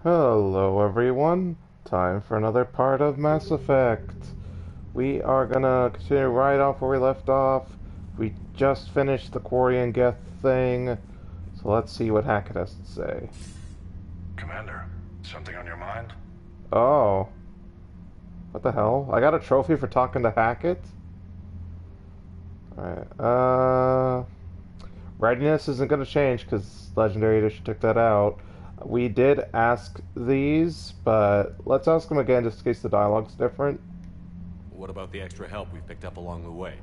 Hello everyone, time for another part of Mass Effect. We are gonna continue right off where we left off. We just finished the Quarian Geth thing, so let's see what Hackett has to say. Commander, something on your mind? Oh, what the hell? I got a trophy for talking to Hackett? Alright, readiness isn't gonna change because Legendary Edition took that out. We did ask these, but let's ask them again just in case the dialogue's different. What about the extra help we've picked up along the way?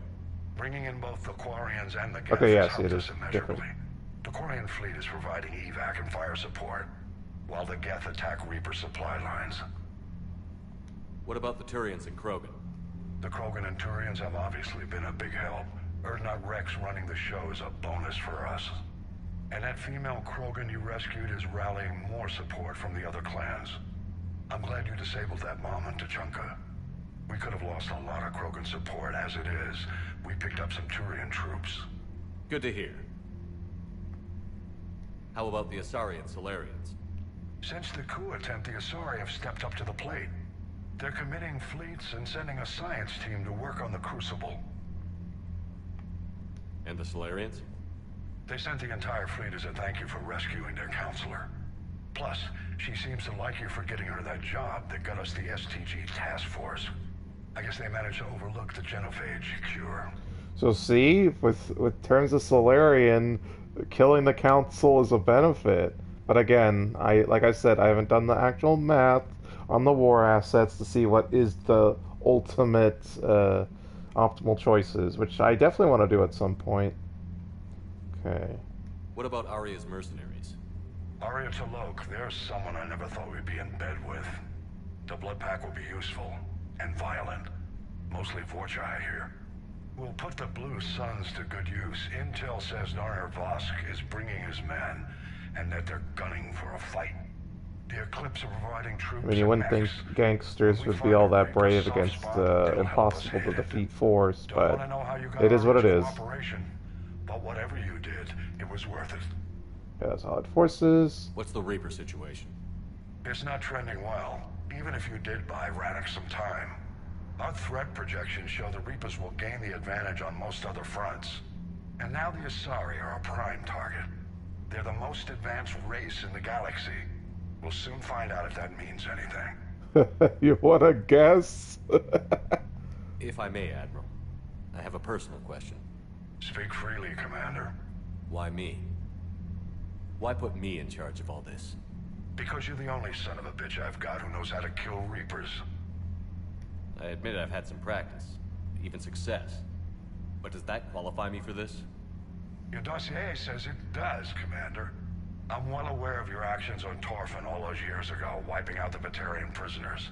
Bringing in both the Quarians and the Geth Okay, has yeah, see, it helped is us immeasurably. different. The Quarian fleet is providing evac and fire support, while the Geth attack Reaper supply lines. What about the Turians and Krogan? The Krogan and Turians have obviously been a big help. Erdnot Rex running the show is a bonus for us. And that female Krogan you rescued is rallying more support from the other clans. I'm glad you disabled that bomb on Tuchanka. We could have lost a lot of Krogan support. As it is, we picked up some Turian troops. Good to hear. How about the Asari and Solarians? Since the coup attempt, the Asari have stepped up to the plate. They're committing fleets and sending a science team to work on the Crucible. And the Solarians? They sent the entire fleet as a thank you for rescuing their counselor. Plus, she seems to like you for getting her that job that got us the STG task force. I guess they managed to overlook the genophage cure. So see, with terms of Solarian, killing the council is a benefit. But again, like I said, I haven't done the actual math on the war assets to see what is the ultimate optimal choices, which I definitely want to do at some point. Okay. What about Arya's mercenaries? Arya T'Loak, there's someone I never thought we'd be in bed with. The blood pack will be useful and violent. Mostly Vorcha, I hear. We'll put the Blue Suns to good use. Intel says Narner Vosk is bringing his men, and that they're gunning for a fight. The Eclipse are providing troops. I mean, you wouldn't think gangsters would be all that brave against impossible to defeat force, but it is what it is. But whatever you did, it was worth it. Yeah, solid forces. What's the Reaper situation? It's not trending well, even if you did buy Radix some time. Our threat projections show the Reapers will gain the advantage on most other fronts. And now the Asari are a prime target. They're the most advanced race in the galaxy. We'll soon find out if that means anything. You wanna guess? If I may, Admiral, I have a personal question. Speak freely, Commander. Why me? Why put me in charge of all this? Because you're the only son of a bitch I've got who knows how to kill Reapers. I admit I've had some practice, even success. But does that qualify me for this? Your dossier says it does, Commander. I'm well aware of your actions on Torfin all those years ago, wiping out the Batarian prisoners.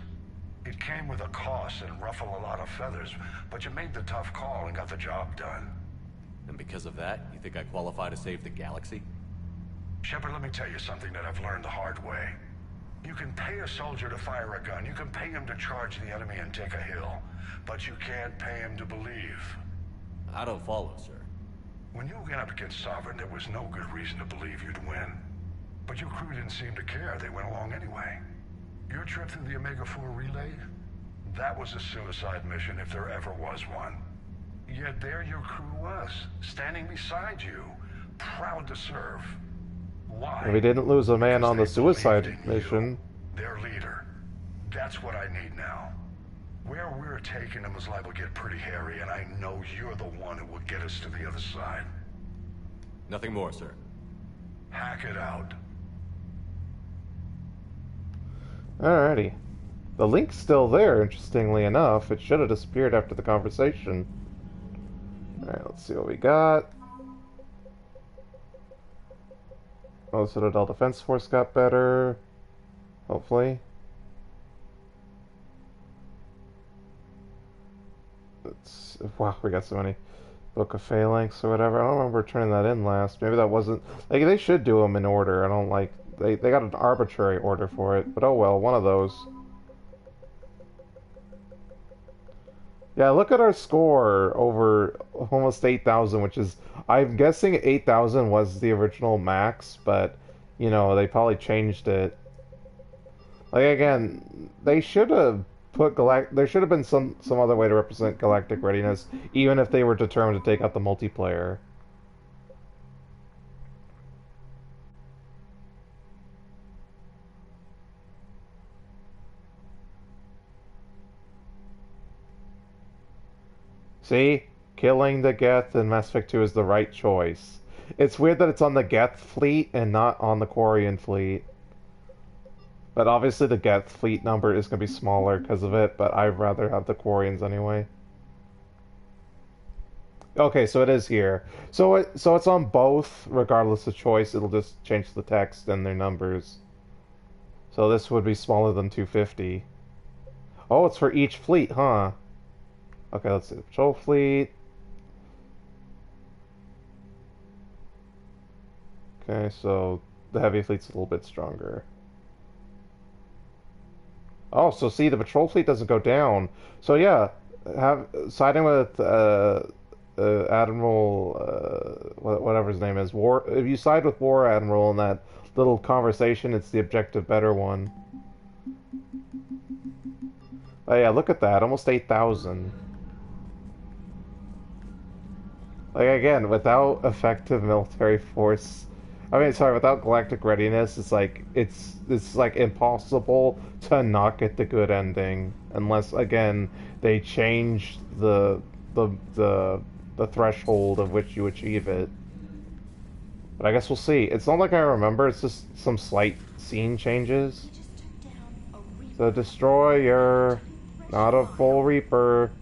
It came with a cost and ruffled a lot of feathers, but you made the tough call and got the job done. And because of that, you think I qualify to save the galaxy? Shepard, let me tell you something that I've learned the hard way. You can pay a soldier to fire a gun, you can pay him to charge the enemy and take a hill, but you can't pay him to believe. I don't follow, sir. When you went up against Sovereign, there was no good reason to believe you'd win. But your crew didn't seem to care, they went along anyway. Your trip through the Omega-4 relay? That was a suicide mission if there ever was one. Yet there your crew was, standing beside you, proud to serve. Why? We didn't lose a man on the suicide mission. Their leader. That's what I need now. Where we're taking them is liable to get pretty hairy, and I know you're the one who will get us to the other side. Nothing more, sir. Hack it out. Alrighty. The link's still there, interestingly enough. It should have disappeared after the conversation. Alright, let's see what we got. Oh, the Citadel Defense Force got better. Hopefully. Wow, we got so many Book of Phalanx or whatever. I don't remember turning that in last. Maybe that wasn't... Like, they should do them in order. I don't like... They got an arbitrary order for it. But oh well, one of those. Yeah, look at our score over almost 8,000, which is... I'm guessing 8,000 was the original max, but, you know, they probably changed it. Like again, they should have there should have been some other way to represent galactic readiness, even if they were determined to take out the multiplayer. See? Killing the Geth in Mass Effect 2 is the right choice. It's weird that it's on the Geth fleet and not on the Quarian fleet. But obviously the Geth fleet number is going to be smaller because of it, but I'd rather have the Quarians anyway. Okay, so it is here. So it's on both, regardless of choice. It'll just change the text and their numbers. So this would be smaller than 250. Oh, it's for each fleet, huh? Okay, let's see. Patrol fleet. Okay, so the heavy fleet's a little bit stronger. Oh, so see, the patrol fleet doesn't go down. So yeah, siding with Admiral whatever his name is, War. If you side with War Admiral in that little conversation, it's the objective better one. Oh yeah, look at that, almost 8,000. Like again, without effective military force, I mean, sorry, without galactic readiness, it's like impossible to not get the good ending unless again they change the threshold of which you achieve it. But I guess we'll see. It's not like I remember. It's just some slight scene changes. The destroyer, not a full Reaper.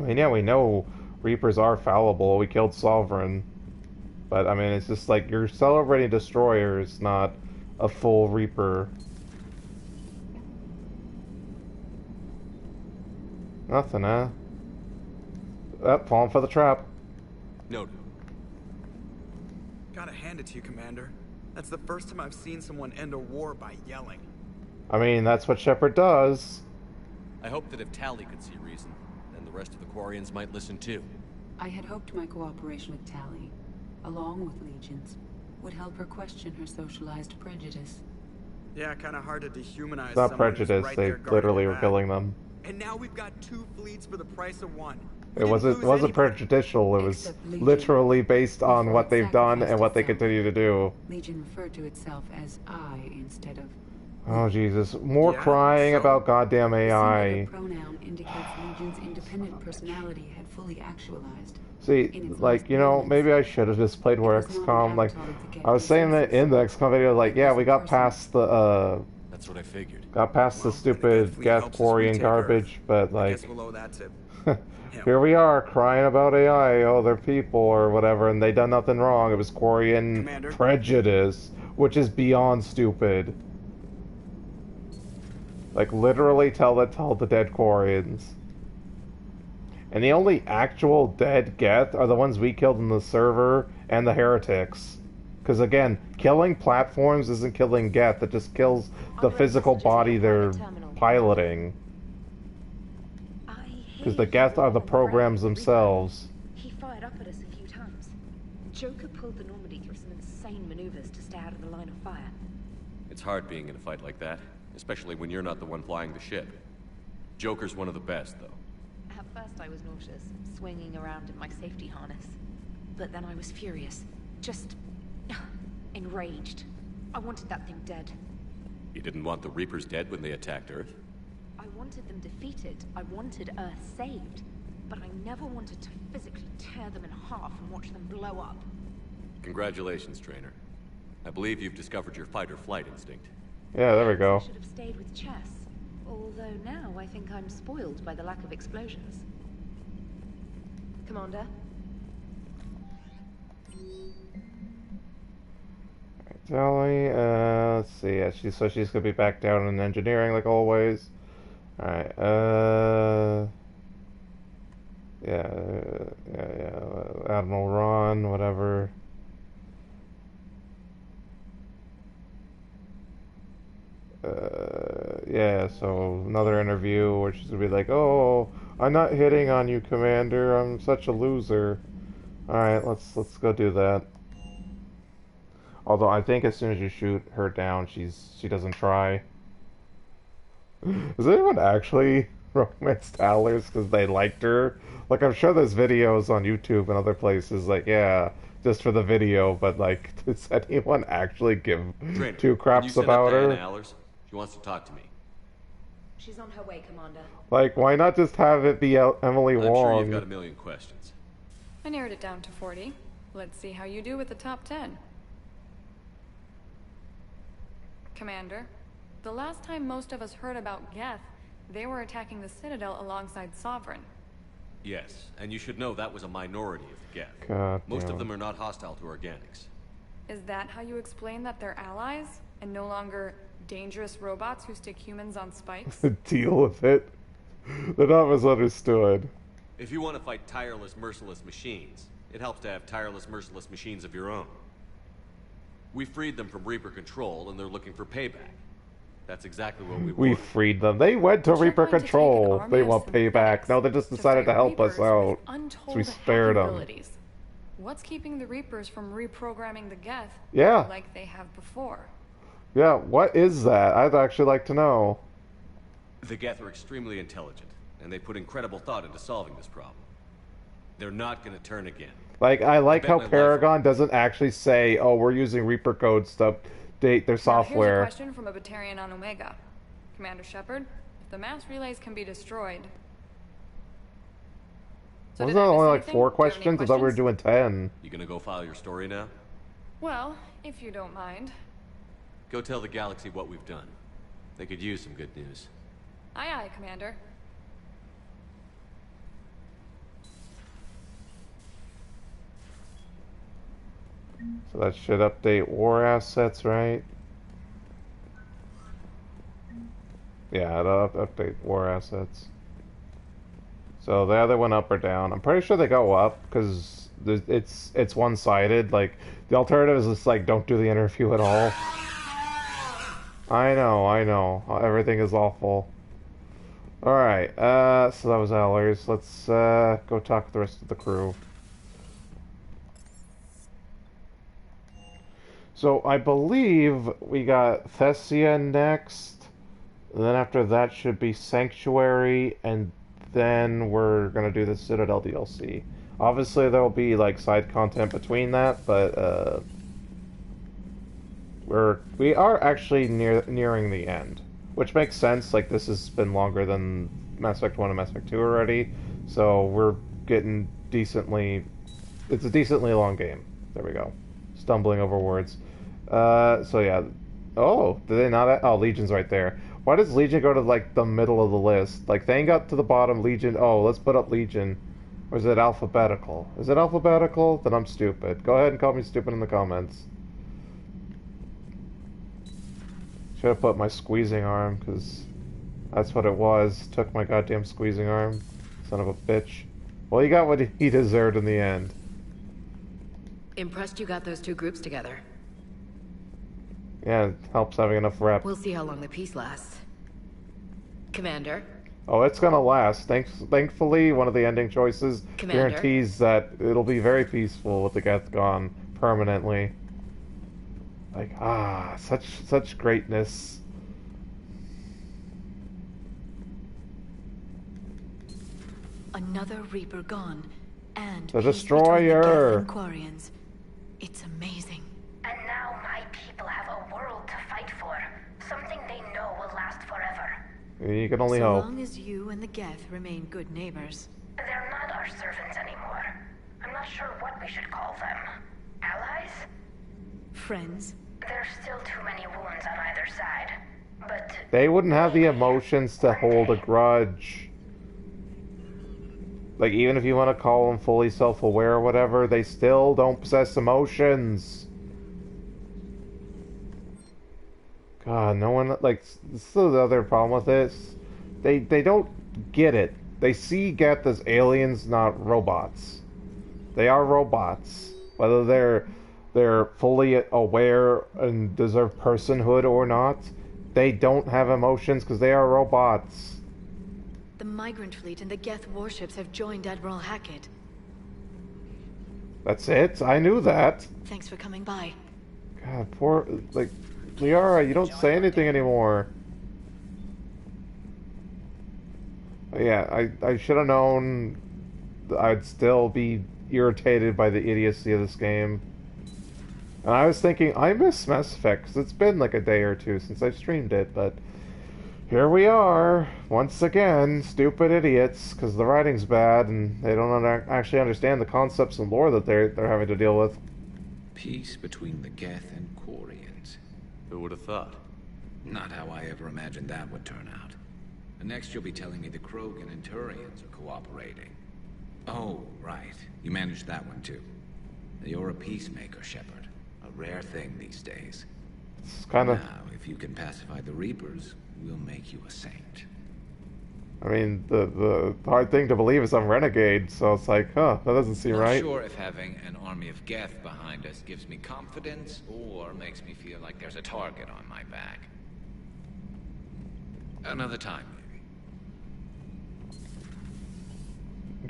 I mean, yeah, we know Reapers are fallible. We killed Sovereign. But, I mean, it's just like, you're celebrating destroyers, not a full Reaper. Nothing, huh? Falling for the trap. Noted. Gotta hand it to you, Commander. That's the first time I've seen someone end a war by yelling. I mean, that's what Shepard does. I hope that if Tali could see reason, then the rest of the Quarians might listen too. I had hoped my cooperation with Tali, along with Legions, would help her question her socialized prejudice. Yeah, kinda hard to dehumanize Not someone prejudice, right they literally were killing them. And now we've got 2 fleets for the price of 1. It wasn't prejudicial, it was literally based on what they've done and what they continue to do. Legion referred to itself as I instead of... Oh, Jesus. More crying about goddamn AI. The pronoun indicates Legion's independent personality had fully actualized. See, like, you know, maybe I should have just played more XCOM. Like, I was saying that in the XCOM video, like, yeah, we got past the, That's what I figured. got past the stupid Geth Quarian garbage, but, like, here we are, crying about AI, oh, they're people, or whatever, and they done nothing wrong. It was Quarian prejudice, which is beyond stupid. Like, literally tell the dead Quarians. And the only actual dead Geth are the ones we killed in the server and the heretics. Because again, killing platforms isn't killing Geth, it just kills the physical body they're piloting. Because the Geth are the programs themselves. He fired up at us a few times. Joker pulled the Normandy through some insane maneuvers to stay out of the line of fire. It's hard being in a fight like that, especially when you're not the one flying the ship. Joker's one of the best, though. At first I was nauseous, swinging around in my safety harness. But then I was furious. Just... enraged. I wanted that thing dead. You didn't want the Reapers dead when they attacked Earth? I wanted them defeated. I wanted Earth saved. But I never wanted to physically tear them in half and watch them blow up. Congratulations, Trainer. I believe you've discovered your fight-or-flight instinct. Yeah, there we go. I should have stayed with chess. Although now I think I'm spoiled by the lack of explosions. Commander? Tally, let's see, yeah, she's gonna be back down in engineering like always. Alright, yeah, Admiral Ron, whatever. Yeah, so another interview where she's gonna be like, oh, I'm not hitting on you, Commander, I'm such a loser. Alright, let's go do that. Although I think as soon as you shoot her down, she doesn't try. Does anyone actually romance Towers because they liked her? Like, I'm sure there's videos on YouTube and other places, like, yeah, just for the video, but, like, does anyone actually give Trainer, two craps about her? Allers? She wants to talk to me. She's on her way, Commander. Like, why not just have it be Emily I'm Wong? sure you've got a million questions. I narrowed it down to 40. Let's see how you do with the top 10. Commander, the last time most of us heard about Geth, they were attacking the Citadel alongside Sovereign. Yes, and you should know that was a minority of the Geth. God Most damn. of them are not hostile to organics. Is that how you explain that they're allies, and no longer dangerous robots who stick humans on spikes? Deal with it. They're not misunderstood. If you want to fight tireless, merciless machines, it helps to have tireless, merciless machines of your own. We freed them from Reaper control, and they're looking for payback. That's exactly what we want. freed them. They went to But you're Reaper going to take Control. an army They of want payback. synthetics No, they just decided to fight help us Reapers with out. untold So we spared hacking them. abilities. What's keeping the Reapers from reprogramming the Geth Yeah. like they have before? Yeah, what is that? I'd actually like to know. The Geth are extremely intelligent, and they put incredible thought into solving this problem. They're not going to turn again. Like, I like bet how my life- Paragon doesn't actually say, oh, we're using Reaper codes to update their Now, software. here's a question from a Batarian on Omega. Commander Shepard, if the mass relays can be destroyed... So Wasn't did I that miss only like anything? 4 Do you have any questions? I thought we were doing 10. You gonna go file your story now? Well, if you don't mind. Go tell the galaxy what we've done. They could use some good news. Aye aye, Commander. So that should update war assets, right? Yeah, it'll update war assets. So the other one up or down? I'm pretty sure they go up because it's one-sided. Like the alternative is just like don't do the interview at all. I know. Everything is awful. All right. So that was Allers. Let's go talk to the rest of the crew. So I believe we got Thessia next. And then after that should be Sanctuary, and then we're gonna do the Citadel DLC. Obviously there will be like side content between that, but we are actually nearing the end, which makes sense. Like this has been longer than Mass Effect 1 and Mass Effect 2 already, so we're getting decently. It's a decently long game. There we go. Stumbling over words. So yeah. Oh, did they not? Oh, Legion's right there. Why does Legion go to like the middle of the list? Like Thane got to the bottom, Legion. Oh, let's put up Legion. Or is it alphabetical? Is it alphabetical? Then I'm stupid. Go ahead and call me stupid in the comments. Should have put my squeezing arm, because that's what it was. Took my goddamn squeezing arm. Son of a bitch. Well, he got what he deserved in the end. Impressed you got those two groups together. Yeah, it helps having enough rep. We'll see how long the peace lasts. Commander? Oh, it's gonna last. Thankfully, one of the ending choices Commander? guarantees that it'll be very peaceful with the Geth gone permanently. Like, such greatness. Another Reaper gone. And The peace between Destroyer. the Geth and Quarians. It's amazing. And now my people have a world to fight for. Something they know will last forever. You can only So hope. long as you and the Geth remain good neighbors. They're not our servants anymore. I'm not sure what we should call them. Allies? Friends? There's still too many wounds on either side. But They wouldn't have the emotions to hold a grudge. Like, even if you want to call them fully self-aware or whatever, they still don't possess emotions. God, no one, like, this is the other problem with this. They don't get it. They see Geth as aliens, not robots. They are robots. Whether they're fully aware and deserve personhood or not, they don't have emotions because they are robots. The migrant fleet and the Geth warships have joined Admiral Hackett. That's it? I knew that. Thanks for coming by. God, poor... Like, Liara, you don't say anything anymore. Yeah, I should have known I'd still be irritated by the idiocy of this game. And I was thinking, I miss Mass Effect, 'cause it's been like a day or two since I've streamed it, but here we are, once again, stupid idiots, because the writing's bad, and they don't actually understand the concepts and lore that they're having to deal with. Peace between the Geth and Quarians. Who would have thought? Not how I ever imagined that would turn out. And next you'll be telling me the Krogan and Turians are cooperating. Oh, right. You managed that one too. You're a peacemaker, Shepard. A rare thing these days. It's kind of... Now, if you can pacify the Reapers, we'll make you a saint. I mean, the hard thing to believe is I'm renegade, so it's like, huh, that doesn't seem right. Not sure if having an army of Geth behind us gives me confidence, or makes me feel like there's a target on my back. Another time, maybe.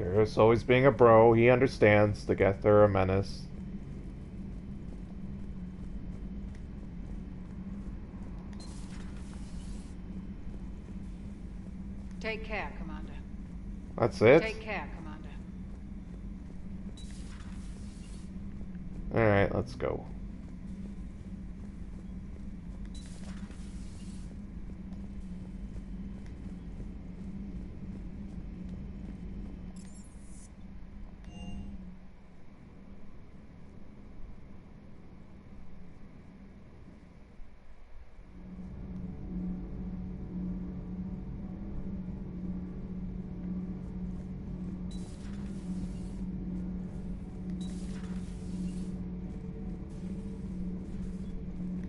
Garrus always being a bro, he understands the Geth are a menace. Take care, Commander. That's it? Take care, Commander. Alright, let's go.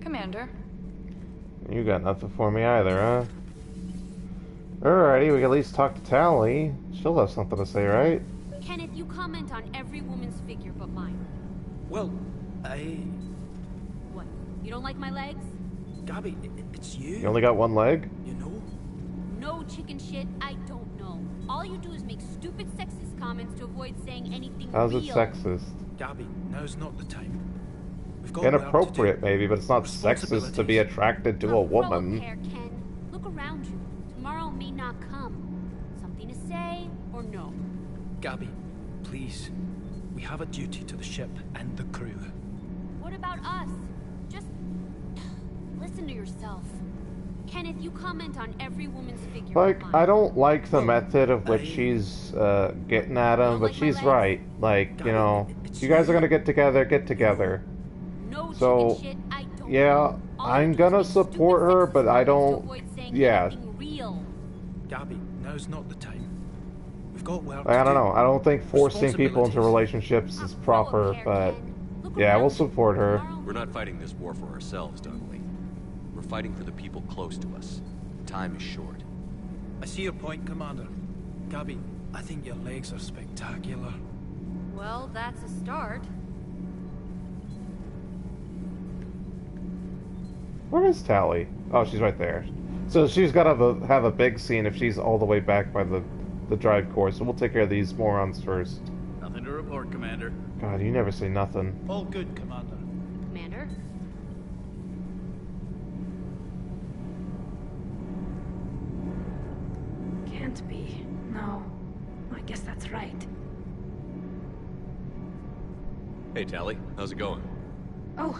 Commander. You got nothing for me either, huh? Alrighty, we can at least talk to Tally. She'll have something to say, right? Kenneth, you comment on every woman's figure but mine. Well, What? You don't like my legs? Gabby, it's you. You only got one leg? You know? No chicken shit, I don't know. All you do is make stupid sexist comments to avoid saying anything How's real. it sexist? Gabby, now's not the time. We've got work Inappropriate, to do. maybe, but it's not sexist to be attracted to a woman. Hair, Ken. Look around you. Tomorrow may not come. Something to say or no? Gabby, please. We have a duty to the ship and the crew. What about us? Just listen to yourself. Kenneth, you comment on every woman's figure. Like, but mine. I don't like the method of which she's getting at him, but she's right. Like, you know, you guys are gonna get together. No So, chicken shit, I don't yeah, know. All I'm you do is gonna make stupid support her, sexist but I comments to don't... avoid saying Yeah, anything real. Gabby, now's not the time. We've got work I to don't do. know. I don't think forcing people into Responsibilities. relationships is proper, but yeah, we'll support her. We're not fighting this war for ourselves, Donnelly. We're fighting for the people close to us. Time is short. I see your point, Commander. Gabby, I think your legs are spectacular. Well, that's a start. Where is Tally? Oh, she's right there. So she's got to have a big scene if she's all the way back by the drive core. So we'll take care of these morons first. Nothing to report, Commander. God, you never say nothing. All good, Commander. Commander? Can't be. No. I guess that's right. Hey, Tally. How's it going? Oh,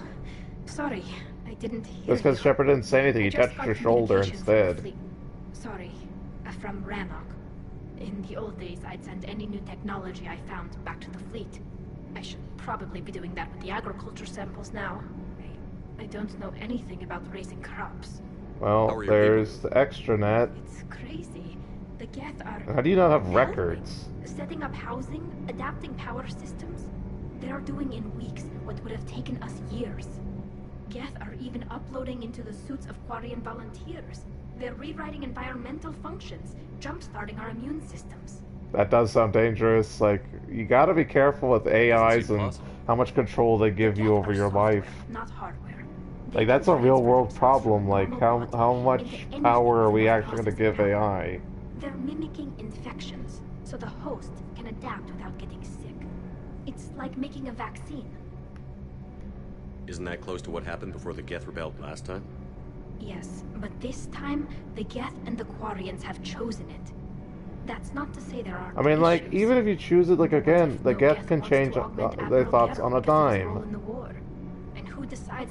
sorry. I didn't hear That's because you. Shepard didn't say anything. He I just touched got her shoulder communication from the instead. fleet. Sorry. From Rannoch. In the old days, I'd send any new technology I found back to the fleet. I should probably be doing that with the agriculture samples now. I don't know anything about raising crops. Well, there's the extranet. It's crazy. The Geth are... How do you not have helping, records? setting up housing, adapting power systems. They are doing in weeks what would have taken us years. Geth are even uploading into the suits of Quarian volunteers. They're rewriting environmental functions, jump-starting our immune systems. That does sound dangerous. Like, you gotta be careful with AIs and how much control they give you over your life. Not hardware. Like, that's a real-world problem. Like, how much power are we actually gonna give AI? They're mimicking infections, so the host can adapt without getting sick. It It's like making a vaccine. Isn't that close to what happened before the Geth rebelled last time? Yes, but this time, the Geth and the Quarians have chosen it. That's not to say there aren't I mean, like, issues. even if you choose it, like, again, the Geth can change their thoughts on a dime.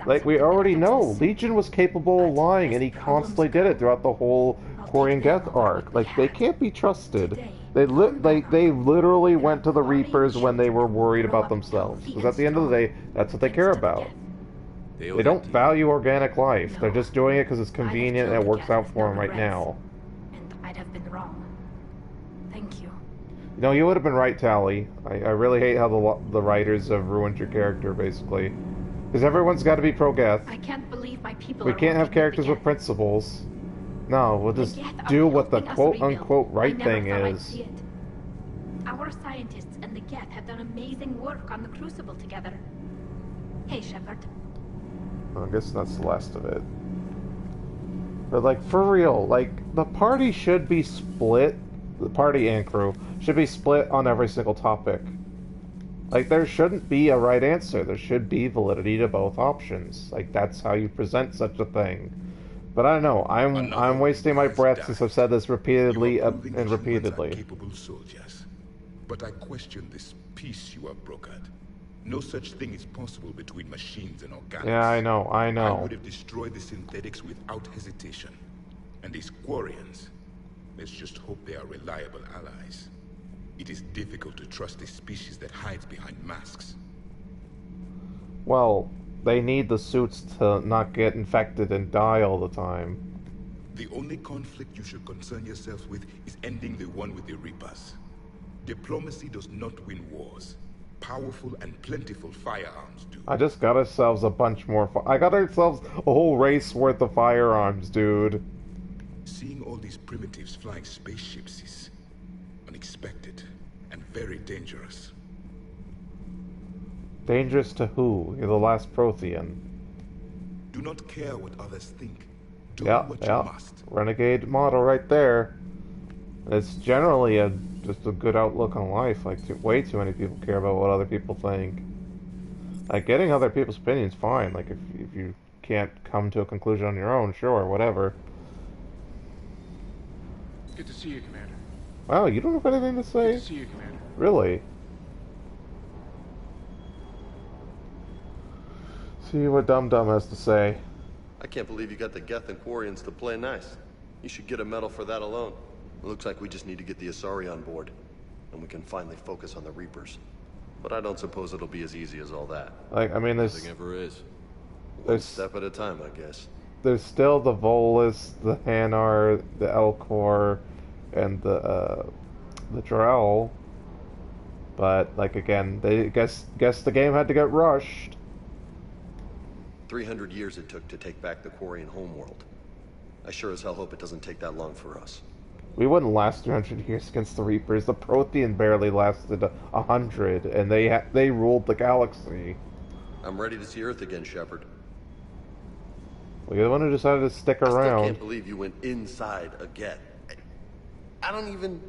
Like, we already know, Legion was capable of lying, and he constantly did it throughout the whole Quarian Geth arc. Like, they can't be trusted. They literally went to the Reapers when they were worried about themselves. Because at the end of the day, that's what they care about. They don't value organic life. They're just doing it because it's convenient and it works out for them right now. And I'd have been wrong. Thank you. You know, you would have been right, Tally. I really hate how the writers have ruined your character, basically. Because everyone's got to be pro-Geth. I can't believe my people We can't have characters with principles. No, we'll just do what the quote-unquote right thing is. Our scientists and the Geth have done amazing work on the Crucible together. Hey, Shepard. I guess that's the last of it. But, like, for real, like, the party should be split. The party and crew should be split on every single topic. Like, there shouldn't be a right answer. There should be validity to both options. Like, that's how you present such a thing. But I don't know. I'm wasting my breath since I've said this repeatedly and repeatedly. Capable soldiers. But I question this peace you have brokered. No such thing is possible between machines and organics. Yeah, I know. I would have destroyed the synthetics without hesitation. And these Quarians, let's just hope they are reliable allies. It is difficult to trust a species that hides behind masks. Well, they need the suits to not get infected and die all the time. The only conflict you should concern yourselves with is ending the one with the Reapers. Diplomacy does not win wars. Powerful and plentiful firearms do. I just got ourselves a bunch more. I got ourselves a whole race worth of firearms, dude. Seeing all these primitives flying spaceships is unexpected and very dangerous. Dangerous to who? You're the last Prothean. Do not care what others think. Do Yeah, what yeah. you must. Renegade model right there. It's generally just a good outlook on life. Like, way too many people care about what other people think. Like, getting other people's opinions, fine. Like, if you can't come to a conclusion on your own, sure, whatever. Good to see you, Commander. Wow, you don't have anything to say? Good to see you, Commander. Really? See what Dum Dum has to say. I can't believe you got the Geth and Quarians to play nice. You should get a medal for that alone. It looks like we just need to get the Asari on board, and we can finally focus on the Reapers. But I don't suppose it'll be as easy as all that. Like, I mean, Nothing ever is. One step at a time, I guess. There's still the Volus, the Hanar, the Elcor, and the Drell. But, like, again, they guess the game had to get rushed. 300 years it took to take back the Quarian homeworld. I sure as hell hope it doesn't take that long for us. We wouldn't last 300 years against the Reapers. The Prothean barely lasted 100, and they ruled the galaxy. I'm ready to see Earth again, Shepard. Well, you're the one who decided to stick I still around. can't believe you went inside a Geth. I don't even...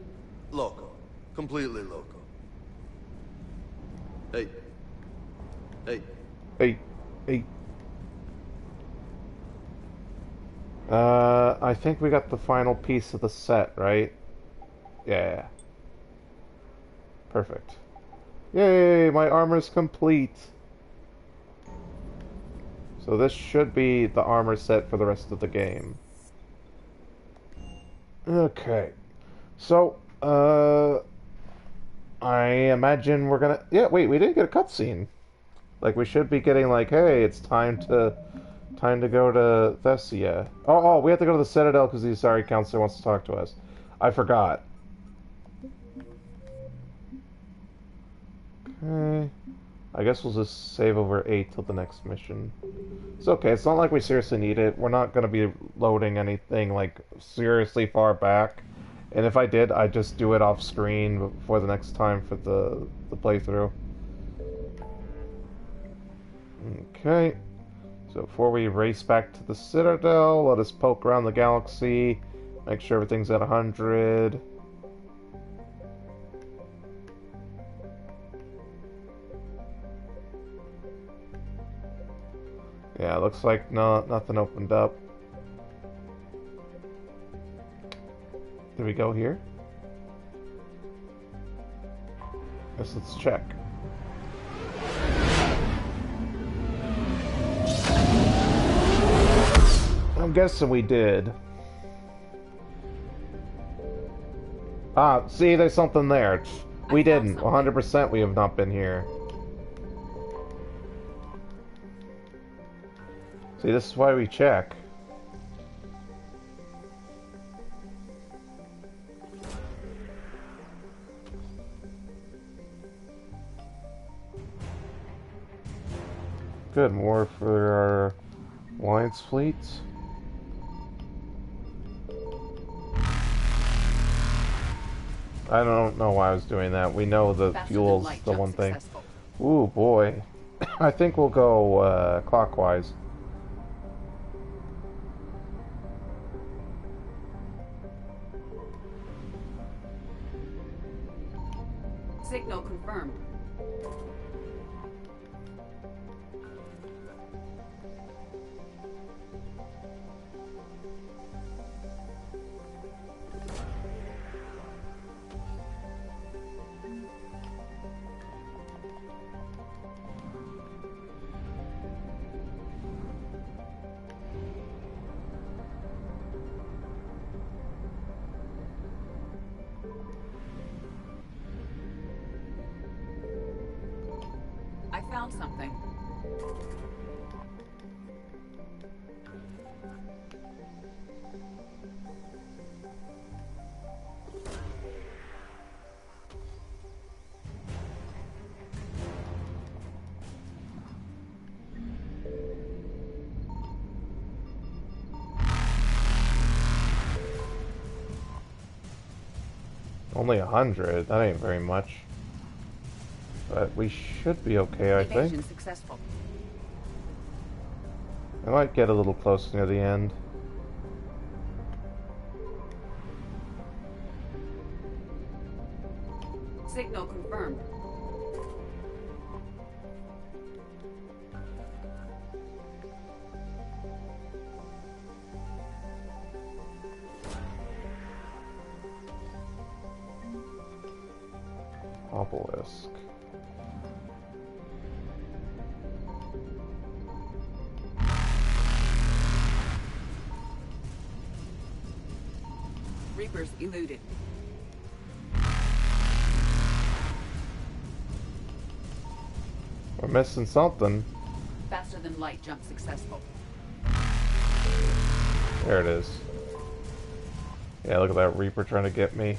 Loco. Completely loco. Hey. Hey. Hey. Hey. I think we got the final piece of the set, right? Yeah. Perfect. Yay, my armor's complete. So this should be the armor set for the rest of the game. Okay. So, I imagine we're gonna... Yeah, wait, we didn't get a cutscene. Like, we should be getting, like, hey, it's time to go to Thessia. Oh, we have to go to the Citadel because the Asari Councilor wants to talk to us. I forgot. Okay. I guess we'll just save over 8 till the next mission. It's okay, it's not like we seriously need it. We're not going to be loading anything, like, seriously far back. And if I did, I'd just do it off screen before the next time for the playthrough. Okay. So before we race back to the Citadel, let us poke around the galaxy, make sure everything's at 100. Yeah, looks like nothing opened up. Did we go here? Guess let's check. I'm guessing we did. Ah, see, there's something there. We didn't. 100% we have not been here. See, this is why we check. Good, more for our alliance fleets. I don't know why I was doing that. We know the fuel's the one thing. Ooh, boy. I think we'll go clockwise. Signal confirmed. I found something. Only 100. That ain't very much. But we should be okay, I think. Successful. I might get a little close near the end. Signal confirmed. Obelisk. Reapers eluded. We're missing something. Faster than light jump successful. There it is. Yeah, look at that Reaper trying to get me.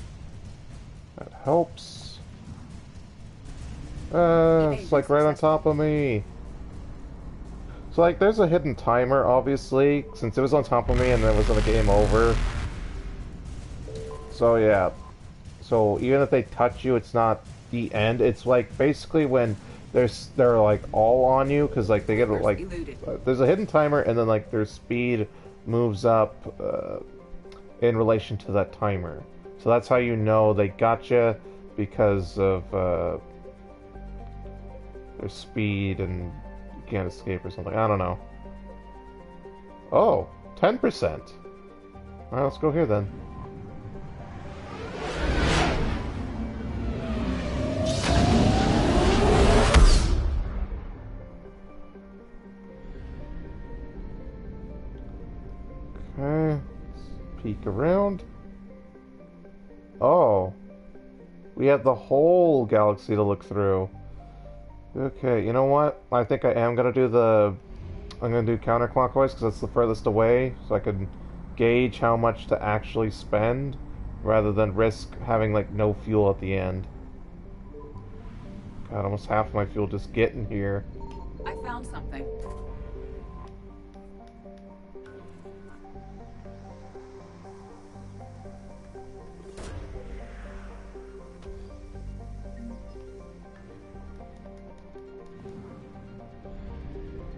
That helps. It's like right on top of me. So like there's a hidden timer, obviously, since it was on top of me and then it was on a game over. So yeah. So even if they touch you, it's not the end. It's like basically when they're like all on you, because like they get like there's a hidden timer and then like their speed moves up in relation to that timer. So that's how you know they got you, because of their speed and you can't escape or something. I don't know. Oh, 10%. Alright, let's go here then. Okay, let's peek around. Oh, we have the whole galaxy to look through. Okay, you know what? I think I am gonna do I'm gonna do counterclockwise because that's the furthest away, so I can gauge how much to actually spend rather than risk having like no fuel at the end. God, almost half my fuel just getting here. I found something.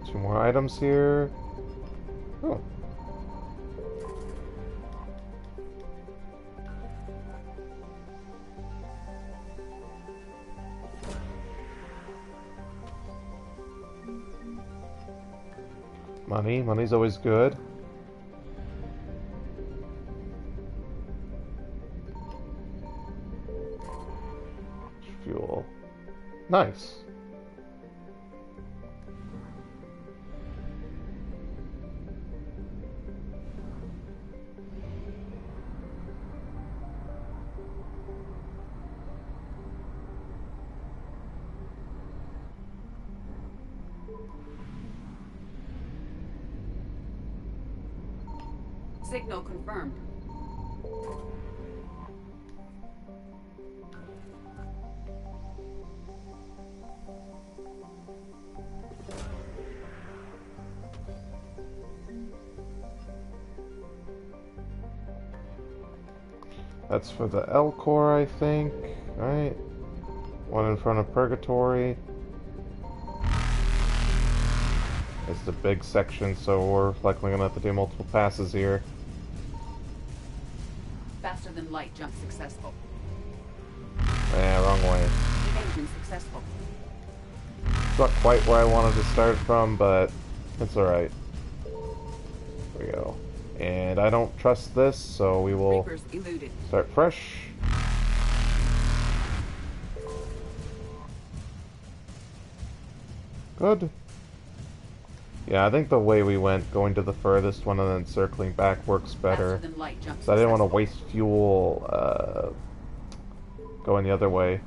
Two more items here. Oh. Money's always good. Fuel. Nice. Signal confirmed. That's for the L core, I think. Right? One in front of Purgatory. It's the big section, so we're likely gonna have to do multiple passes here. Faster than light jump successful. Yeah, wrong way. Evasion successful. It's not quite where I wanted to start from, but it's alright. There we go. And I don't trust this, so we will start fresh. Good. Yeah, I think the way we went, going to the furthest one and then circling back, works better. So I didn't want to waste fuel going the other way.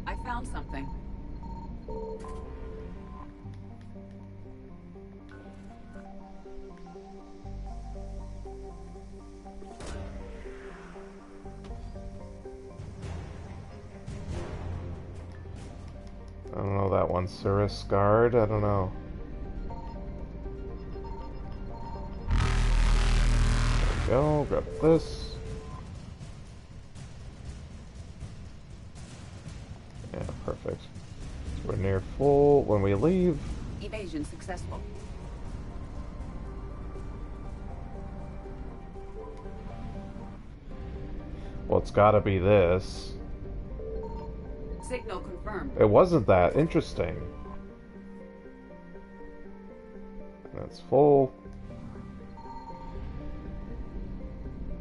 I found something. I don't know that one. Cirrus Guard? I don't know. There we go. Grab this. Yeah, perfect. So we're near full when we leave. Evasion successful. Well, it's gotta be this. Signal confirmed. It wasn't that interesting. That's full.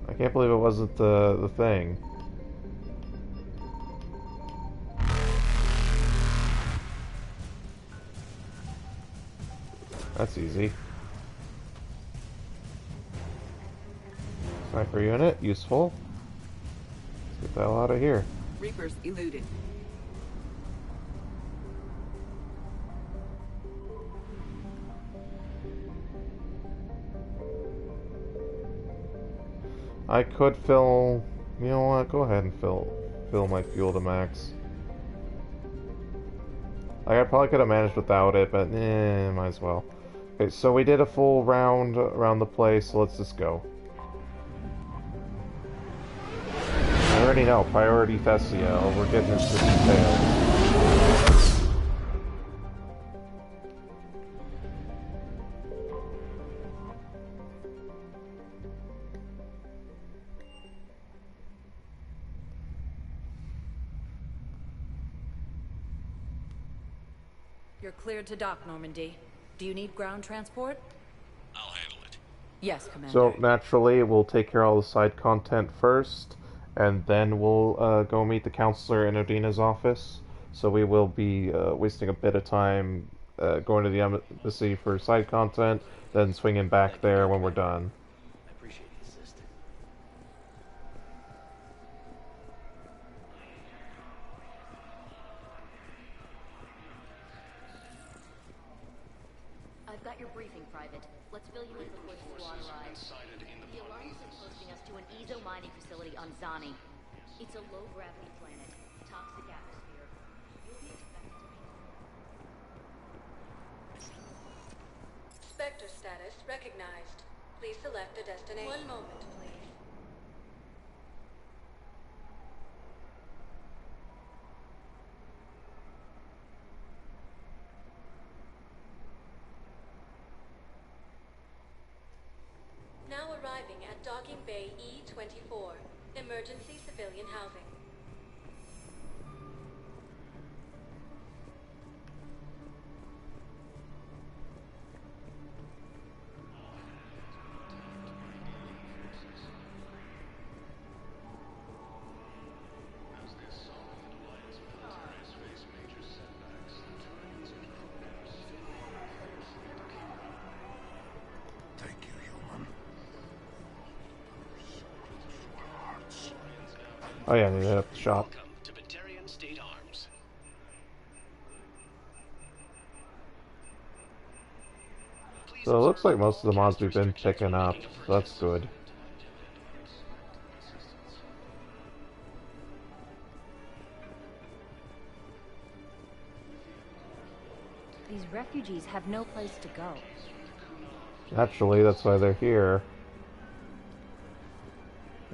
I can't believe it wasn't the thing. That's easy. Sniper unit, useful. Let's get the hell out of here. Reapers eluded. I could fill... You know what? Go ahead and fill my fuel to max. Like, I probably could have managed without it, but might as well. Okay, so we did a full round around the place, so let's just go. I already know, priority Thessia. We're getting into the details. You're cleared to dock, Normandy. Do you need ground transport? I'll handle it. Yes, Commander. So, naturally, we'll take care of all the side content first, and then we'll go meet the Councilor in Odina's office. So we will be wasting a bit of time going to the embassy for side content, then swinging back there when we're done. I appreciate the assist. I've got your briefing, Private. Let's fill you in before the squad arrives. The Alliance is posting us to an ezo mining facility on Zani. It's a low-gravity planet, toxic atmosphere. You'll be expected to... Spectre status recognized. Please select a destination. One moment, please. Now arriving at Docking Bay E-24, emergency civilian housing. Oh yeah, they hit up the shop. So it looks like most of the mods we've been picking up, so that's good. These refugees have no place to go. Naturally, that's why they're here.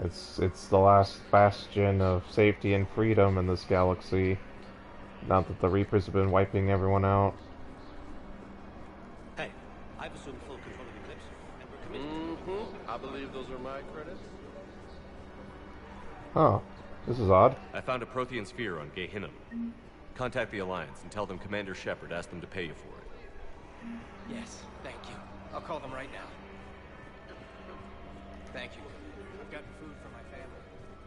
It's the last bastion of safety and freedom in this galaxy. Now that the Reapers have been wiping everyone out. Hey, I've assumed full control of Eclipse, and we're committed to I believe those are my credits. Huh. This is odd. I found a Prothean sphere on Gehinnom. Contact the Alliance and tell them Commander Shepard asked them to pay you for it. Yes, thank you. I'll call them right now. Thank you. I've gotten food for my family.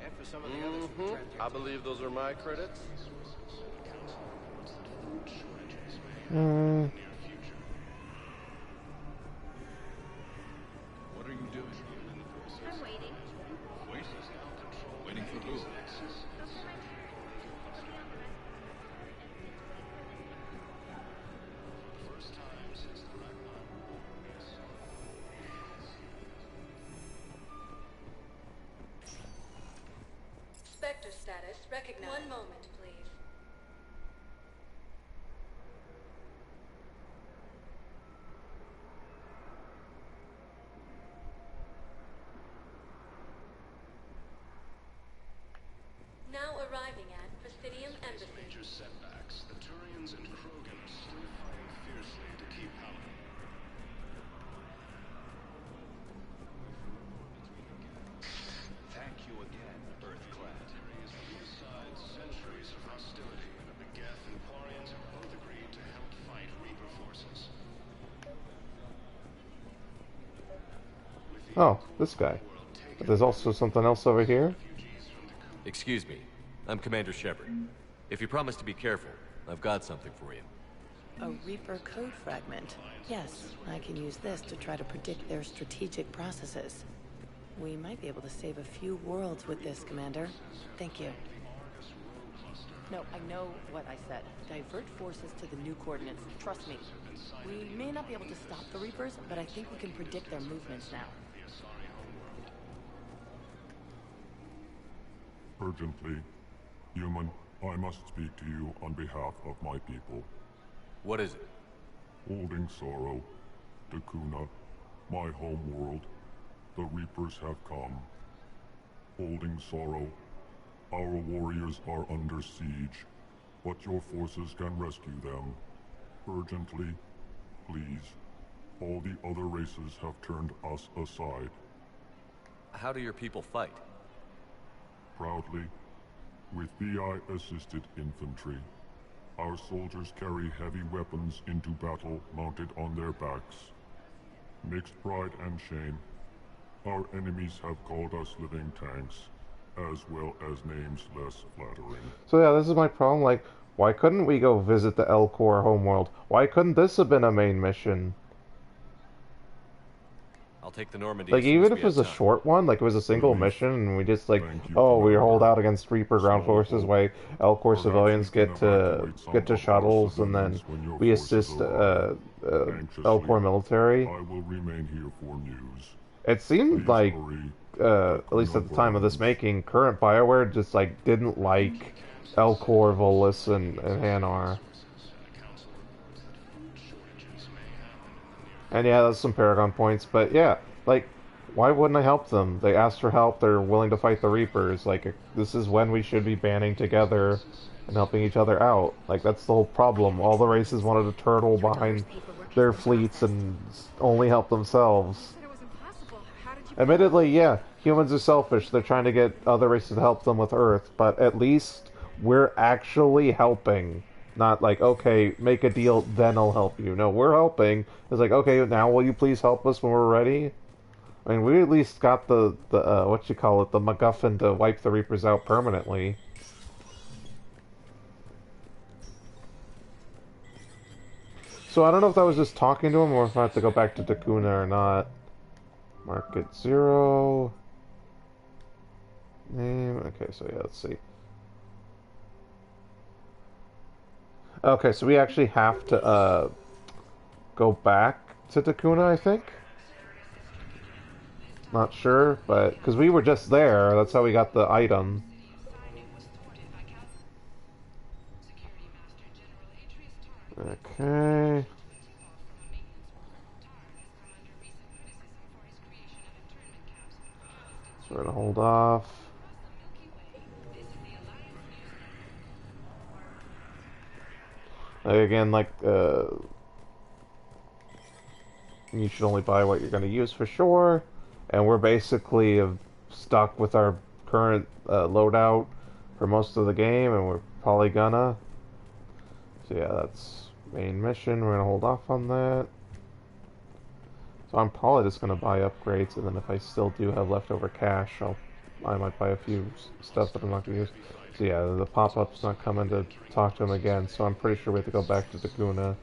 And for some of the others who returned here. I believe those are my credits. What are you doing? I'm waiting. Waiting for who? Spectre status recognized. One moment, please. Now arriving at Presidium Embassy. Major setbacks. The Turians and Krogan are still fighting fiercely to keep Paladin. Thank you again, Earthclad. Besides centuries of hostility, the Geth and Quarians have both agreed to help fight Reaper forces. Oh, this guy. But there's also something else over here. Excuse me, I'm Commander Shepard. If you promise to be careful, I've got something for you. A Reaper code fragment. Yes, I can use this to try to predict their strategic processes. We might be able to save a few worlds with this, Commander. Thank you. No, I know what I said. Divert forces to the new coordinates. Trust me. We may not be able to stop the Reapers, but I think we can predict their movements now. Urgently. Human, I must speak to you on behalf of my people. What is it? Holding sorrow. Dakuna, my home world. The Reapers have come. Holding sorrow. Our warriors are under siege, but your forces can rescue them. Urgently, please. All the other races have turned us aside. How do your people fight? Proudly, with VI-assisted infantry. Our soldiers carry heavy weapons into battle mounted on their backs. Mixed pride and shame, our enemies have called us living tanks, as well as names less flattering. So yeah, this is my problem. Like, why couldn't we go visit the Elcor homeworld? Why couldn't this have been a main mission? I'll take the Normandy. Like, even if it was a short one, like it was a single mission, and we just like, oh, we hold out against Reaper ground forces, while Elcor civilians get to shuttles, and then we assist Elcor military. I will remain here for news. It seemed like, at least at the time of this making, current BioWare just like didn't like Elcor, Volus, and Hanar. And yeah, that's some Paragon points, but yeah, like, why wouldn't I help them? They asked for help, they're willing to fight the Reapers. Like, this is when we should be banding together and helping each other out. Like, that's the whole problem. All the races wanted to turtle behind their fleets and only help themselves. Admittedly, yeah, humans are selfish. They're trying to get other races to help them with Earth, but at least we're actually helping. Not like, okay, make a deal, then I'll help you. No, we're helping. It's like, okay, now will you please help us when we're ready? I mean, we at least got the what you call it, the MacGuffin to wipe the Reapers out permanently. So I don't know if that was just talking to him or if I have to go back to Dakuna or not. Market 0. Name. Okay, so yeah, let's see. Okay, so we actually have to go back to Takuna, I think. Not sure, but because we were just there, that's how we got the item. Okay. So we're gonna hold off. Again, like, you should only buy what you're gonna use for sure. And we're basically stuck with our current loadout for most of the game, and we're probably gonna. So yeah, that's main mission. We're gonna hold off on that. So I'm probably just gonna buy upgrades, and then if I still do have leftover cash, I might buy a few stuff that I'm not gonna use. So yeah, the pop-up's not coming to talk to him again, so I'm pretty sure we have to go back to Takuna.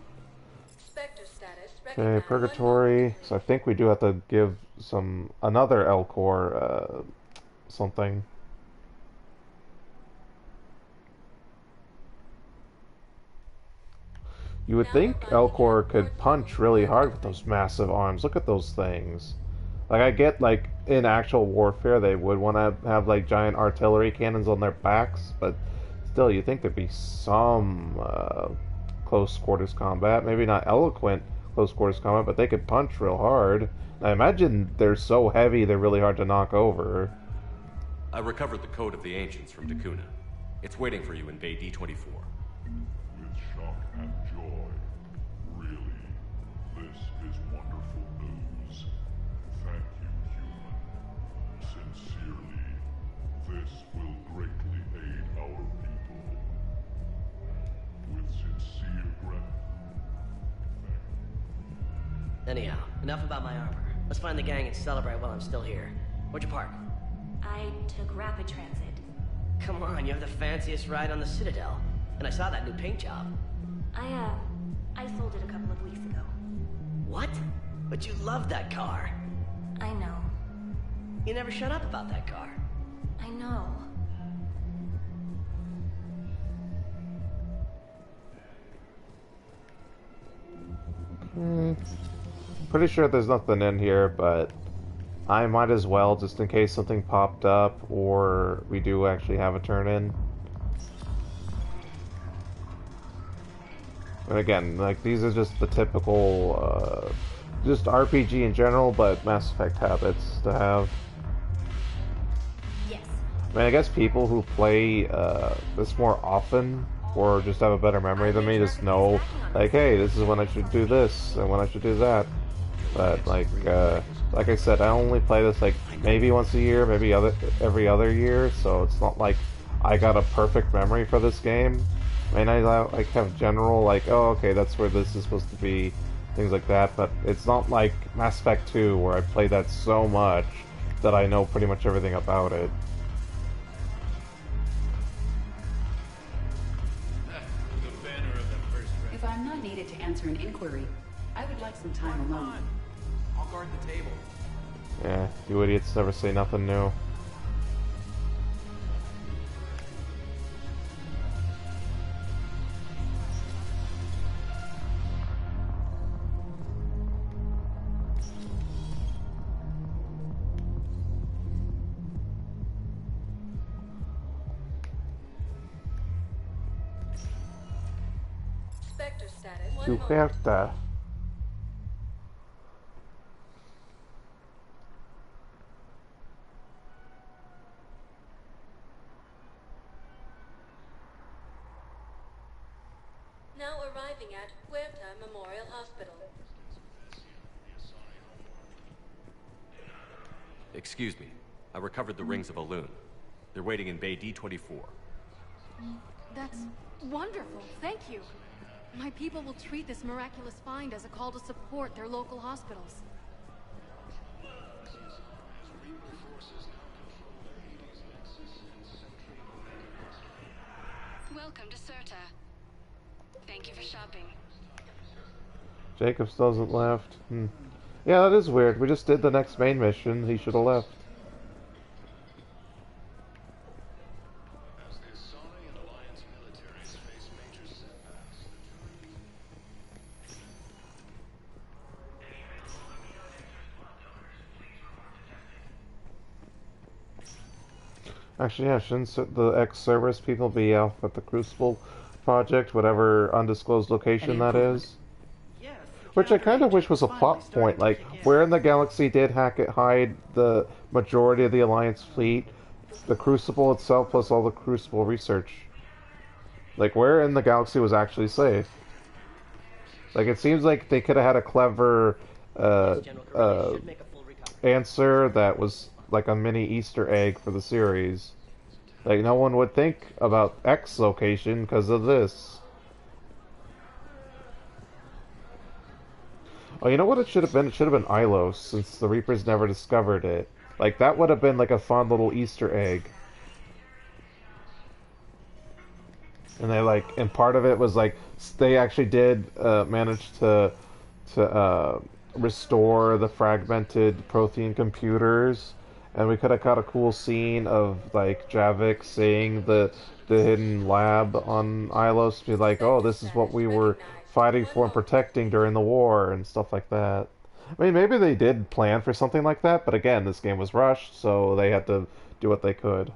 Okay, Purgatory. So I think we do have to give another Elcor something. You would think Elcor could punch really hard with those massive arms. Look at those things. Like, I get, like, in actual warfare they would want to have, like, giant artillery cannons on their backs, but still, you think there'd be some close quarters combat. Maybe not eloquent close quarters combat, but they could punch real hard. I imagine they're so heavy they're really hard to knock over. I recovered the Code of the Ancients from Takuna. It's waiting for you in Bay D-24. With shock and joy. Really, this is wonderful news. Thank you, human. Sincerely, this will greatly aid our people. With sincere gratitude. Anyhow, enough about my armor. Let's find the gang and celebrate while I'm still here. Where'd you park? I took rapid transit. Come on, you have the fanciest ride on the Citadel. And I saw that new paint job. I sold it a couple of weeks ago. What? But you love that car. I know. You never shut up about that car. I know. Pretty sure there's nothing in here, but I might as well, just in case something popped up or we do actually have a turn-in. And again, like, these are just the typical, just RPG in general, but Mass Effect habits to have. Yes. I mean, I guess people who play this more often, or just have a better memory than me, just know, like, hey, this is when I should do this, and when I should do that. But, like I said, I only play this, like, maybe once a year, maybe every other year, so it's not like I got a perfect memory for this game. I mean, I like have general, like, oh, okay, that's where this is supposed to be, things like that, but it's not like Mass Effect 2, where I played that so much that I know pretty much everything about it. If I'm not needed to answer an inquiry, I would like some time alone. I'll guard the table. Yeah, you idiots never say nothing new. Spectre status. You have to. Now arriving at Huerta Memorial Hospital. Excuse me. I recovered the rings of Elune. They're waiting in Bay D-24. That's wonderful. Thank you. My people will treat this miraculous find as a call to support their local hospitals. Welcome to Serta. Thank you for shopping. Jacobs doesn't left. Yeah, that is weird. We just did the next main mission. He should have left. Actually, yeah, shouldn't the ex-Cerberus people be out at the Crucible project, whatever undisclosed location that is? Which I kind of wish was a plot point, like, where in the galaxy did Hackett hide the majority of the Alliance fleet, the Crucible itself plus all the Crucible research? Like, where in the galaxy was actually safe? Like, it seems like they could have had a clever answer that was like a mini Easter egg for the series. Like, no one would think about X location because of this. Oh, you know what it should have been? It should have been Ilos, since the Reapers never discovered it. Like, that would have been like a fun little Easter egg. And they and part of it was like, they actually did manage to restore the fragmented Prothean computers. And we could have got a cool scene of, like, Javik seeing the hidden lab on Ilos, be like, oh, this is what we were fighting for and protecting during the war, and stuff like that. I mean, maybe they did plan for something like that, but again, this game was rushed, so they had to do what they could.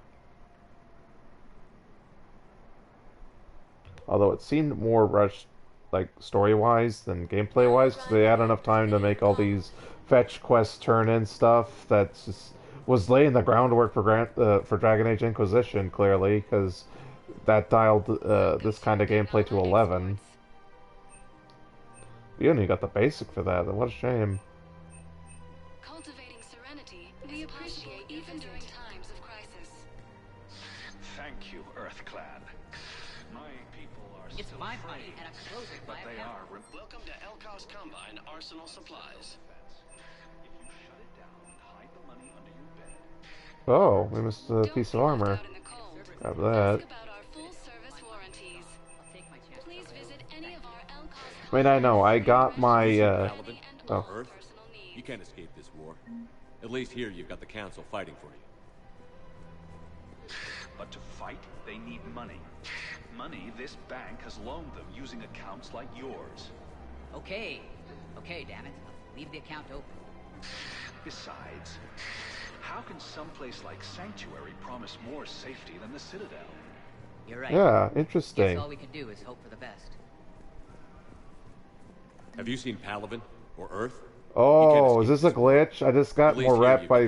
Although it seemed more rushed, like, story-wise than gameplay-wise, because they had enough time to make all these fetch quests turn-in stuff that just was laying the groundwork for Dragon Age Inquisition, clearly, because that dialed this kind of gameplay to 11. You only got the basic for that, what a shame. Cultivating serenity, we appreciate even during times of crisis. Thank you, Earth Clan. My people are It's my money and a closing but they are. Welcome to Elcos Combine Arsenal Supplies. If you shut it down and hide the money under your bed. Oh, we missed a piece of armor. Grab that. I mean, I know, I got my, oh. Earth? You can't escape this war. At least here you've got the Council fighting for you. But to fight, they need money. Money this bank has loaned them using accounts like yours. Okay, damn it. Leave the account open. Besides, how can someplace like Sanctuary promise more safety than the Citadel? You're right. Yeah, interesting. Guess all we can do is hope for the best. Have you seen Palaven or Earth? Oh, is this a glitch? I just got more rep by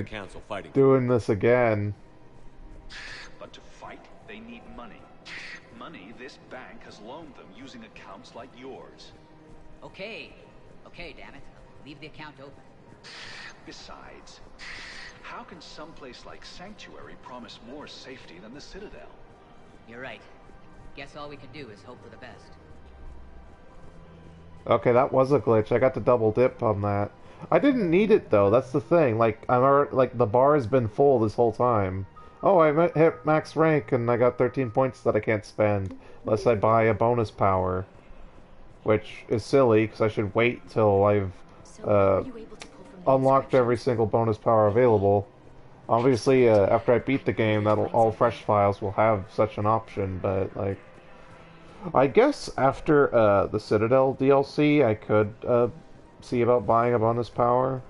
doing this again. But to fight, they need money. Money this bank has loaned them using accounts like yours. Okay, damn it. Leave the account open. Besides, how can someplace like Sanctuary promise more safety than the Citadel? You're right. Guess all we can do is hope for the best. Okay, that was a glitch. I got to double dip on that. I didn't need it though. That's the thing. Like, like the bar has been full this whole time. Oh, I hit max rank and I got 13 points that I can't spend unless I buy a bonus power, which is silly because I should wait till I've unlocked every single bonus power available. Obviously, after I beat the game, all fresh files will have such an option. But like, I guess after the Citadel DLC, I could see about buying a bonus power.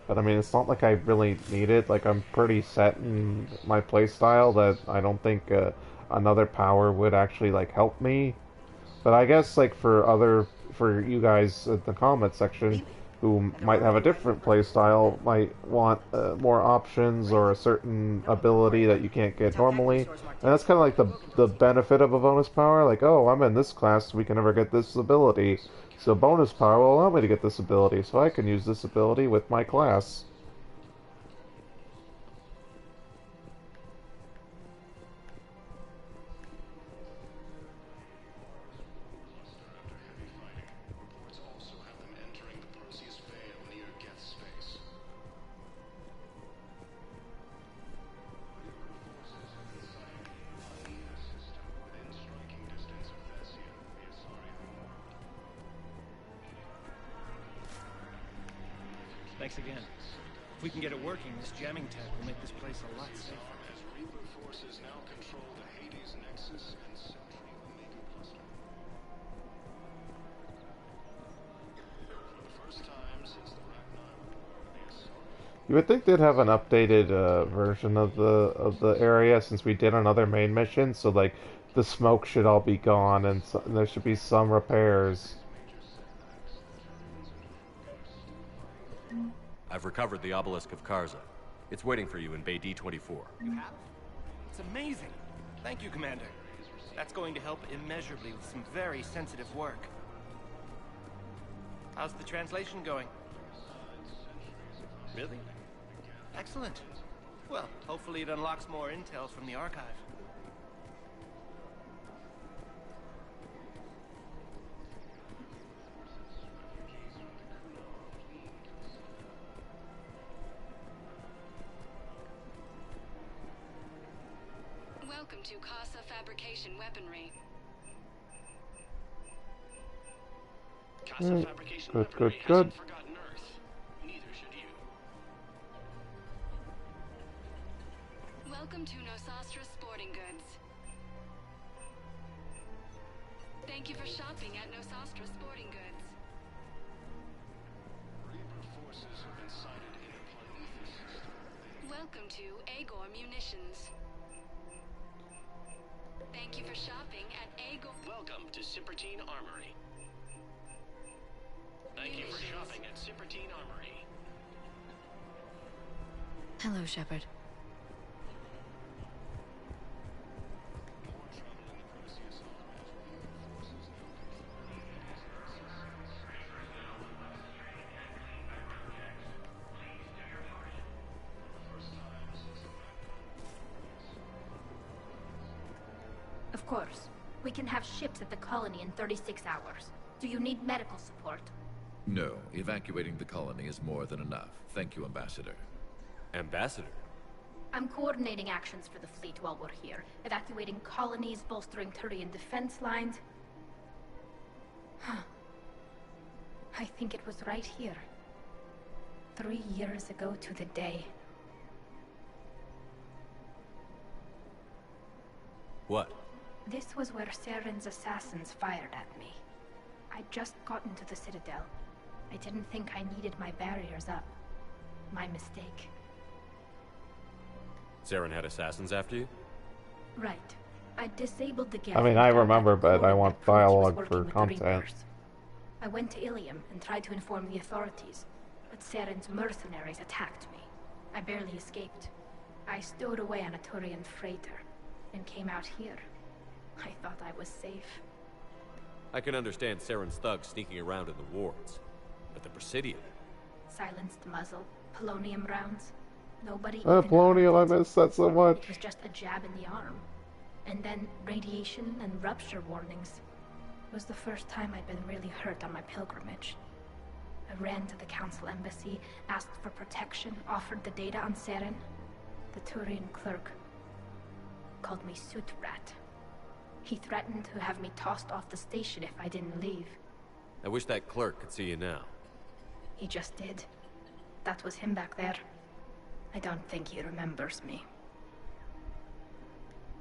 But I mean, it's not like I really need it. Like, I'm pretty set in my playstyle that I don't think another power would actually like help me. But I guess like for you guys in the comment section who might have a different playstyle, might want more options or a certain ability that you can't get normally. And that's kind of like the benefit of a bonus power. Like, oh, I'm in this class, we can never get this ability. So bonus power will allow me to get this ability, so I can use this ability with my class. Thanks again. If we can get it working, this jamming tech will make this place a lot safer. As Reaper forces now control the Hades Nexus and Sentry Omega Cluster. For the first time since the Ragnar War, the Asari You would think they'd have an updated version of the area since we did another main mission, so like the smoke should all be gone and, and there should be some repairs. I've recovered the obelisk of Karza. It's waiting for you in Bay D-24. You have? It's amazing. Thank you, Commander. That's going to help immeasurably with some very sensitive work. How's the translation going? Really? Excellent. Well, hopefully it unlocks more intel from the archive. Welcome to Casa Fabrication Weaponry. Good, good, good. Welcome to Nosastra Sporting Goods. Thank you for shopping at Nosastra Sporting Goods. Welcome to Agor Munitions. Thank you for shopping at Agor. Welcome to Cippertine Armory. Thank you for shopping at Cippertine Armory. Hello, Shepard. Of course. We can have ships at the colony in 36 hours. Do you need medical support? No, evacuating the colony is more than enough. Thank you, Ambassador. Ambassador? I'm coordinating actions for the fleet while we're here. Evacuating colonies, bolstering Turian defense lines. I think it was right here. 3 years ago to the day. What? This was where Saren's assassins fired at me. I'd just gotten to the Citadel. I didn't think I needed my barriers up. My mistake. Saren had assassins after you? Right. I disabled the Geth. I mean, I remember, but I want dialogue for content. I went to Ilium and tried to inform the authorities, but Saren's mercenaries attacked me. I barely escaped. I stowed away on a Turian freighter and came out here. I thought I was safe. I can understand Saren's thugs sneaking around in the wards. But the Presidium? Silenced muzzle, polonium rounds. Nobody polonium, I miss that so much. It was just a jab in the arm. And then radiation and rupture warnings. It was the first time I'd been really hurt on my pilgrimage. I ran to the Council embassy, asked for protection, offered the data on Saren. The Turian clerk called me Soot Rat. He threatened to have me tossed off the station if I didn't leave. I wish that clerk could see you now. He just did. That was him back there. I don't think he remembers me.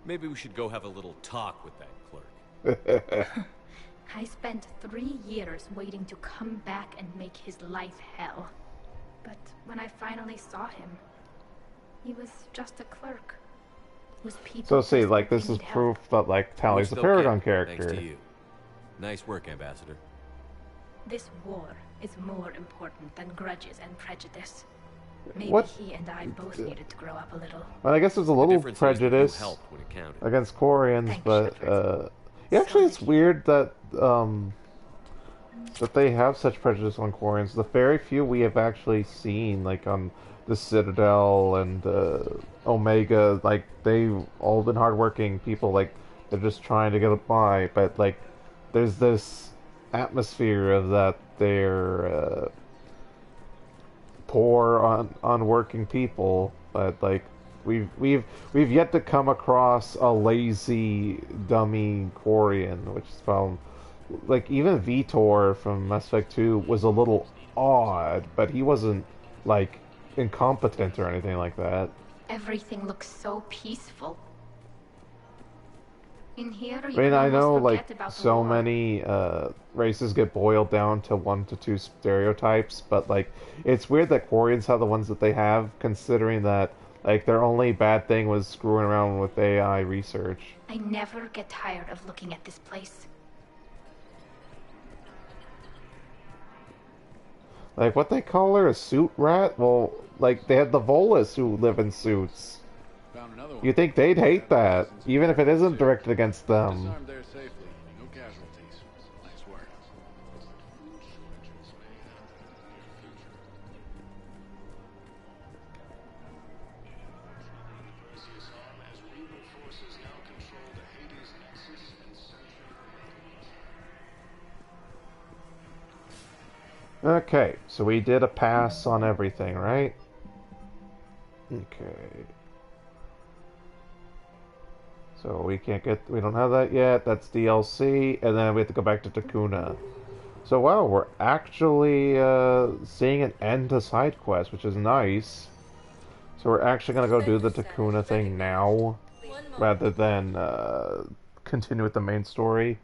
Maybe we should go have a little talk with that clerk. I spent 3 years waiting to come back and make his life hell. But when I finally saw him, he was just a clerk. So see, like, this is proof that, like, Tally's the Paragon character. Thanks to you. Nice work, Ambassador. This war is more important than grudges and prejudice. Maybe What? he and I both needed to grow up a little. Well, I guess there's a little prejudice helped when it counted. against Quarians, but actually, it's weird that that they have such prejudice on Quarians. The very few we have actually seen, like on the Citadel and Omega, like they've all been hardworking people. Like they're just trying to get by, but like there's this atmosphere of that they're poor on working people, but like we've yet to come across a lazy dummy Quarian, which is found like even Vitor from Mass Effect 2 was a little odd, but he wasn't like incompetent or anything like that. Everything looks so peaceful. In here, I you mean, can I almost know, forget like, about the so war. many races get boiled down to 1 to 2 stereotypes, but, like, it's weird that Quarians have the ones that they have, considering that, like, their only bad thing was screwing around with AI research. I never get tired of looking at this place. Like, what they call her, a suit rat? Well, like, they had the Volus who live in suits. You'd think they'd hate that, even if it isn't directed against them. Disarmed there safely. No casualties. Nice work. Okay, so we did a pass on everything, right? Okay. So we don't have that yet, that's DLC, and then we have to go back to Takuna. So wow, we're actually seeing an end to side quest, which is nice. So we're actually gonna go do the Takuna thing now, rather than continue with the main story.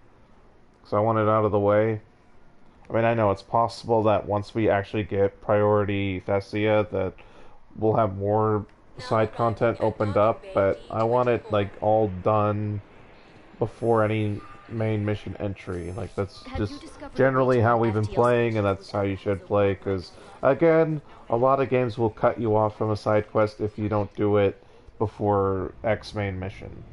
So I want it out of the way. I mean, I know it's possible that once we actually get priority Thessia, that we'll have more side content opened up, but I want it, like, all done before any main mission entry. Like, that's just generally how we've been playing, and that's how you should play, because, again, a lot of games will cut you off from a side quest if you don't do it before X main mission.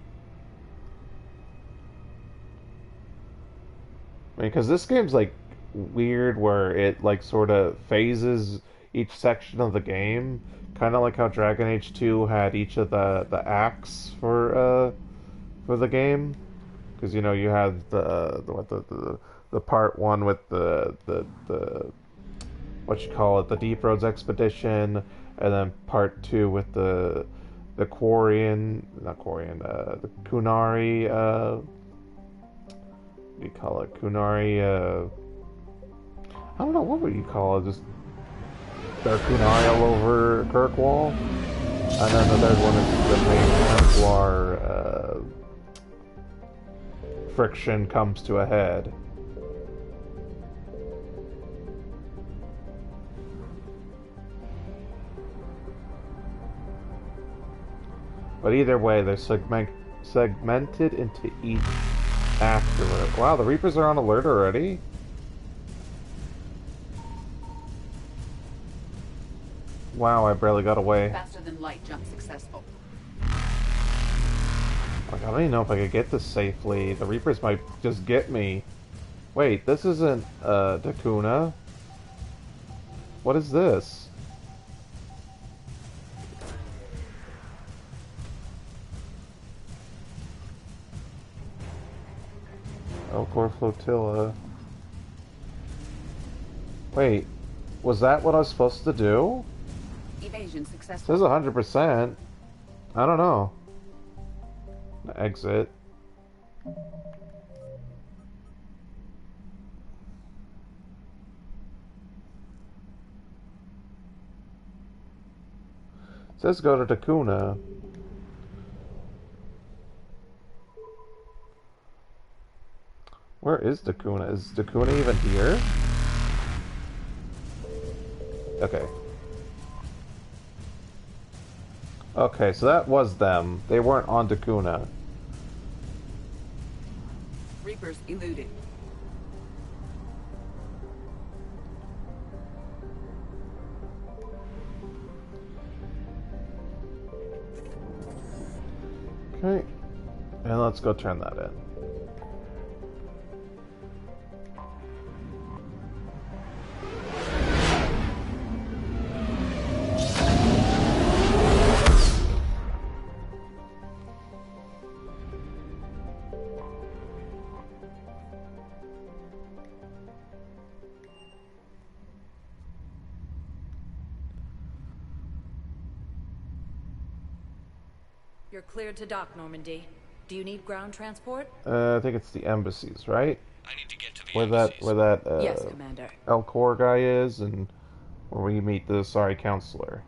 I mean, because this game's, like, weird where it, like, sort of phases each section of the game, kind of like how Dragon Age 2 had each of the acts for the game, because, you know, you had the part 1 with the what you call it, the Deep Roads Expedition, and then part 2 with the Quarian, not Quarian, the Kunari, what do you call it, Kunari, I don't know, what would you call it? Just their kunai all over Kirkwall. And then the third one is the main Templar friction comes to a head. But either way, they're segmented into each afterward. Wow, the Reapers are on alert already? Wow, I barely got away. Faster than light jump successful. Like, I don't even know if I could get this safely. The Reapers might just get me. Wait, this isn't Takuna. What is this? Elcor Flotilla. Wait, was that what I was supposed to do? Evasion It successful. says 100%. I don't know. Exit. It says go to Takuna. Where is Takuna? Is Takuna even here? Okay. Okay, so that was them. They weren't on Takuna. Reapers eluded. Okay. And let's go turn that in. You're cleared to dock, Normandy. Do you need ground transport? I think it's the embassies, right? I need to get to the Where that Yes, Commander. Elcor guy is, and where we meet the Asari Councilor.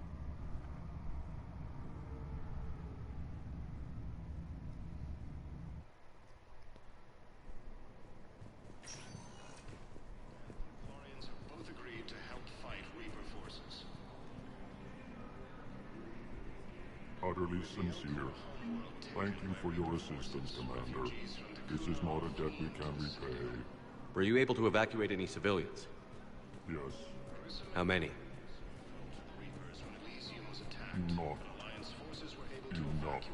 utterly sincere. Thank you for your assistance, Commander. This is not a debt we can repay. Were you able to evacuate any civilians? Yes. How many? Not enough.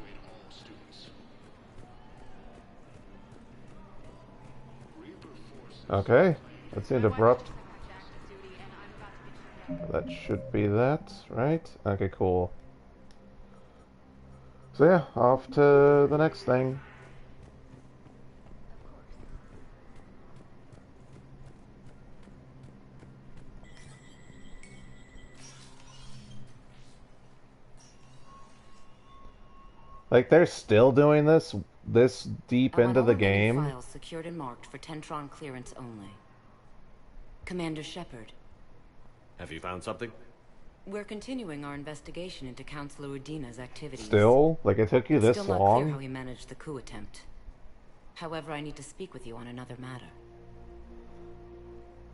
Okay, that seemed abrupt. That should be that, right? Okay, cool. So yeah, off to the next thing. Like, they're still doing this deep into the game. Files secured and marked for Tentron clearance only. Commander Shepard. Have you found something? We're continuing our investigation into Councilor Udina's activities. Still? Like, it took you this Still not long? clear how he managed the coup attempt. However, I need to speak with you on another matter.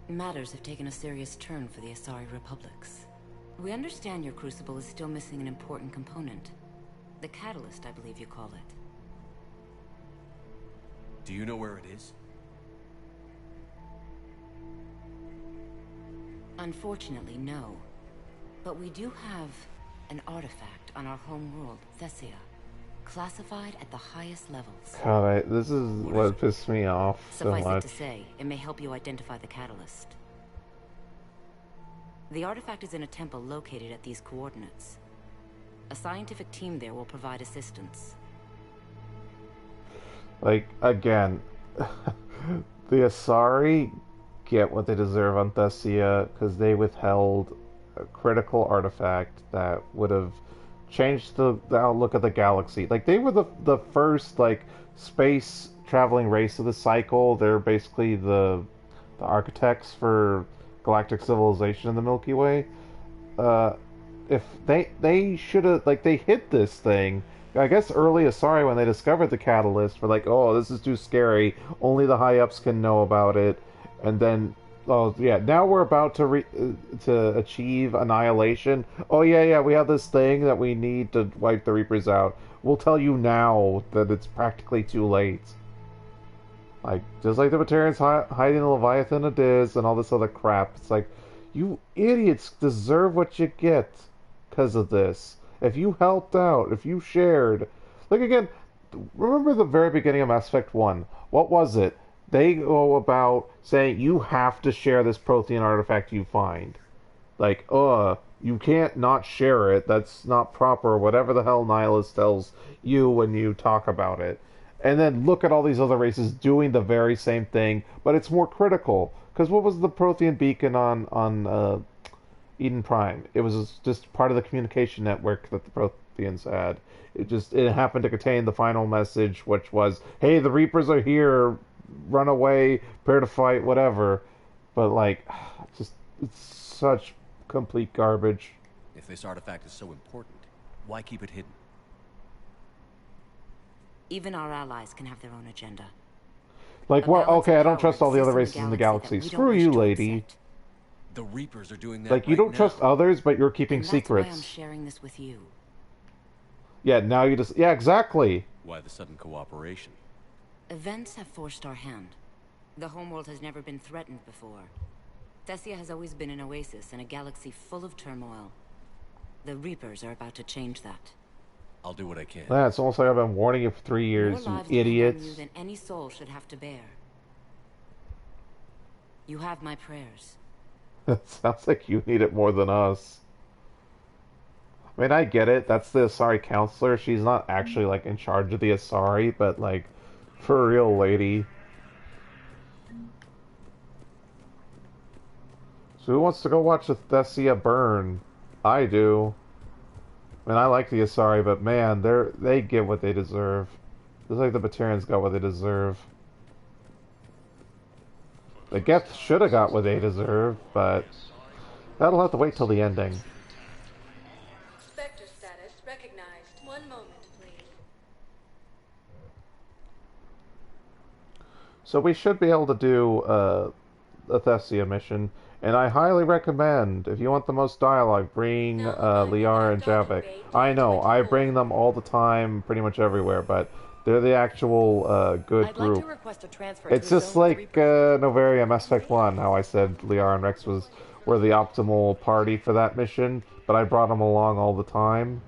Matters have taken a serious turn for the Asari Republics. We understand your Crucible is still missing an important component. The catalyst, I believe you call it. Do you know where it is? Unfortunately, no. But we do have an artifact on our home world, Thessia. Classified at the highest levels. God, this is what pissed me off so Suffice much. it to say, it may help you identify the catalyst. The artifact is in a temple located at these coordinates. A scientific team there will provide assistance. Like, again, the Asari get what they deserve on Thessia because they withheld a critical artifact that would have changed the outlook of the galaxy. Like, they were the first, like, space traveling race of the cycle. They're basically the architects for galactic civilization in the Milky Way. If they should have, like, they hid this thing. I guess early Asari, when they discovered the catalyst, were like, oh, this is too scary. Only the high-ups can know about it. And then, oh, yeah, now we're about to achieve annihilation. Oh, yeah, we have this thing that we need to wipe the Reapers out. We'll tell you now that it's practically too late. Like, just like the Batarians hiding the Leviathan of Diz and all this other crap. It's like, you idiots deserve what you get because of this. If you helped out, if you shared... Like, again, remember the very beginning of Mass Effect 1? What was it? They go about saying, you have to share this Prothean artifact you find. Like, you can't not share it. That's not proper. Whatever the hell Nihilus tells you when you talk about it. And then look at all these other races doing the very same thing, but it's more critical. Because what was the Prothean beacon on Eden Prime? It was just part of the communication network that the Protheans had. It happened to contain the final message, which was, hey, the Reapers are here, run away, prepare to fight, whatever. But, like, it's such complete garbage. If this artifact is so important, why keep it hidden? Even our allies can have their own agenda. Like, what? Okay, I don't trust all the other races in the galaxy. Screw you, lady. The Reapers are doing that. Like, you don't trust others, but you're keeping secrets. That's why I'm sharing this with you. Yeah, now you just... Yeah, exactly. Why the sudden cooperation? Events have forced our hand. The homeworld has never been threatened before. Thessia has always been an oasis in a galaxy full of turmoil. The Reapers are about to change that. I'll do what I can. Yeah, it's almost like I've been warning you for 3 years, you idiots. More than any soul should have to bear. You have my prayers. It sounds like you need it more than us. I mean, I get it. That's the Asari Councilor. She's not actually, like, in charge of the Asari, but, like, for real, lady. So who wants to go watch the Thessia burn? I do. I mean, I like the Asari, but man, they get what they deserve. Just like the Batarians got what they deserve. The Geth should have got what they deserve, but that'll have to wait till the ending. Spectre status recognized. 1 moment, please. So we should be able to do a Thessia mission, and I highly recommend, if you want the most dialogue, bring Liara and Javik. I know, I bring them all the time, pretty much everywhere, but they're the actual good group. Like to request a transfer It's to a just zone like Novaria Mass Effect 1, how I said Liara and Rex were the optimal party for that mission, but I brought them along all the time.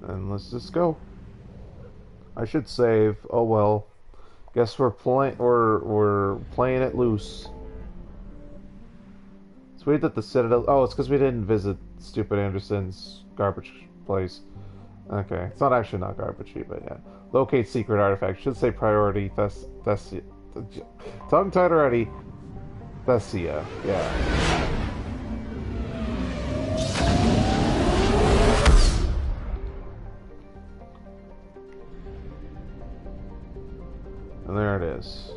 And let's just go. I should save. Oh well. Guess we're playing it loose. It's weird that the Citadel. Oh, it's because we didn't visit stupid Anderson's garbage place. Okay, it's actually not garbage heap, but yeah. Locate secret artifact. Should say priority. Thessia. Tongue tied already. Thessia. Yeah. And there it is.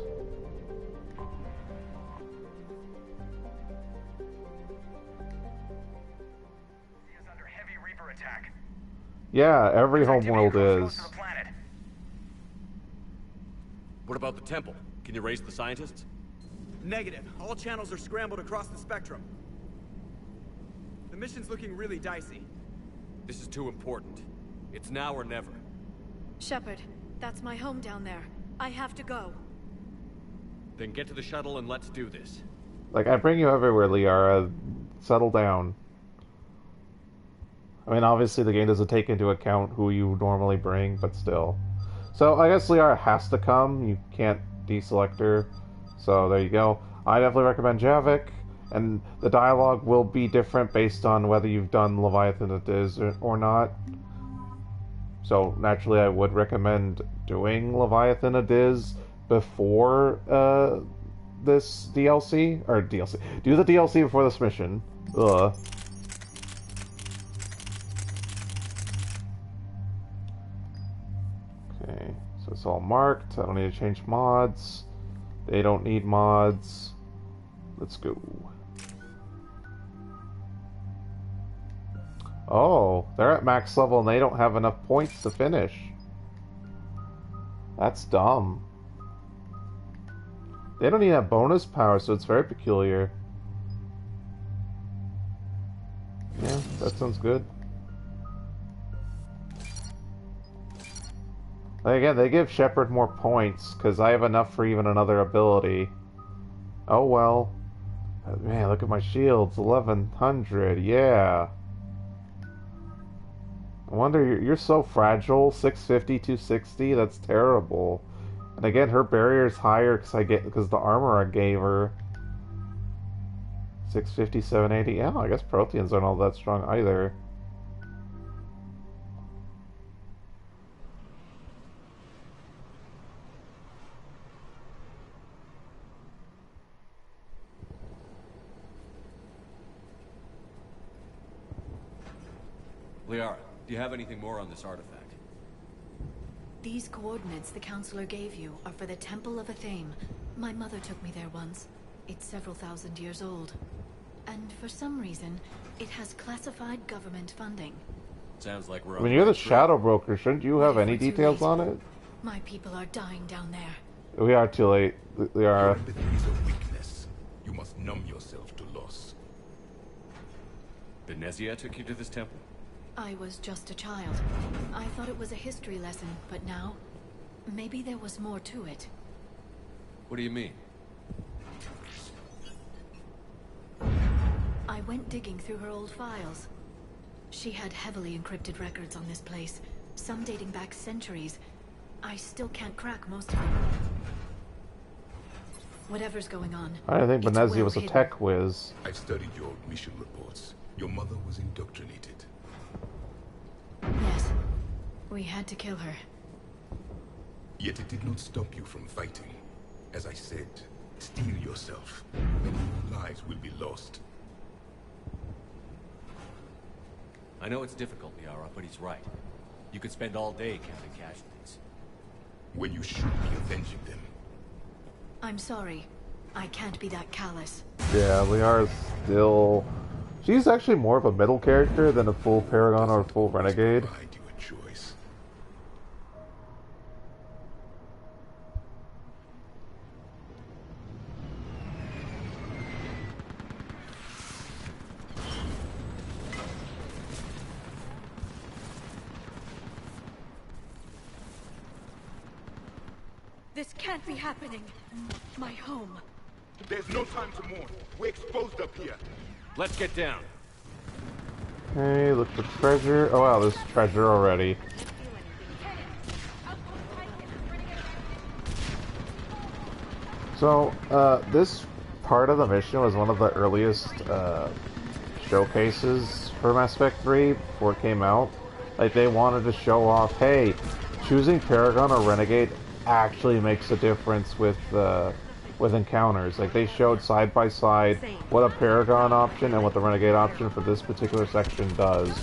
Under heavy Reaper attack. Yeah, every homeworld is. What about the temple? Can you raise the scientists? Negative. All channels are scrambled across the spectrum. The mission's looking really dicey. This is too important. It's now or never. Shepard, that's my home down there. I have to go. Then get to the shuttle and let's do this. Like, I bring you everywhere, Liara. Settle down. I mean, obviously the game doesn't take into account who you normally bring, but still. So, I guess Liara has to come. You can't deselect her. So, there you go. I definitely recommend Javik. And the dialogue will be different based on whether you've done Leviathan of Diz or not. So, naturally, I would recommend doing Leviathan of Diz before this DLC. Or DLC. Do the DLC before this mission. Ugh. Okay, so it's all marked. I don't need to change mods. They don't need mods. Let's go. Oh, they're at max level and they don't have enough points to finish. That's dumb. They don't even have bonus power, so it's very peculiar. Yeah, that sounds good. Again, they give Shepard more points, because I have enough for even another ability. Oh well. Man, look at my shields. 1100, yeah. I wonder, you're so fragile. 650, 260, that's terrible. And again, her barrier's higher because the armor I gave her. 650, 780. Yeah, I guess Protheans aren't all that strong either. Liara, do you have anything more on this artifact? These coordinates the Councilor gave you are for the Temple of Athame. My mother took me there once. It's several thousand years old. And for some reason, it has classified government funding. Sounds like we're I mean, you're the Shadow Broker. Shouldn't you have any details on it? My people are dying down there. We are too late. We are. Empathy is a weakness. You must numb yourself to loss. The Thessia took you to this temple? I was just a child. I thought it was a history lesson, but now, maybe there was more to it. What do you mean? I went digging through her old files. She had heavily encrypted records on this place, some dating back centuries. I still can't crack most of them. Whatever's going on. I think Benezia was a tech whiz. I've studied your mission reports. Your mother was indoctrinated. Yes. We had to kill her. Yet it did not stop you from fighting. As I said, steel yourself. Many more lives will be lost. I know it's difficult, Liara, but he's right. You could spend all day counting casualties. When you should be avenging them. I'm sorry. I can't be that callous. Yeah, Liara's still... She's actually more of a middle character than a full Paragon or a full Renegade. This can't be happening. My home. There's no time to mourn. We're exposed up here. Let's get down. Okay, look for treasure. Oh wow, there's treasure already. So, this part of the mission was one of the earliest showcases for Mass Effect 3 before it came out. Like, they wanted to show off, hey, choosing Paragon or Renegade actually makes a difference with encounters. Like, they showed side by side what a Paragon option and what the Renegade option for this particular section does.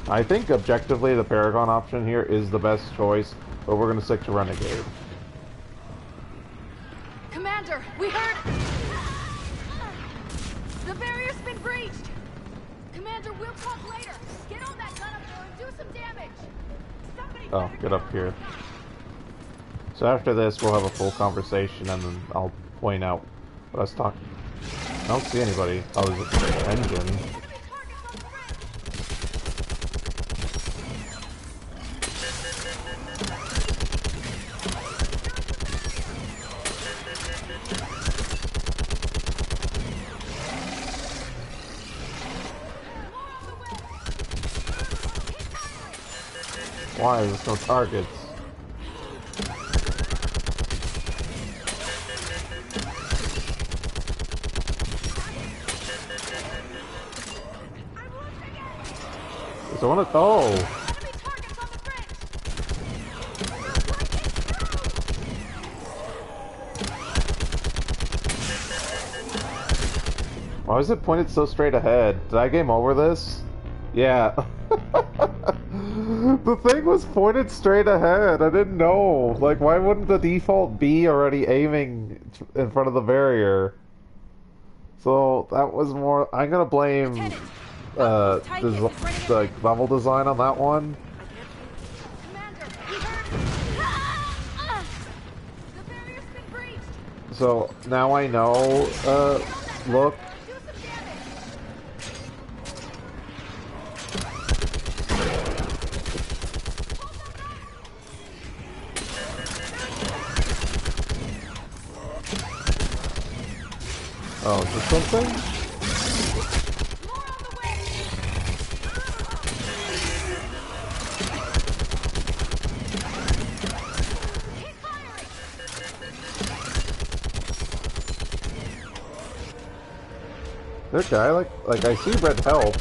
I think objectively the Paragon option here is the best choice, but we're going to stick to Renegade. Commander, we heard... The barrier's been breached! Commander, we'll talk later! Get on that gun up there and do some damage! Oh, get up here. So after this, we'll have a full conversation, and then I'll point out what I was talking. I don't see anybody. Oh, there's an engine. Why? There's no targets. So I want to... Oh! Why was it pointed so straight ahead? Did I game over this? Yeah. The thing was pointed straight ahead. I didn't know. Like, why wouldn't the default be already aiming in front of the barrier? So that was more... I'm gonna blame the level design on that one. So now I know, look. Oh, is this something? This guy, like I see red help.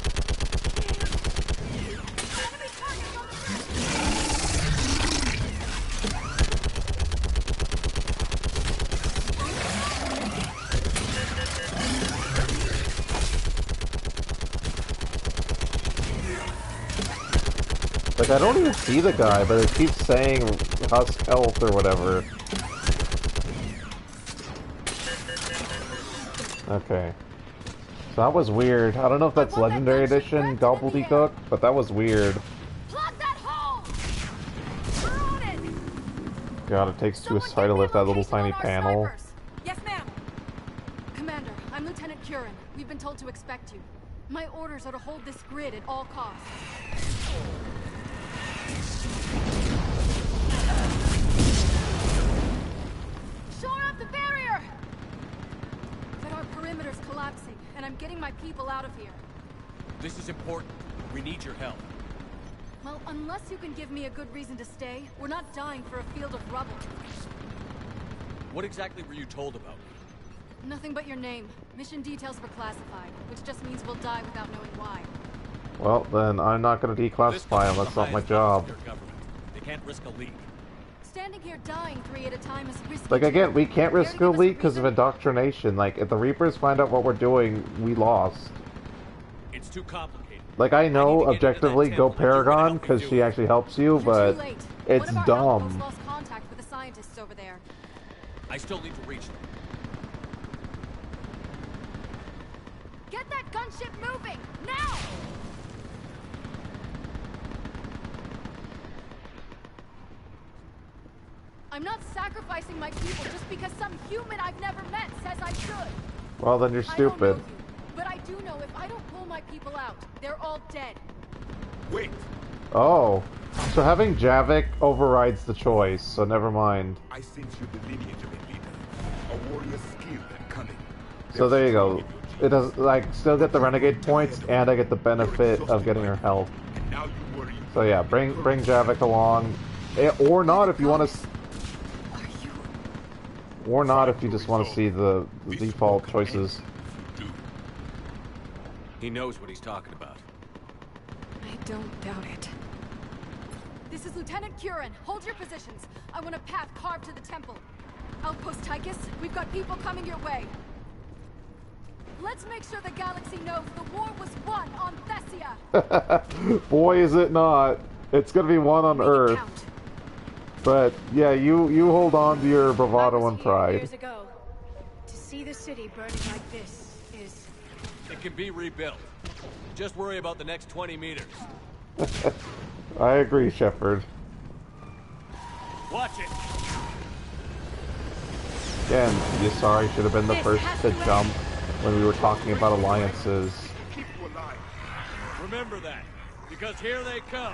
Like, I don't even see the guy, but it keeps saying Husk Health or whatever. Okay. So that was weird. I don't know if that's Legendary Edition gobbledygook, but that was weird. God, it takes two try to lift that little tiny panel. Yes, ma'am. Commander, I'm Lieutenant Curran. We've been told to expect you. My orders are to hold this grid at all costs. Shore up the barrier! But our perimeter's collapsing, and I'm getting my people out of here. This is important. We need your help. Well, unless you can give me a good reason to stay, we're not dying for a field of rubble. What exactly were you told about me? Nothing but your name. Mission details were classified, which just means we'll die without knowing why. Well, then I'm not going to declassify him. That's not my job. They can't risk a leak. Standing here dying 3 at a time is risky. Like, again, we can't risk a leak because of indoctrination. Like, if the Reapers find out what we're doing, we lost. It's too complicated. Like, I know, objectively, go Paragon, because she actually helps you, but it's dumb. Lost contact with the scientists over there. I still need to reach them. gunship moving! Now! I'm not sacrificing my people just because some human I've never met says I should. Well, then you're I don't know stupid. you, but I do know if I don't pull my people out, they're all dead. Wait! Oh. So having Javik overrides the choice, so never mind. I sense you the lineage of a leader. A warrior's skill and cunning. So there you go. It does, like, still get the renegade points, and I get the benefit of getting her health. So yeah, bring Javik along. Or not if you want to... Or not if you just want to see the default choices. He knows what he's talking about. I don't doubt it. This is Lieutenant Quarian. Hold your positions. I want a path carved to the temple. Outpost Tychus, we've got people coming your way. Let's make sure the galaxy knows the war was won on Thessia. Boy, is it not. It's gonna be one on Earth. But yeah, you hold on to your bravado and pride. Years ago. To see the city burning like this is... It can be rebuilt. Just worry about the next 20 meters. I agree, Shepard. Watch it. Again, the Asari should have been the first to jump when we were talking about alliances. Remember that, because here they come.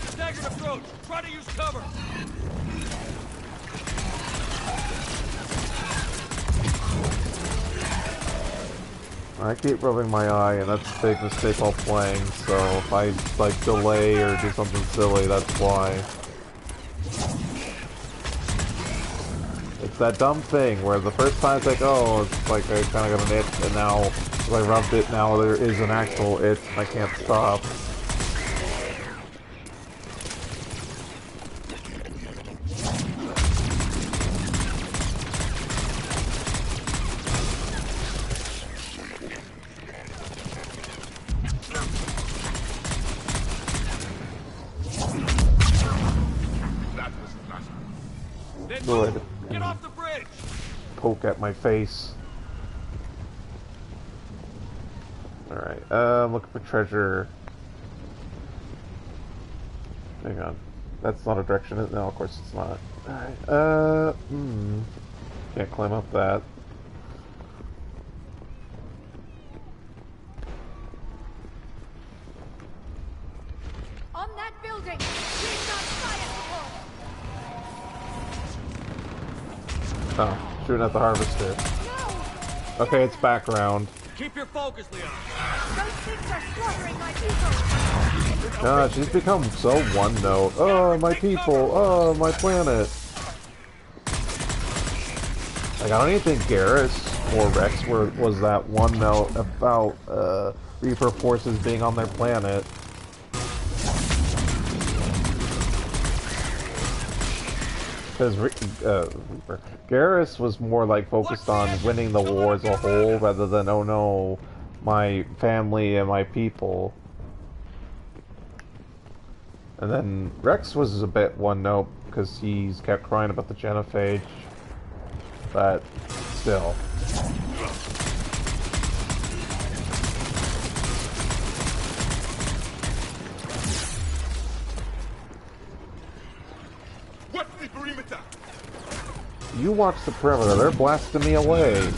Staggered approach. Try to use cover. I keep rubbing my eye, and that's a big mistake while playing, so if I, like, delay or do something silly, that's why. It's that dumb thing where the first time it's like, oh, it's like I kind of got an itch, and now, if I rubbed it, now there is an actual itch, and I can't stop. Good. Get off the bridge. Poke at my face. Alright, I'm looking for treasure. Hang on. That's not a direction, is it? No, of course it's not. Alright, can't climb up that. On that building! We've got fire support! Oh, shooting at the harvester. Okay, it's background. Keep your focus, Leon. Those things are slaughtering my people! God, she's become so one note. Oh, my people. Oh, my planet. Like, I don't even think Garrus or Rex was that one note about Reaper forces being on their planet. Because Garrus was more like focused on winning the war as a whole rather than, oh no, my family and my people. And then Rex was a bit one note because he's kept crying about the genophage. But still. What's the perimeter? You watch the perimeter, they're blasting me away.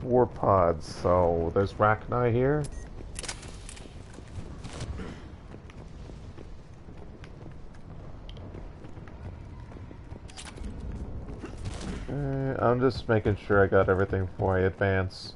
War pods, so there's Rachni here. I'm just making sure I got everything before I advance.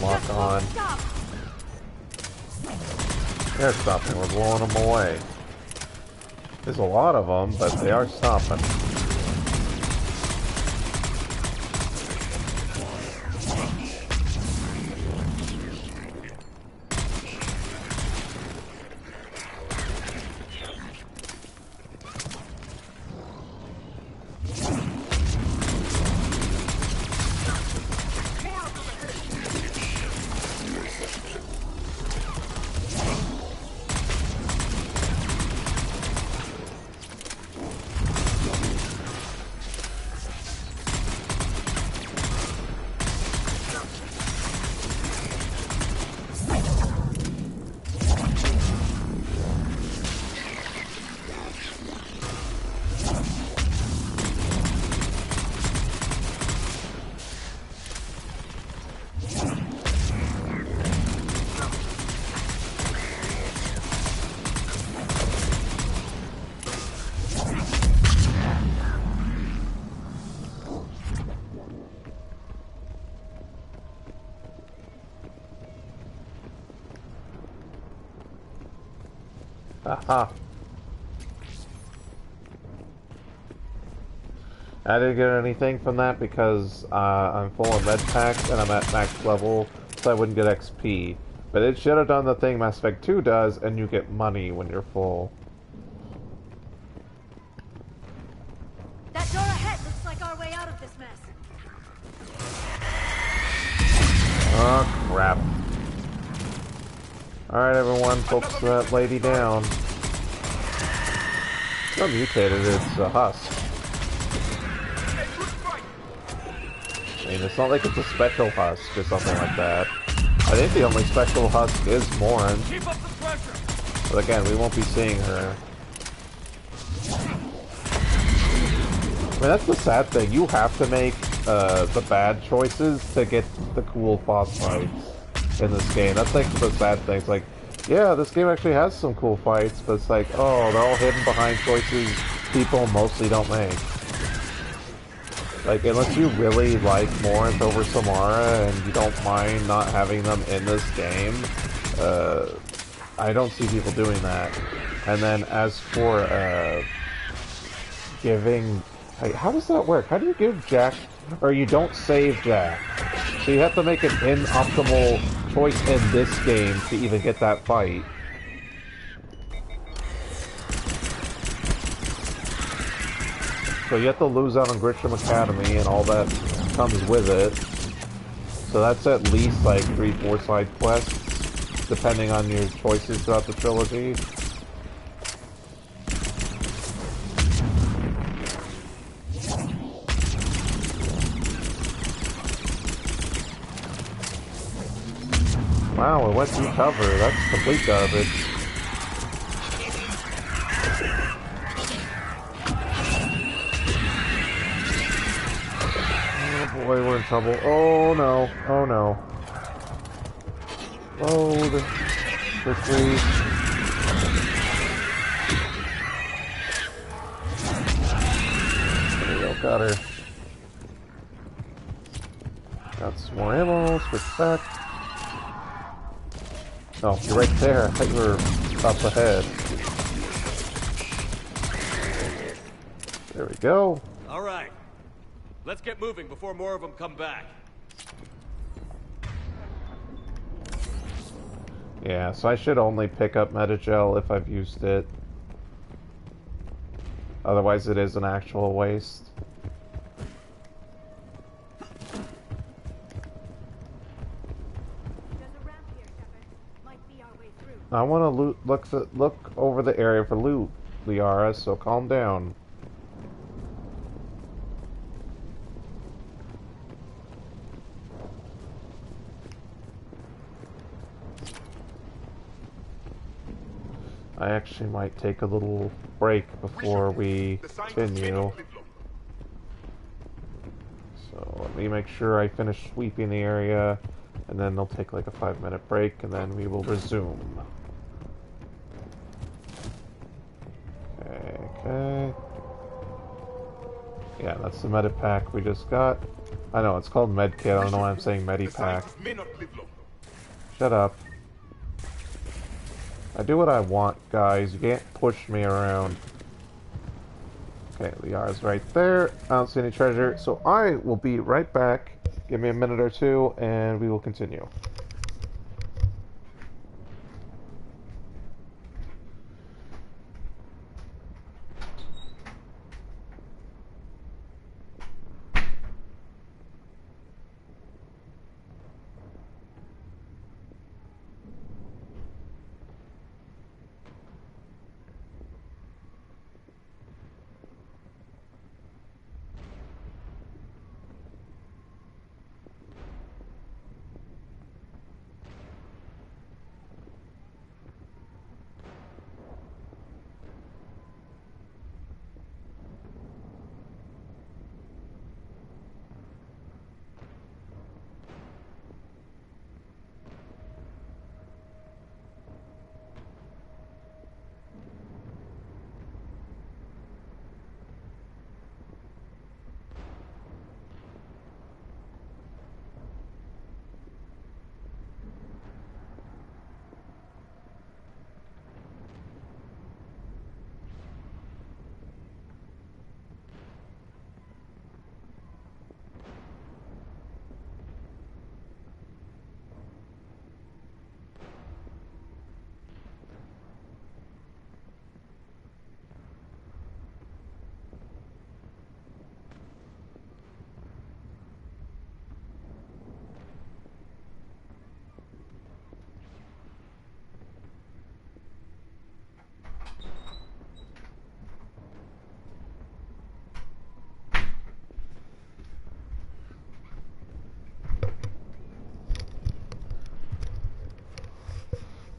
lock on. They're stopping. We're blowing them away. There's a lot of them, but they are stopping. Aha. I didn't get anything from that because I'm full of med packs and I'm at max level, so I wouldn't get XP. But it should have done the thing Mass Effect 2 does, and you get money when you're full. That door ahead looks like our way out of this mess. Oh, crap. Alright, everyone, focus that lady down. It's not mutated, it's a husk. I mean, it's not like it's a special husk or something like that. I think the only special husk is Morin. But again, we won't be seeing her. I mean, that's the sad thing. You have to make the bad choices to get the cool boss fights in this game. That's like the sad thing. It's like, yeah, this game actually has some cool fights, but it's like, oh, they're all hidden behind choices people mostly don't make. Like, unless you really like Morinth over Samara and you don't mind not having them in this game, I don't see people doing that. And then as for giving... Like, how does that work? How do you give Jack... Or you don't save Jack. So you have to make an inoptimal choice in this game to even get that fight. So you have to lose out on Grisham Academy and all that comes with it. So that's at least like 3-4 side quests, depending on your choices throughout the trilogy. Wow, it went through cover. That's complete garbage. Oh boy, we're in trouble. Oh no. Oh no. Load. Quickly. There we go, got her. Got some more ammo, switch back. Oh, you're right there. I thought you were up ahead. There we go. All right. Let's get moving before more of them come back. Yeah, so I should only pick up Metagel if I've used it. Otherwise it is an actual waste. I want to look over the area for loot, Liara, so calm down. I actually might take a little break before we continue. So let me make sure I finish sweeping the area, and then they'll take like a 5-minute break, and then we will resume. Okay. Yeah, that's the medipack we just got. I know, it's called medkit. I don't know why I'm saying medipack. Shut up. I do what I want, guys. You can't push me around. Okay, Liara's right there. I don't see any treasure, so I will be right back. Give me a minute or two, and we will continue.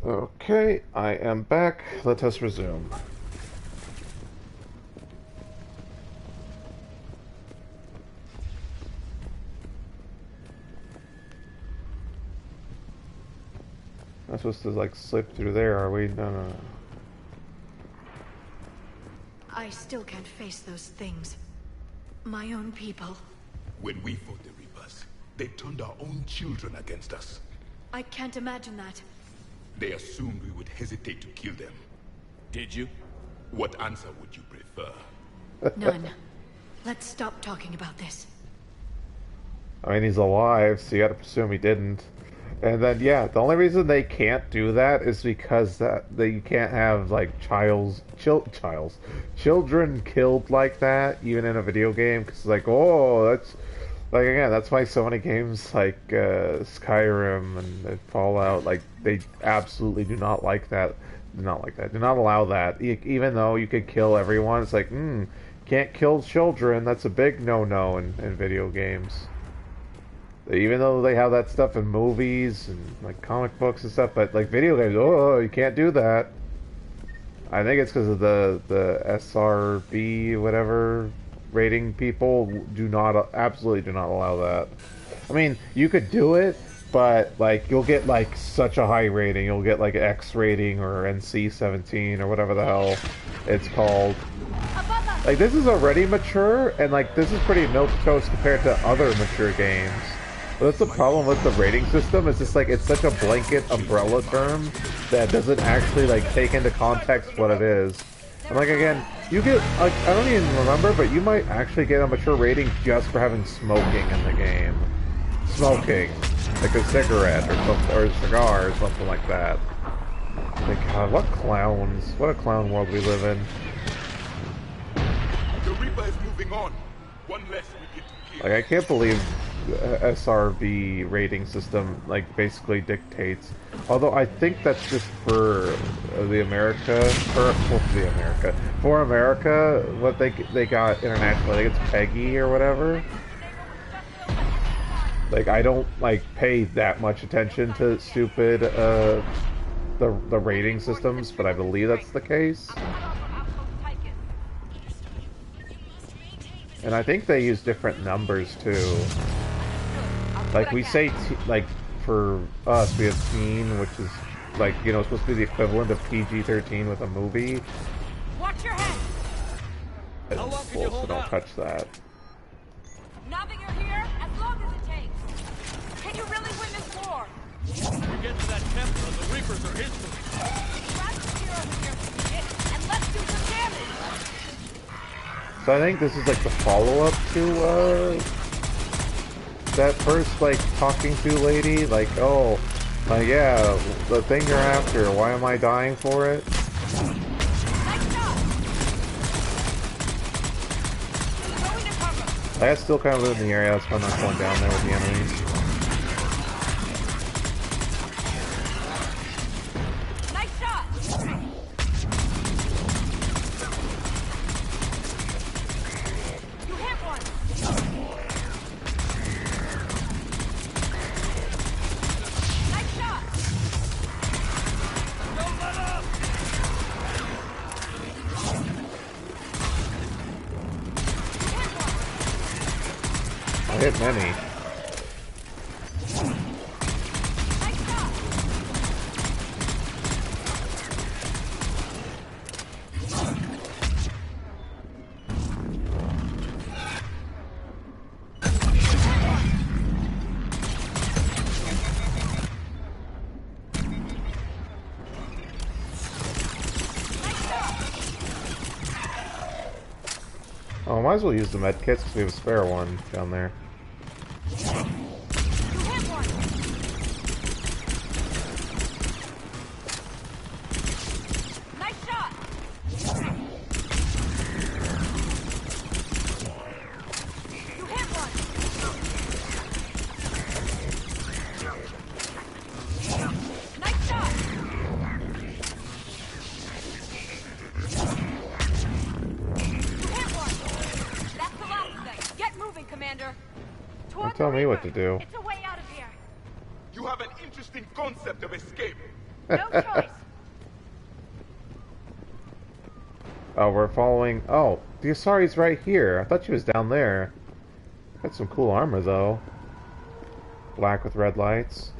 Okay, I am back. Let us resume. Not supposed to like slip through there, are we? No, no, no. I still can't face those things. My own people. When we fought the Reapers, they turned our own children against us. I can't imagine that. They assumed we would hesitate to kill them. Did you? What answer would you prefer? None. Let's stop talking about this. I mean, he's alive, so you gotta presume he didn't. And then, yeah, the only reason they can't do that is because you can't have, like, children killed like that, even in a video game, because, like, oh, that's, like, again, that's why so many games, like, Skyrim and Fallout, like, they absolutely do not like that, do not allow that, even though you could kill everyone, it's like, can't kill children, that's a big no-no in video games. Even though they have that stuff in movies and like comic books and stuff, but like video games, oh, you can't do that. I think it's because of the SRB whatever rating people absolutely do not allow that. I mean, you could do it, but like you'll get like such a high rating. You'll get like X rating or NC-17 or whatever the hell it's called. Like this is already mature, and like this is pretty milquetoast compared to other mature games. But that's the problem with the rating system, it's just like, it's such a blanket umbrella term that doesn't actually like take into context what it is. And like again, you get, like, I don't even remember, but you might actually get a mature rating just for having smoking in the game. Smoking. Like a cigarette or something, or a cigar or something like that. Like, God, what clowns. What a clown world we live in. The Reaper is moving on. One less we get to kill. Like, I can't believe SRB rating system like basically dictates, although I think that's just for the America, for America, what they got internationally. I think it's PEGI or whatever. Like I don't like pay that much attention to stupid the rating systems, but I believe that's the case. And I think they use different numbers too. Like we say, like for us, we have teen, which is like, you know, supposed to be the equivalent of PG-13 with a movie. Watch your head. So don't touch that. Now that you're here, as long as it takes. Can you really win this war? We get to that temple and the Reapers are history. Grab the spear over here, and let's do some damage. So I think this is like the follow-up to that first like talking to lady. Like, oh, yeah, the thing you're after. Why am I dying for it? I still kind of live in the area. That's why I'm not going down there with the enemies. Nice shot. You hit one. Nice shot. Don't let up. I hit many. Oh, might as well use the med kits because we have a spare one down there. Don't tell me what to do. It's a way out of here. You have an interesting concept of escape. No choice. Oh, we're following... Oh, the Asari's right here. I thought she was down there. Got some cool armor, though. Black with red lights.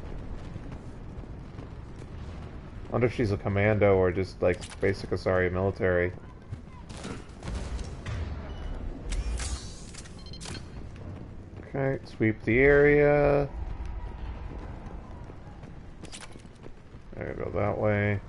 I wonder if she's a commando or just, like, basic Asari military. Okay, sweep the area. There, go that way.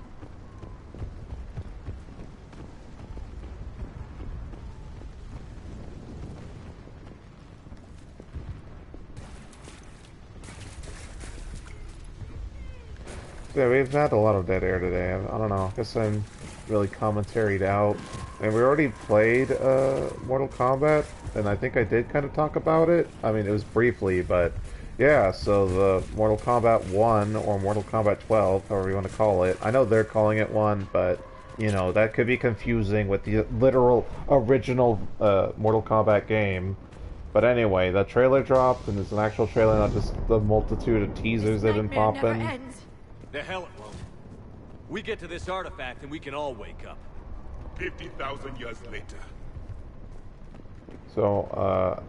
Yeah, we've had a lot of dead air today. I don't know. I guess I'm really commentaried out. And we already played Mortal Kombat, and I think I did kind of talk about it. I mean, it was briefly, but yeah, so the Mortal Kombat 1 or Mortal Kombat 12, however you want to call it. I know they're calling it 1, but, you know, that could be confusing with the literal original Mortal Kombat game. But anyway, the trailer dropped, and it's an actual trailer, not just the multitude of teasers that have been popping. The hell it won't. We get to this artifact and we can all wake up. 50,000 years later. So,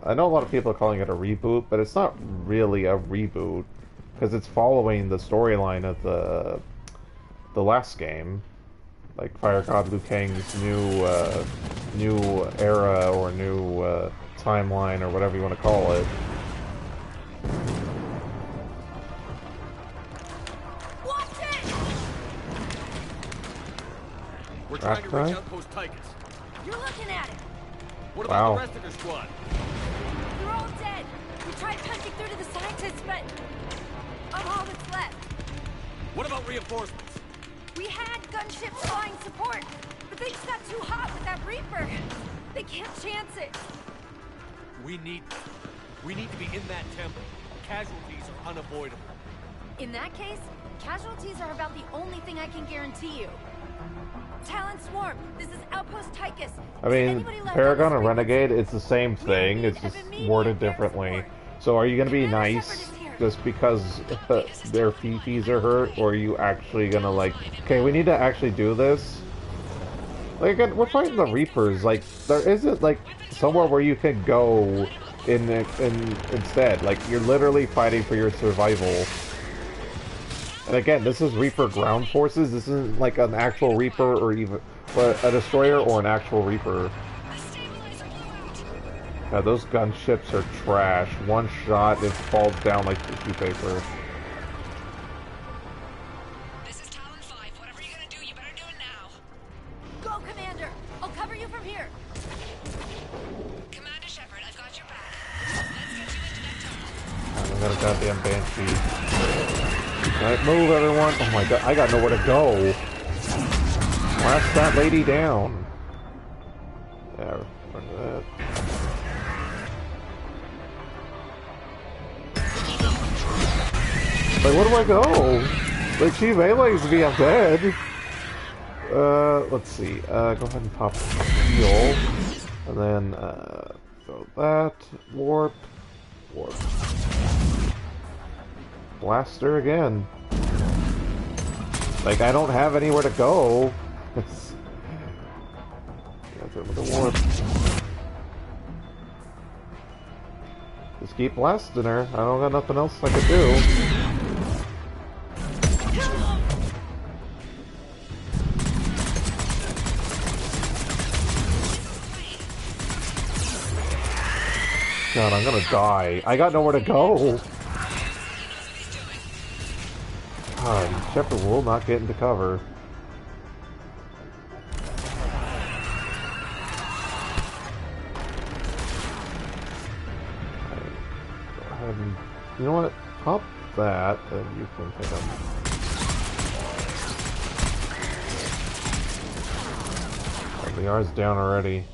I know a lot of people are calling it a reboot, but it's not really a reboot, because it's following the storyline of the last game. Like Fire God Liu Kang's new era, or new timeline, or whatever you want to call it. We're trying to reach Outpost Tychus. You're looking at it. What about the rest of your squad? They're all dead. We tried punching through to the scientists, but I'm all that's left. What about reinforcements? We had gunships flying support, but they just got too hot with that Reaper. They can't chance it. We need to be in that temple. Casualties are unavoidable. In that case, casualties are about the only thing I can guarantee you. Talon Swarm, this is Outpost Tychus. I mean, Paragon and Renegade, it's the same thing, it's just worded differently. So are you going to be nice just because their fifis are hurt, or are you actually going to like, okay, we need to actually do this? Like, again, we're fighting the Reapers, like, there isn't, like, somewhere where you can go instead. Like, you're literally fighting for your survival. And again, this is Reaper ground forces. This isn't like an actual Reaper or even a destroyer or an actual Reaper. Yeah, those gunships are trash. One shot, it falls down like tissue paper. This is Talon 5. Whatever you're gonna do, you better do it now. Go, Commander! I'll cover you from here. Commander Shepard, I've got your back. Let's get you into that tunnel. I got a goddamn banshee. Alright, move everyone. Oh my god, I got nowhere to go. Blast that lady down. Yeah, run to that. Like, where do I go? Like, she melees me, I'm dead. Let's see. Go ahead and pop heal. And then, throw that. Warp. Warp. Blaster again. Like, I don't have anywhere to go. Yeah, throw with the warp. Just keep blasting her. I don't got nothing else I could do. God, I'm gonna die. I got nowhere to go. God, Shepard will not get into cover. You know what? Pop that, and you can pick up. Oh, the R's down already.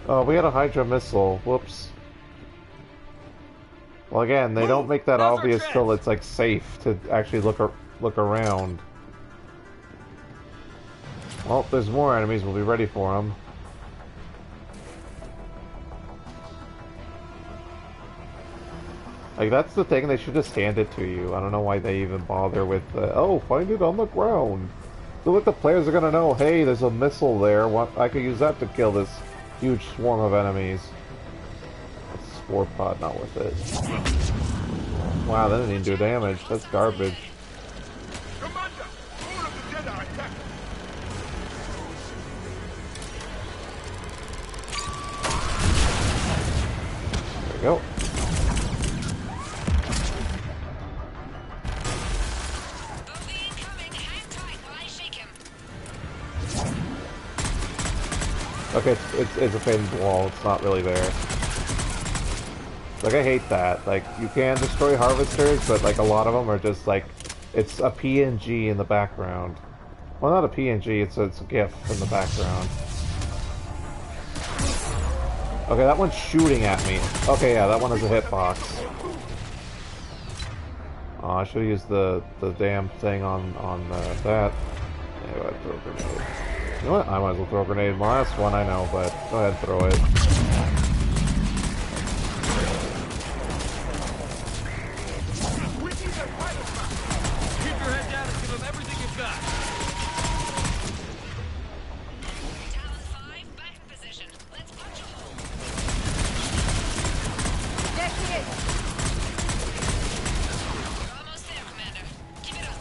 Oh, we had a Hydra missile. Whoops. Well, again, they don't make that obvious till it's like safe to actually look around. Well, if there's more enemies, we'll be ready for them. Like, that's the thing, they should just hand it to you. I don't know why they even bother with, oh, find it on the ground. So what the players are gonna know, hey, there's a missile there, I could use that to kill this huge swarm of enemies. That's Spore Pod, not worth it. Wow, that didn't even do damage. That's garbage. There we go. Okay, it's a pinned wall. It's not really there. Like, I hate that. Like, you can destroy harvesters, but like a lot of them are just like, it's a PNG in the background. Well, not a PNG. It's a GIF in the background. Okay, that one's shooting at me. Okay, yeah, that one has a hitbox. Oh, I should have used the damn thing on that. Anyway, throw a grenade. You know what? I might as well throw a grenade. My last one I know, but go ahead and throw it. Keep your head down and give them everything you've got. Talon 5, back in position. Let's punch a hole. There she is. You're almost there, Commander. Keep it up.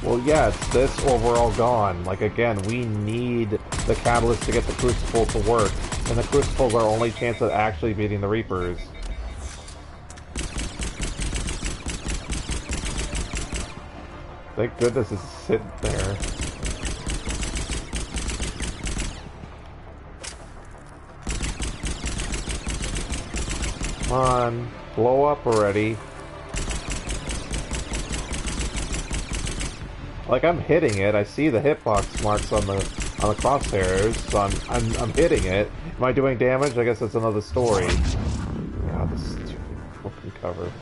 Well, yeah, it's this or we're all gone. Like, again, we need the catalyst to get the Crucible to work. And the Crucible's our only chance of actually beating the Reapers. Thank goodness it's sitting there. Come on, blow up already. Like, I'm hitting it. I see the hitbox marks on the crosshairs, so I'm hitting it. Am I doing damage? I guess that's another story. God, this stupid fucking cover.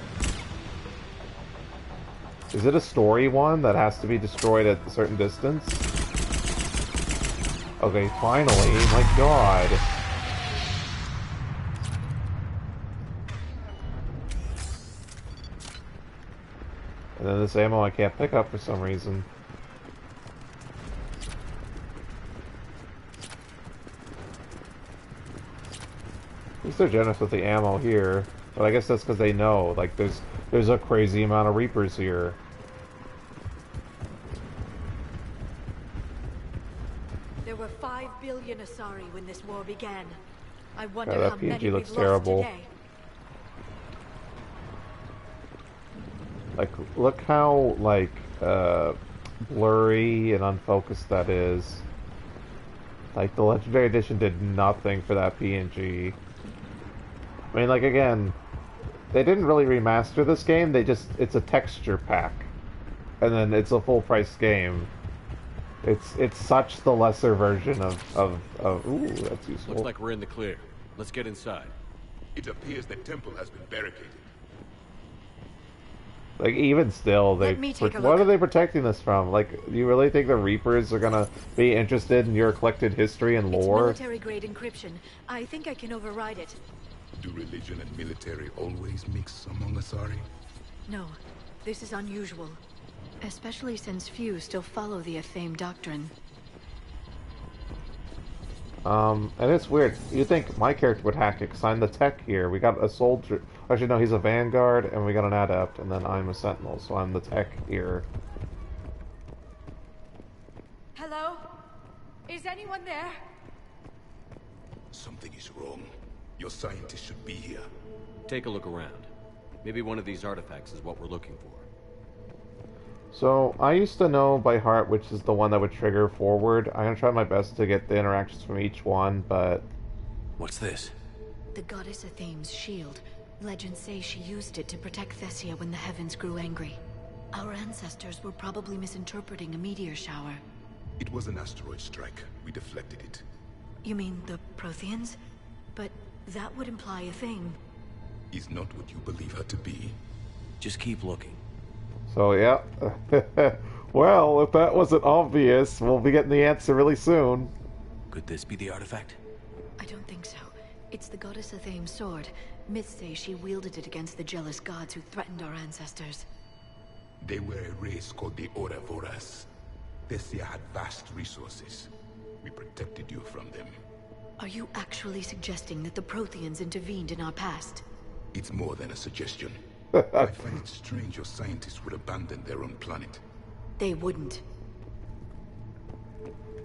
Is it a story one that has to be destroyed at a certain distance? Okay, finally. My God. And then this ammo I can't pick up for some reason. At least they're generous with the ammo here, but I guess that's because they know, like, there's a crazy amount of Reapers here. There were 5 billion Asari when this war began. I wonder God, that how PNG many looks we've terrible. lost today. Like, look how, like, blurry and unfocused that is. Like, the Legendary Edition did nothing for that PNG. I mean, like, again, they didn't really remaster this game, it's a texture pack. And then it's a full-price game. It's such the lesser version of ooh, that's useful. Looks like we're in the clear. Let's get inside. It appears the temple has been barricaded. Like, even still, what are they protecting this from? Like, you really think the Reapers are gonna be interested in your collected history and lore? It's military-grade encryption. I think I can override it. Do religion and military always mix among Asari? No, this is unusual. Especially since few still follow the Athame doctrine. And it's weird. You'd think my character would hack it, because I'm the tech here. We got a soldier. Actually, no, he's a vanguard, and we got an adept, and then I'm a sentinel, so I'm the tech here. Hello? Is anyone there? Something is wrong. Your scientists should be here. Take a look around. Maybe one of these artifacts is what we're looking for. So, I used to know by heart which is the one that would trigger forward. I'm gonna try my best to get the interactions from each one, but... What's this? The goddess Athame's shield. Legends say she used it to protect Thessia when the heavens grew angry. Our ancestors were probably misinterpreting a meteor shower. It was an asteroid strike. We deflected it. You mean the Protheans? But that would imply Athame. Is not what you believe her to be. Just keep looking. So, yeah. Well, if that wasn't obvious, we'll be getting the answer really soon. Could this be the artifact? I don't think so. It's the goddess Athame's sword. Myths say she wielded it against the jealous gods who threatened our ancestors. They were a race called the Voras. Thessia had vast resources. We protected you from them. Are you actually suggesting that the Protheans intervened in our past? It's more than a suggestion. I find it strange your scientists would abandon their own planet. They wouldn't.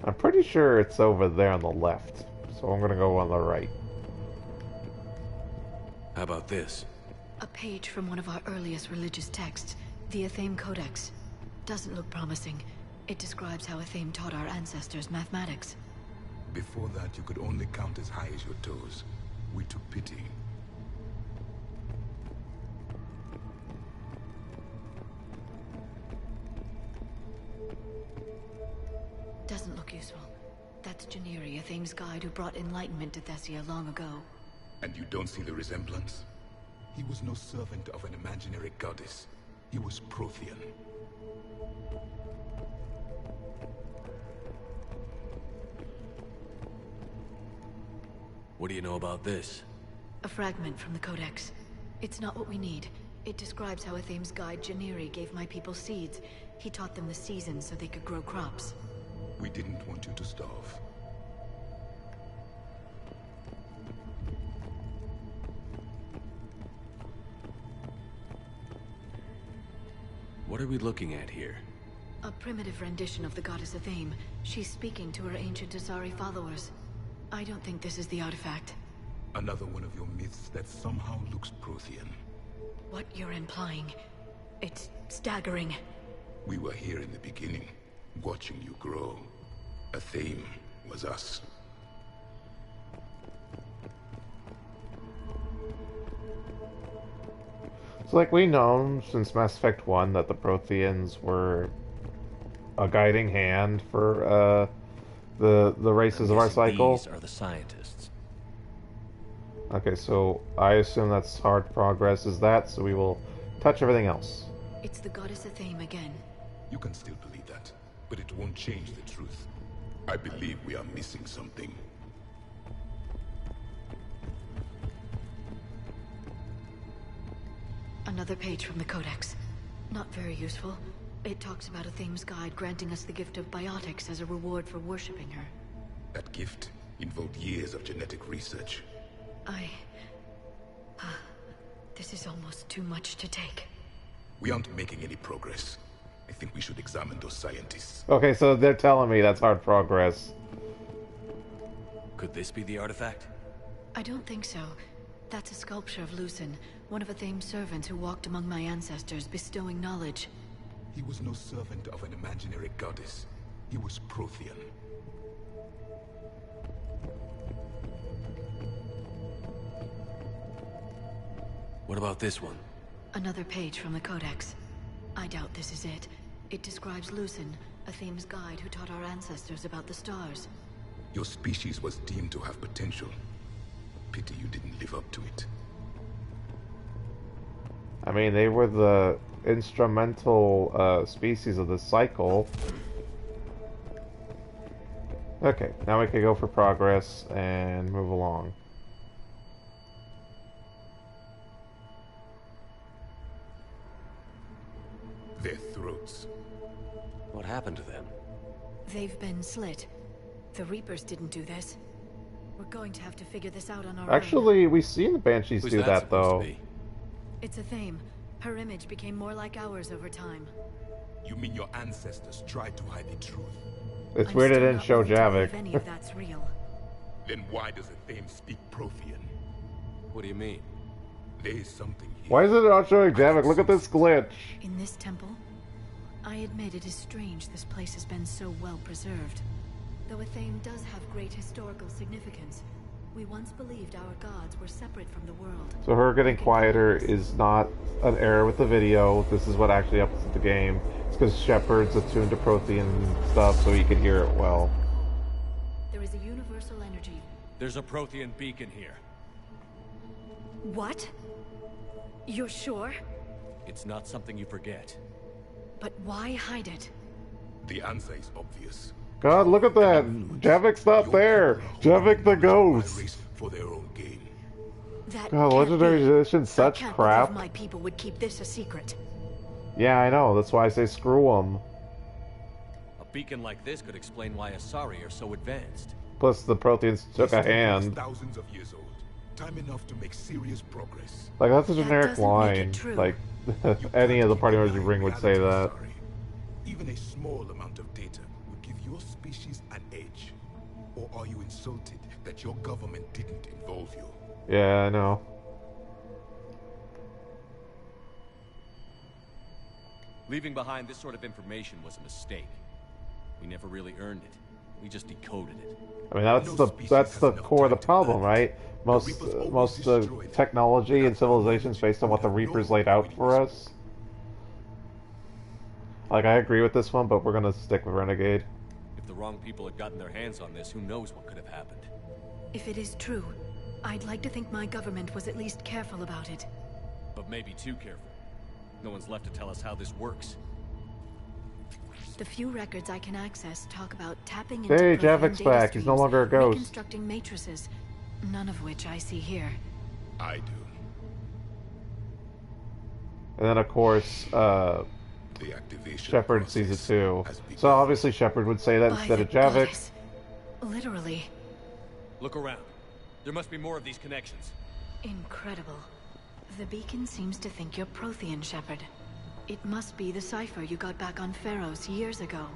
I'm pretty sure it's over there on the left, so I'm gonna go on the right. How about this? A page from one of our earliest religious texts, the Athame Codex. Doesn't look promising. It describes how Athame taught our ancestors mathematics. Before that, you could only count as high as your toes. We took pity. Doesn't look useful. That's Janiri, Athame's guide who brought enlightenment to Thessia long ago. And you don't see the resemblance? He was no servant of an imaginary goddess. He was Prothean. What do you know about this? A fragment from the Codex. It's not what we need. It describes how Athame's guide Janiri gave my people seeds. He taught them the seasons so they could grow crops. We didn't want you to starve. What are we looking at here? A primitive rendition of the goddess Athame. She's speaking to her ancient Asari followers. I don't think this is the artifact. Another one of your myths that somehow looks Prothean. What you're implying, it's staggering. We were here in the beginning, watching you grow. Athame was us. So, like, we know since Mass Effect 1 that the Protheans were a guiding hand for the races of our cycle. These are the scientists. Okay, so I assume that's hard progress is that, so we will touch everything else. It's the goddess Athame again. You can still believe that, but it won't change the truth. I believe we are missing something. Another page from the Codex. Not very useful. It talks about Athame's guide granting us the gift of biotics as a reward for worshipping her. That gift involved years of genetic research. This is almost too much to take. We aren't making any progress. I think we should examine those scientists. Okay, so they're telling me that's hard progress. Could this be the artifact? I don't think so. That's a sculpture of Lucen, one of Athame's servants who walked among my ancestors, bestowing knowledge. He was no servant of an imaginary goddess. He was Prothean. What about this one? Another page from the Codex. I doubt this is it. It describes Lucen, Athame's guide who taught our ancestors about the stars. Your species was deemed to have potential. Pity you didn't live up to it. I mean, they were the instrumental species of the cycle. Okay, now we can go for progress and move along. Their throats. What happened to them? They've been slit. The Reapers didn't do this. We're going to have to figure this out on our Actually, we've seen the Banshees do that, though. It's Athame. Her image became more like ours over time. You mean your ancestors tried to hide the truth? It's weird it didn't show Javik. If any of that's real. Then why does Athame speak Prothean? What do you mean? There is something here. Why is it not showing Javik? Look at this glitch. In this temple? I admit it is strange this place has been so well preserved. Though Athame does have great historical significance, we once believed our gods were separate from the world. So her getting quieter is not an error with the video. This is what actually happens in the game. It's because Shepard's attuned to Prothean stuff, so he can hear it well. There is a universal energy. There's a Prothean beacon here. What? You're sure? It's not something you forget. But why hide it? The answer is obvious. God, look at that! Javik's not there! Javik the ghost! For their own gain. God, Legendary Edition, such crap. My people would keep this a secret. Yeah, I know. That's why I say screw them. A beacon like this could explain why Asari are so advanced. Plus, the Protheans took a hand. Thousands of years old. Time enough to make serious progress. Like, that's a generic line. Like, any of the party members you bring would say that. Even a small amount of data would give your species an edge. Or are you insulted that your government didn't involve you? Yeah, I know. Leaving behind this sort of information was a mistake. We never really earned it. We just decoded it. I mean, that's the core of the problem, right? Most technology and civilization is based on what the Reapers laid out for us. Like, I agree with this one, but we're gonna stick with Renegade. If the wrong people had gotten their hands on this, who knows what could have happened. If it is true, I'd like to think my government was at least careful about it. But maybe too careful. No one's left to tell us how this works. The few records I can access talk about tapping into Hey, Javik's back. He's no longer a ghost. Reconstructing matrices, none of which I see here. I do. And then, of course, Shepard sees it too. So obviously Shepard would say that instead of Javik. Goddess. Literally. Look around. There must be more of these connections. Incredible. The beacon seems to think you're Prothean, Shepard. It must be the cipher you got back on Pharaohs years ago.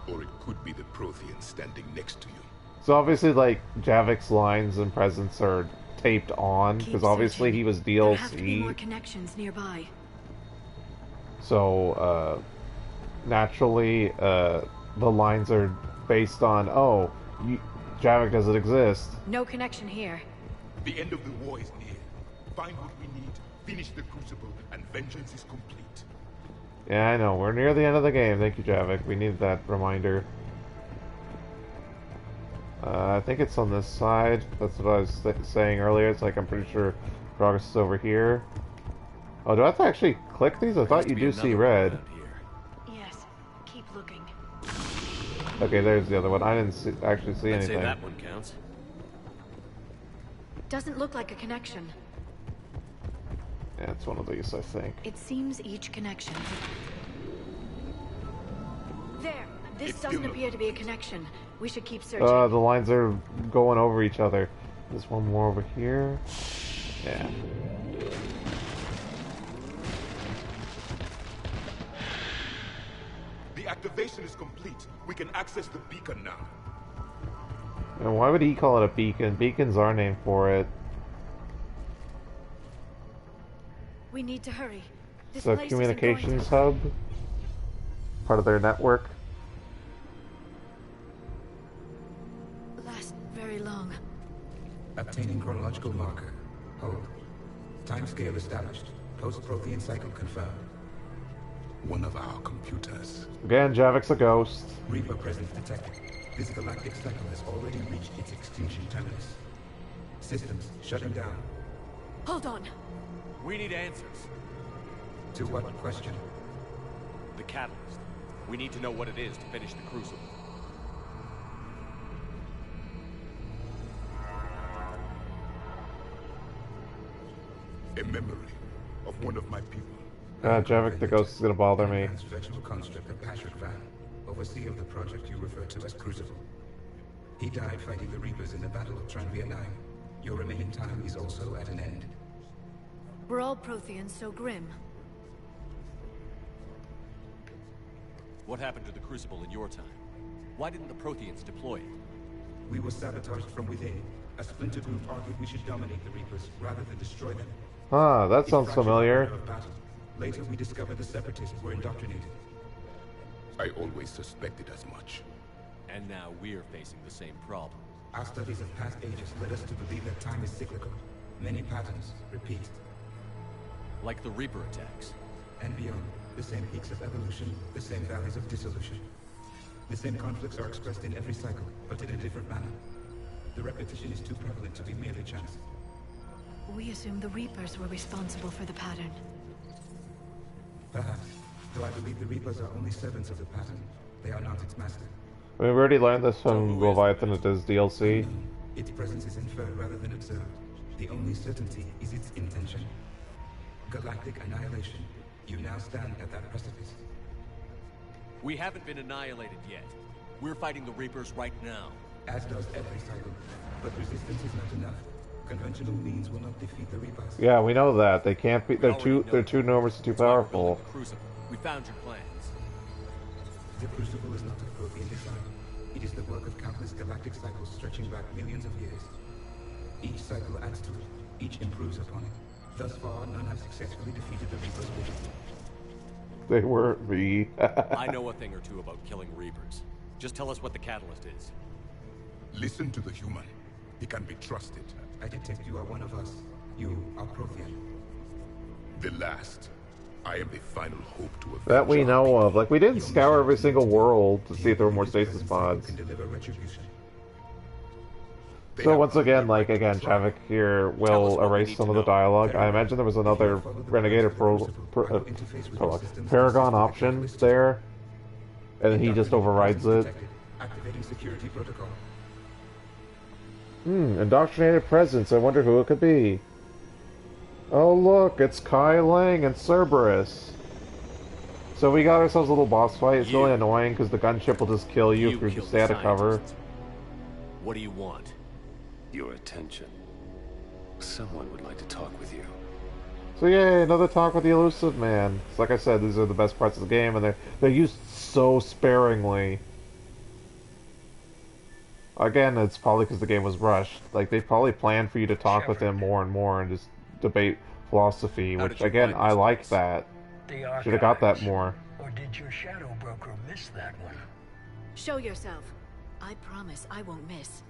Or it could be the Prothean standing next to you. So obviously, like, Javik's lines and presence are taped on, because obviously he was DLC. There have to be more connections nearby. So, naturally, the lines are based on, oh, Javik doesn't exist. No connection here. The end of the war is near. Find what we need, finish the Crucible, and vengeance is complete. Yeah, I know. We're near the end of the game. Thank you, Javik. We needed that reminder. I think it's on this side. That's what I was saying earlier. It's like I'm pretty sure progress is over here. Oh, do I have to actually click these? I thought you do see red. Yes. Keep looking. Okay, there's the other one. I didn't actually see anything. I'd say that one counts. Doesn't look like a connection. Yeah, it's one of these, I think. It seems each connection. There. This doesn't appear to be a connection. We should keep searching. The lines are going over each other. There's one more over here. Yeah. The activation is complete. We can access the beacon now. And why would he call it a beacon? Beacon's our name for it. We need to hurry. It's a communications hub. Part of their network. Last very long. Obtaining chronological marker. Hold. Timescale established. Post-Prothean cycle confirmed. One of our computers. Again, Javik's a ghost. Reaper presence detected. This galactic cycle has already reached its extinction terminus. Systems shutting down. Hold on. We need answers. To what question? The catalyst. We need to know what it is to finish the Crucible. A memory of one of my people. Javik the ghost is gonna bother me. Virtual construct of Patrick Van, overseer of the project you refer to as Crucible. He died fighting the Reapers in the Battle of Tranvia 9. Your remaining time is also at an end. We're all Protheans, so grim. What happened to the Crucible in your time? Why didn't the Protheans deploy it? We were sabotaged from within. A splinter group argued we should dominate the Reapers rather than destroy them. Ah, that sounds familiar. Later we discovered the Separatists were indoctrinated. I always suspected as much. And now we're facing the same problem. Our studies of past ages led us to believe that time is cyclical. Many patterns repeat. Like the Reaper attacks. And beyond. The same peaks of evolution, the same valleys of dissolution. The same conflicts are expressed in every cycle, but in a different manner. The repetition is too prevalent to be merely chance. We assume the Reapers were responsible for the pattern. Perhaps. Though I believe the Reapers are only servants of the pattern. They are not its master. I mean, we already learned this from Leviathan at this DLC. Its presence is inferred rather than observed. The only certainty is its intention. Galactic annihilation. You now stand at that precipice. We haven't been annihilated yet. We're fighting the Reapers right now. As does every cycle. But resistance is not enough. Conventional means will not defeat the Reapers. Yeah, we know that. They can't be. They're too numerous and too powerful. Crucible. We found your plans. The Crucible is not a Prothean design. It is the work of countless galactic cycles stretching back millions of years. Each cycle adds to it. Each improves upon it. Thus far, none have successfully defeated the Reapers vision. They weren't me. I know a thing or two about killing Reapers. Just tell us what the catalyst is. Listen to the human. He can be trusted. I detect you are one of us. You are Prothean. The last. I am the final hope to avenge. That we know of. Like, we didn't scour every single world to see if there were more stasis pods. Can deliver retribution. So once again, Javik here will erase some of the dialogue. I imagine there was another Renegade or Paragon option there, and then he just overrides it. Activating security protocol. Indoctrinated presence. I wonder who it could be. Oh look, it's Kai Lang and Cerberus. So we got ourselves a little boss fight. It's really annoying because the gunship will just kill you if you stay out of cover. What do you want? Your attention. Someone would like to talk with you. So yay, another talk with the Elusive Man. So like I said, these are the best parts of the game, and they're used so sparingly. Again, it's probably because the game was rushed. Like, they probably planned for you to talk with him more and more and just debate philosophy, which, again, I like that. Should have got that more. Or did your shadow broker miss that one? Show yourself. I promise I won't miss.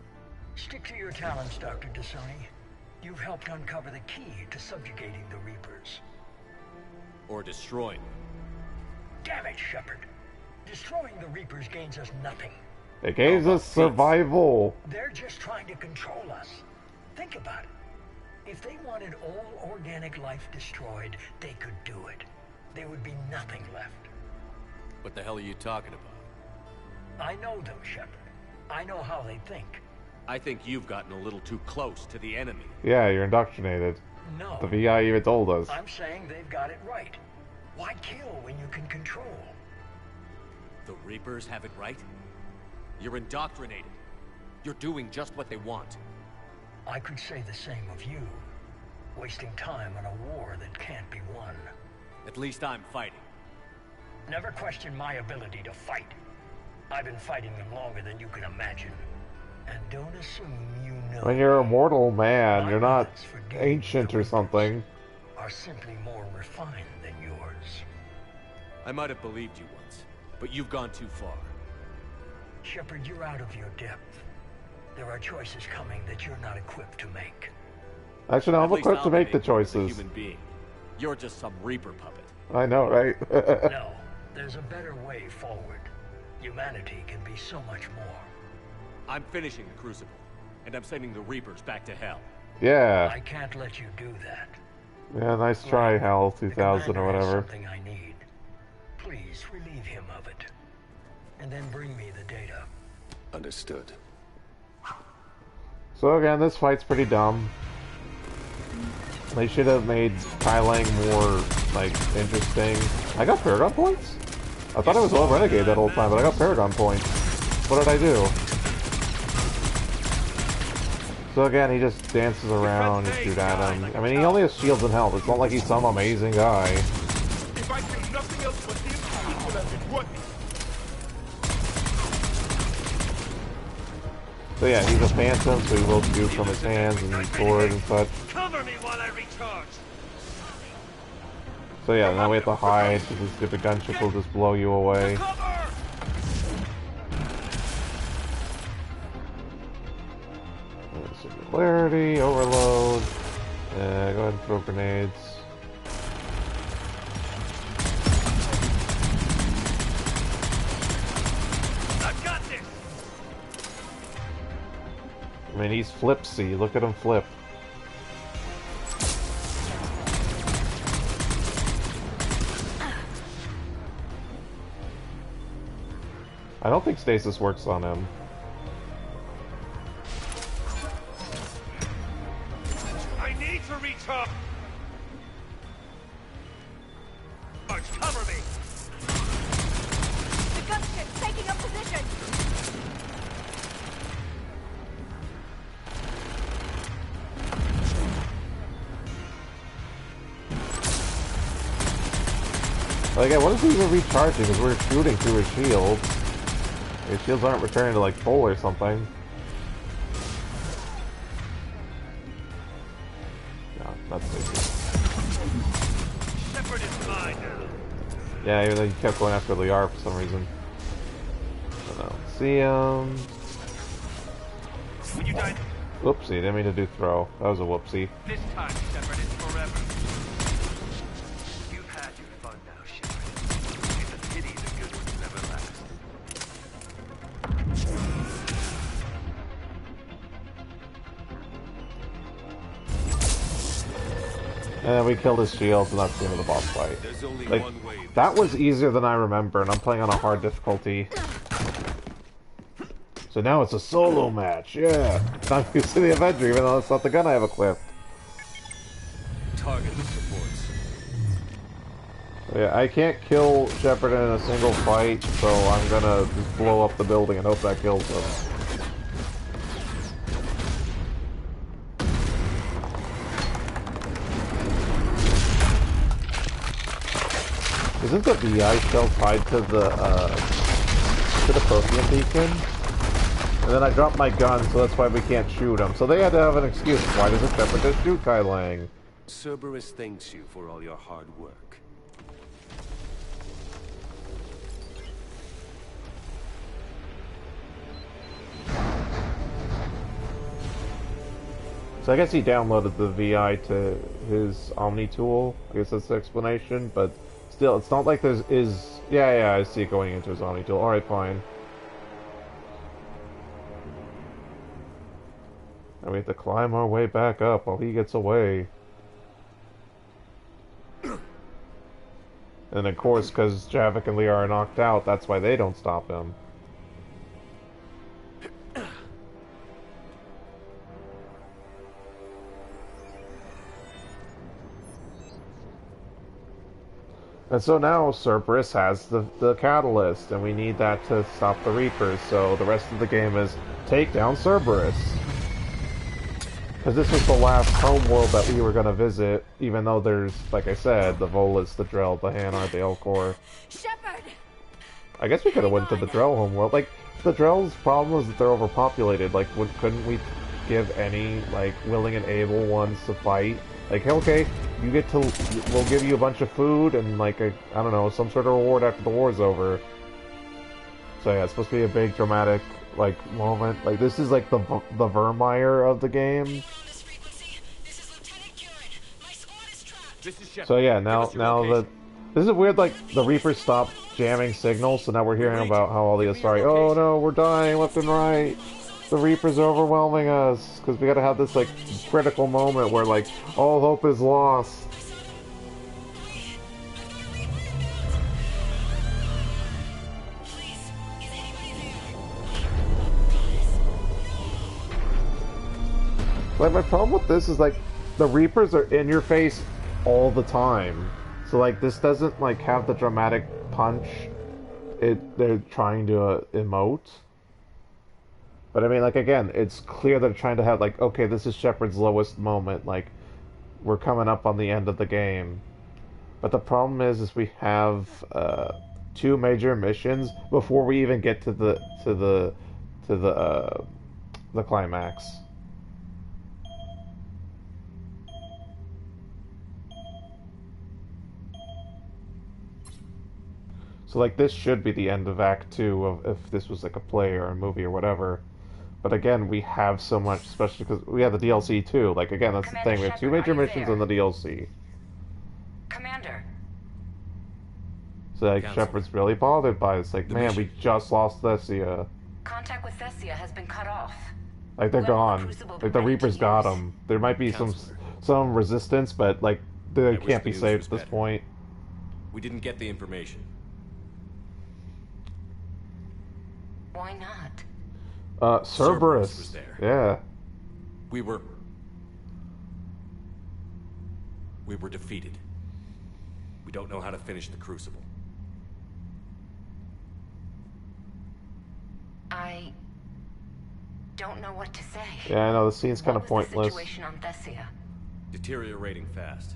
Stick to your talents, Dr. Dasani. You've helped uncover the key to subjugating the Reapers. Or destroying them. Damn it, Shepard. Destroying the Reapers gains us nothing. It gains us survival. They're just trying to control us. Think about it. If they wanted all organic life destroyed, they could do it. There would be nothing left. What the hell are you talking about? I know them, Shepard. I know how they think. I think you've gotten a little too close to the enemy. Yeah, you're indoctrinated. No. The VI even told us. I'm saying they've got it right. Why kill when you can control? The Reapers have it right? You're indoctrinated. You're doing just what they want. I could say the same of you. Wasting time on a war that can't be won. At least I'm fighting. Never question my ability to fight. I've been fighting them longer than you can imagine. And don't assume you know. When you're a mortal man, you're not ancient or something. Are simply more refined than yours. I might have believed you once, but you've gone too far. Shepard, you're out of your depth. There are choices coming that you're not equipped to make. Actually, no, I'm equipped to make the choices. Human being. You're just some Reaper puppet. I know, right? No, there's a better way forward. Humanity can be so much more. I'm finishing the Crucible, and I'm sending the Reapers back to hell. Yeah. I can't let you do that. Yeah, nice try, Hal 2000 or whatever. Something I need. Please relieve him of it, and then bring me the data. Understood. So again, this fight's pretty dumb. They should have made Kai Lang more, like, interesting. I got Paragon points? I thought I was all Renegade that whole time, but I got Paragon points. What did I do? So again, he just dances around and shoot at him. I mean, he only has shields and health. It's not like he's some amazing guy. If I do nothing else but this, it will have been worth it. So yeah, he's a phantom, so he will shoot from his hands and sword and such. Cover me while I recharge. So yeah, now we have to hide because this stupid gunship will just blow you away. Singularity, overload. Go ahead and throw grenades. I've got this. I mean, he's flipsy. Look at him flip. I don't think stasis works on him. I need to recharge. Cover me. The gunship's taking up position. Like, again, what is he even recharging? Because we're shooting through his shield. His shields aren't returning to, like, full or something. No, that's stupid. Shepard is mine now. Yeah, even though he kept going after Liar for some reason. I don't know. See, When you die... Whoopsie, didn't mean to do throw. That was a whoopsie. This time, Shepard, is forever. You've had your fun now, Shepard. It's a pity the good ones never last. And then we killed his shields, and that's the end of the boss fight. Like, that was easier than I remember, and I'm playing on a hard difficulty. So now it's a solo match, yeah! I'm used to the Avenger, even though it's not the gun I have equipped. Target supports. Yeah, I can't kill Shepard in a single fight, so I'm gonna just blow up the building and hope that kills him. Isn't the VI shell tied to the Prothean beacon? And then I dropped my gun, so that's why we can't shoot him. So they had to have an excuse. Why doesn't Shepard just shoot Kai Lang? Cerberus thanks you for all your hard work. So I guess he downloaded the VI to his Omni tool. I guess that's the explanation, but still, it's not like there is Yeah, I see it going into his Omni tool. Alright, fine. And we have to climb our way back up while he gets away. And of course, because Javik and Leah are knocked out, that's why they don't stop him. And so now Cerberus has the catalyst, and we need that to stop the Reapers, so the rest of the game is take down Cerberus. Because this was the last homeworld that we were going to visit, even though there's, like I said, the Volus, the Drell, the Hanar, the Elcor. Shepard! I guess we could have went to the Drell homeworld. Like, the Drell's problem is that they're overpopulated. Like, couldn't we give any, like, willing and able ones to fight? Like, okay, you get to, we'll give you a bunch of food and, like, I don't know, some sort of reward after the war's over. So yeah, it's supposed to be a big dramatic, like, moment. Like, this is like the Vermeer of the game. So yeah, now this is weird, like, the Reapers stopped jamming signals, so now we're hearing about how all the Asari, oh no, we're dying left and right. The Reapers are overwhelming us, because we gotta have this, like, critical moment where, like, all hope is lost. Like, my problem with this is, like, the Reapers are in your face all the time. So, like, this doesn't, like, have the dramatic punch they're trying to emote. But I mean, like, again, it's clear they're trying to have, like, okay, this is Shepard's lowest moment. Like, we're coming up on the end of the game. But the problem is we have 2 major missions before we even get to the climax. So, like, this should be the end of Act 2 of if this was, like, a play or a movie or whatever. But again, we have so much, especially because we have the DLC too. Like, again, that's Commander the thing. We have 2 Shepard, major are you missions there? in the DLC. Commander. So, like, Counselor. Shepard's really bothered by it. It's like, The man, mission. we just lost Thessia. Contact with Thessia has been cut off. Like, they're When will the gone. Crucible be Like, the ready to Reapers got use? them. There might be Counselor. some resistance, but, like, they I wish can't the be news saved was at this better. point. We didn't get the information. Why not? Cerberus. was there. Yeah. We were defeated. We don't know how to finish the Crucible. I don't know what to say. Yeah, I know, the scene's kind of What was the pointless. situation on Thessia? Deteriorating fast.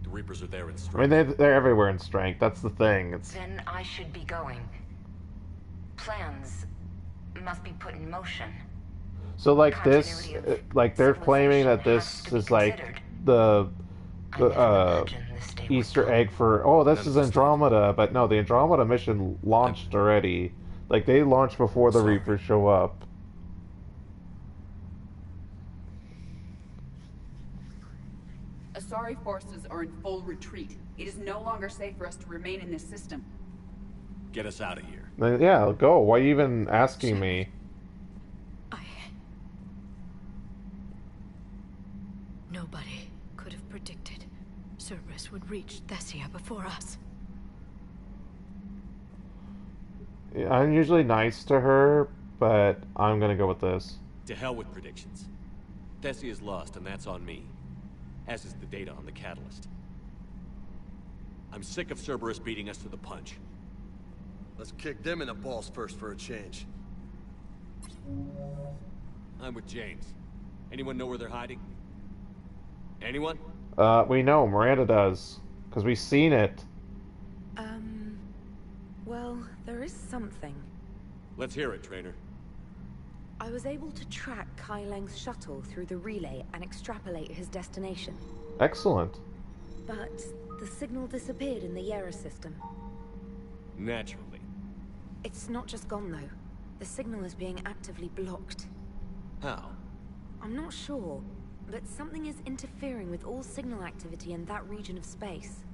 The Reapers are there in I strength. mean, they're everywhere in strength. That's the thing. It's Then I should be going. Plans must be put in motion. so, like, this, Continuity of like, they're claiming that civilization this has to be is like considered. the I never imagined this day would Easter come. egg for, oh, this is Andromeda, but no, the Andromeda mission launched already. Like, they launched before the Sorry. Reapers show up. Asari forces are in full retreat. It is no longer safe for us to remain in this system. Get us out of here. Then, yeah, go. Why are you even asking me? Nobody could have predicted Cerberus would reach Thessia before us. I'm usually nice to her, but I'm gonna go with this. To hell with predictions. Thessia is lost, and that's on me. As is the data on the catalyst. I'm sick of Cerberus beating us to the punch. Let's kick them in the balls first for a change. I'm with James. Anyone know where they're hiding? Anyone? We know, Miranda does. Because we've seen it. Well, there is something. Let's hear it, Trainer. I was able to track Kai Leng's shuttle through the relay and extrapolate his destination. Excellent. But the signal disappeared in the Yera system. Naturally. It's not just gone, though. The signal is being actively blocked. How? I'm not sure, but something is interfering with all signal activity in that region of space.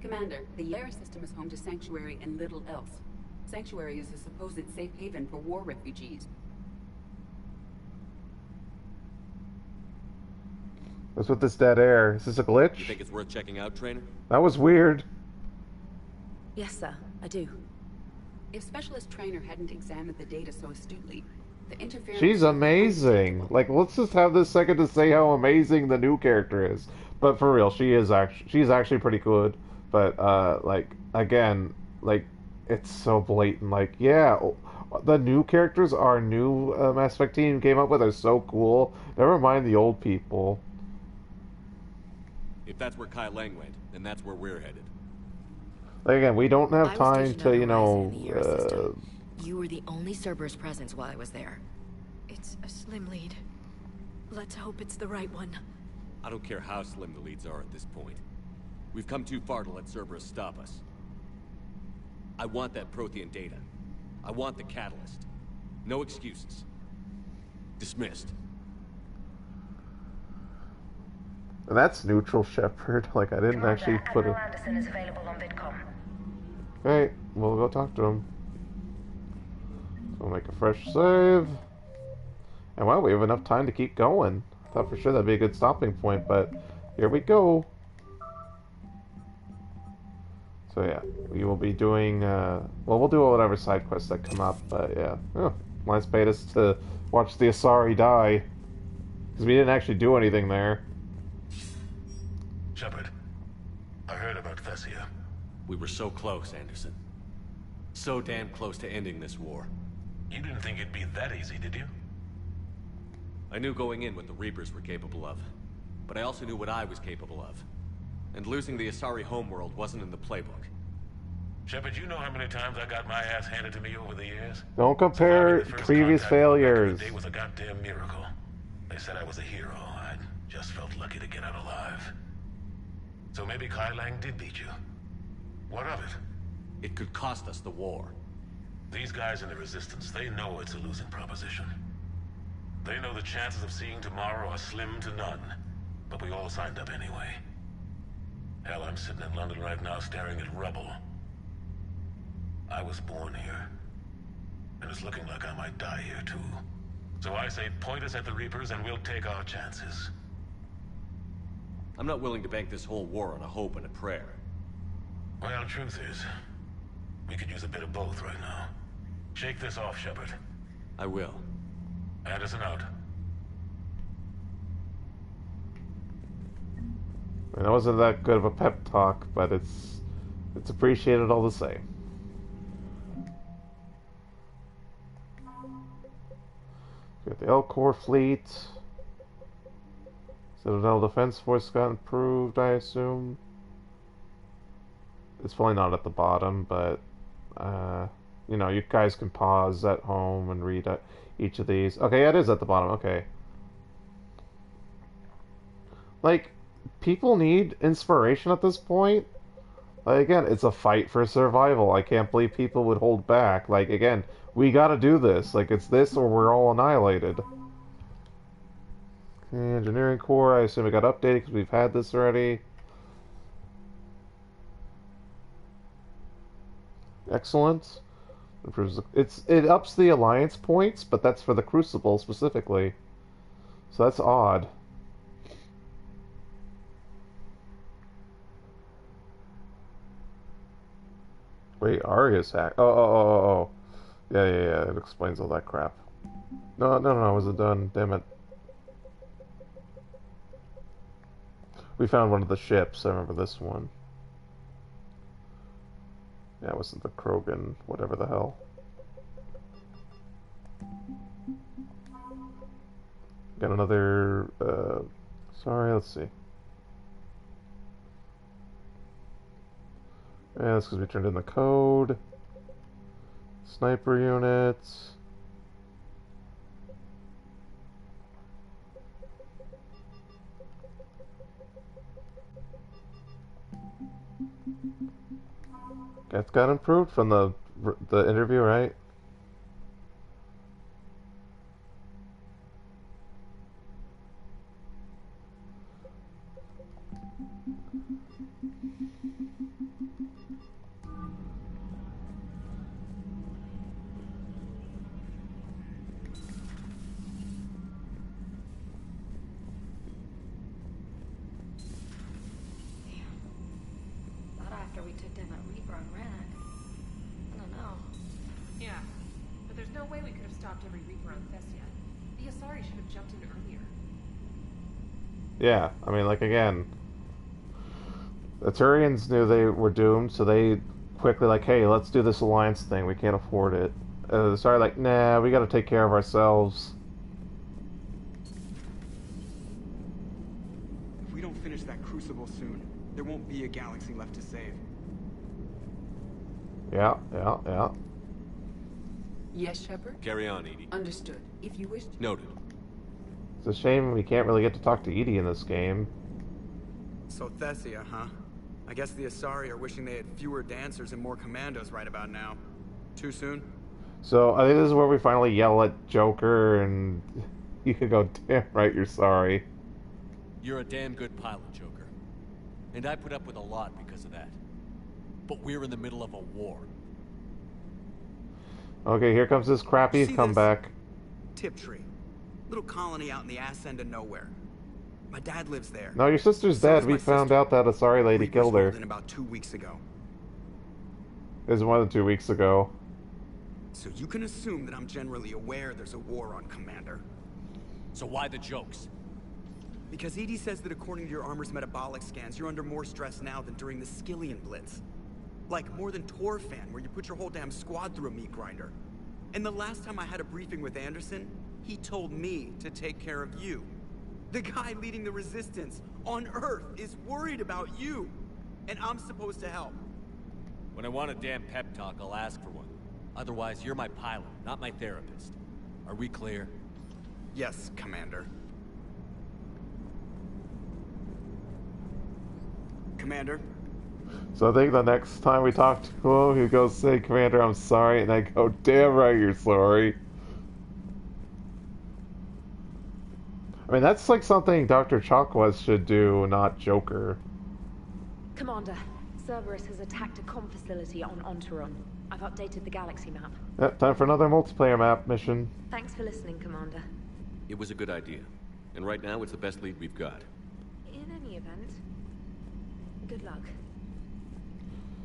Commander, the air system is home to Sanctuary and little else. Sanctuary is a supposed safe haven for war refugees. What's with this dead air? Is this a glitch? You think it's worth checking out, Trainer? That was weird. Yes, sir, I do. If Specialist Trainer hadn't examined the data so astutely, the interference... She's amazing. Like, let's just have this second to say how amazing the new character is. But for real, she's actually pretty good. But, like, again, like, it's so blatant. Like, yeah, the new characters our new Mass Effect team came up with are so cool. Never mind the old people. If that's where Kai Lang went, then that's where we're headed. Like, again, we don't have time to, you know... You were the only Cerberus presence while I was there. It's a slim lead. Let's hope it's the right one. I don't care how slim the leads are at this point. We've come too far to let Cerberus stop us. I want that Prothean data. I want the catalyst. No excuses. Dismissed. And that's neutral, Shepard. Like, I didn't actually put it... Admiral Anderson is available on VidCom. Alright, we'll go talk to him. So we'll make a fresh save. And wow, we have enough time to keep going. I thought for sure that'd be a good stopping point, but here we go. So yeah, we will be doing, well, we'll do whatever side quests that come up, but yeah. Oh, Lance paid us to watch the Asari die. Because we didn't actually do anything there. Shepard, I heard about Thessia. We were so close, Anderson. So damn close to ending this war. You didn't think it'd be that easy, did you? I knew going in what the Reapers were capable of, but I also knew what I was capable of. And losing the Asari homeworld wasn't in the playbook. Shepard, you know how many times I got my ass handed to me over the years? Don't compare previous failures. It was a goddamn miracle. They said I was a hero. I just felt lucky to get out alive. So maybe Kai Lang did beat you. What of it? It could cost us the war. These guys in the Resistance, they know it's a losing proposition. They know the chances of seeing tomorrow are slim to none. But we all signed up anyway. Hell, I'm sitting in London right now staring at rubble. I was born here. And it's looking like I might die here too. So I say point us at the Reapers and we'll take our chances. I'm not willing to bank this whole war on a hope and a prayer. Well, truth is, we could use a bit of both right now. Shake this off, Shepard. I will. Anderson out. I mean, that wasn't that good of a pep talk, but it's appreciated all the same. We got the L-Corps fleet. Citadel Defense Force got improved, I assume. It's probably not at the bottom, but you know, you guys can pause at home and read each of these. Okay, it is at the bottom. Okay. Like, people need inspiration at this point. Like, again, it's a fight for survival. I can't believe people would hold back. Like, again, we gotta do this. Like, it's this or we're all annihilated. Okay, Engineering Corps, I assume it got updated because we've had this already. Excellent. It ups the alliance points, but that's for the Crucible specifically. So that's odd. Wait, Aria's hack. Oh. Yeah. It explains all that crap. No, was it done? Damn it. We found one of the ships. I remember this one. Yeah, it wasn't the Krogan, whatever the hell. Got another, sorry, let's see. Yeah, that's because we turned in the code. Sniper units. Geth got improved from the interview, right? no way we could have stopped every Reaper on Thessia. The Asari should have jumped in earlier. Yeah, I mean, like, again, the Turians knew they were doomed, so they quickly, like, hey, let's do this alliance thing. We can't afford it. Sorry, like, nah, we gotta take care of ourselves. If we don't finish that Crucible soon, there won't be a galaxy left to save. Yeah. Yes, Shepard? Carry on, Edie. Understood. If you wish... Noted. It's a shame we can't really get to talk to Edie in this game. So Thessia, huh? I guess the Asari are wishing they had fewer dancers and more commandos right about now. Too soon? So, I think this is where we finally yell at Joker, and you can go, damn right, you're sorry. You're a damn good pilot, Joker. And I put up with a lot because of that. But we're in the middle of a war. Okay, here comes this crappy comeback. Tiptree. Little colony out in the ass end of nowhere. My dad lives there. No, your sister's dead. We found out that Asari lady killed her. In about 2 weeks ago. It was more than 2 weeks ago. So you can assume that I'm generally aware there's a war on, Commander. So why the jokes? Because Edie says that according to your armor's metabolic scans, you're under more stress now than during the Skillian Blitz. Like more than Torfan, where you put your whole damn squad through a meat grinder. And the last time I had a briefing with Anderson, he told me to take care of you. The guy leading the resistance on Earth is worried about you. And I'm supposed to help. When I want a damn pep talk, I'll ask for one. Otherwise, you're my pilot, not my therapist. Are we clear? Yes, Commander. Commander? So I think the next time we talk to him, he goes, say, Commander, I'm sorry, and I go, damn right you're sorry. I mean, that's like something Dr. Chakwas should do, not Joker. Commander, Cerberus has attacked a comm facility on Ontaron. I've updated the galaxy map. Yep, time for another multiplayer map mission. Thanks for listening, Commander. It was a good idea. And right now, it's the best lead we've got. In any event, good luck.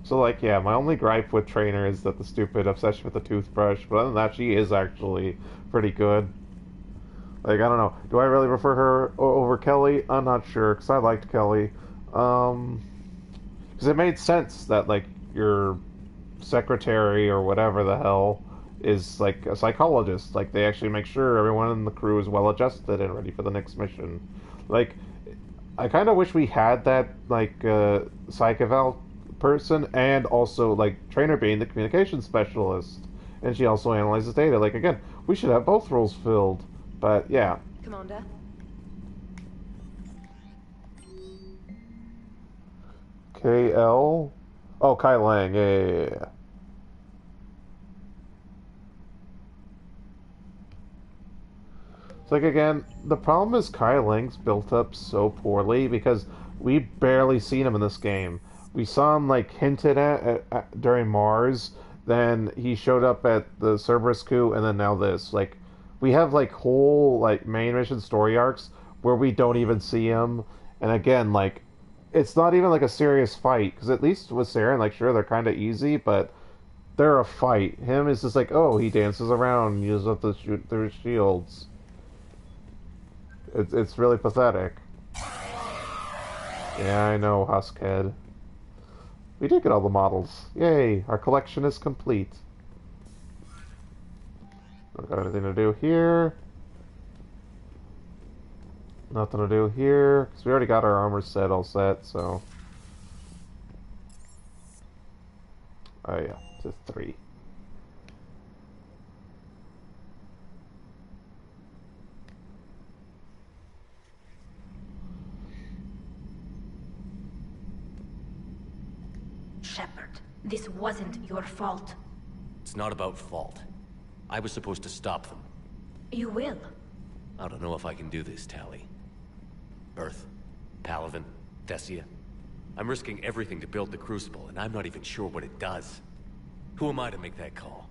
So, like, yeah, my only gripe with Trainer is that the stupid obsession with the toothbrush, but other than that, she is actually pretty good. Like, I don't know, do I really prefer her over Kelly? I'm not sure, because I liked Kelly. Because it made sense that, like, your secretary or whatever the hell is, like, a psychologist. Like, they actually make sure everyone in the crew is well-adjusted and ready for the next mission. Like, I kind of wish we had that, like, psych eval person, and also, like, Trainer being the communications specialist. And she also analyzes data. Like, again, we should have both roles filled. But, yeah. Commander? KL? Oh, Kai Lang. Yeah. It's like, again, the problem is Kai Lang's built up so poorly because we barely seen him in this game. We saw him, like, hinted at during Mars, then he showed up at the Cerberus coup, and then now this. Like, we have, like, whole, like, main mission story arcs where we don't even see him. And again, like, it's not even, like, a serious fight. Because at least with Saren, like, sure, they're kind of easy, but they're a fight. Him is just like, oh, he dances around and uses up to shoot their shields. It's really pathetic. Yeah, I know, Huskhead. We did get all the models. Yay, our collection is complete. Don't got anything to do here. Nothing to do here, because we already got our armor set all set, so... Oh yeah, just 3. Shepard, this wasn't your fault. It's not about fault. I was supposed to stop them. You will. I don't know if I can do this, Tali. Earth, Palaven, Thessia. I'm risking everything to build the Crucible, and I'm not even sure what it does. Who am I to make that call?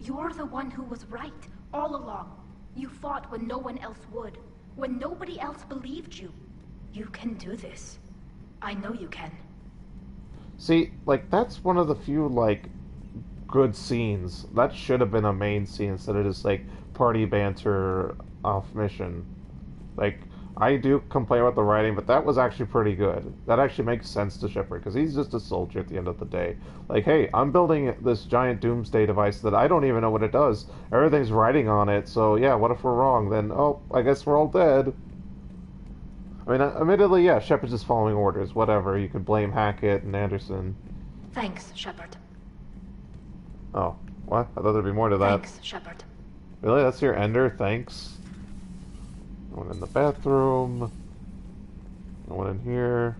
You're the one who was right, all along. You fought when no one else would, when nobody else believed you. You can do this. I know you can. See, like, that's one of the few, like, good scenes. That should have been a main scene instead of just like party banter off mission. Like, I do complain about the writing, but that was actually pretty good. That actually makes sense to Shepard, because he's just a soldier at the end of the day. Like, hey, I'm building this giant doomsday device that I don't even know what it does. Everything's writing on it, so yeah, what if we're wrong? Then, oh, I guess we're all dead. I mean, admittedly, yeah, Shepard's just following orders, whatever. You could blame Hackett and Anderson. Thanks, Shepard. Oh, what? I thought there'd be more to that. Thanks, Shepard. Really? That's your ender? Thanks? One in the bathroom. One in here.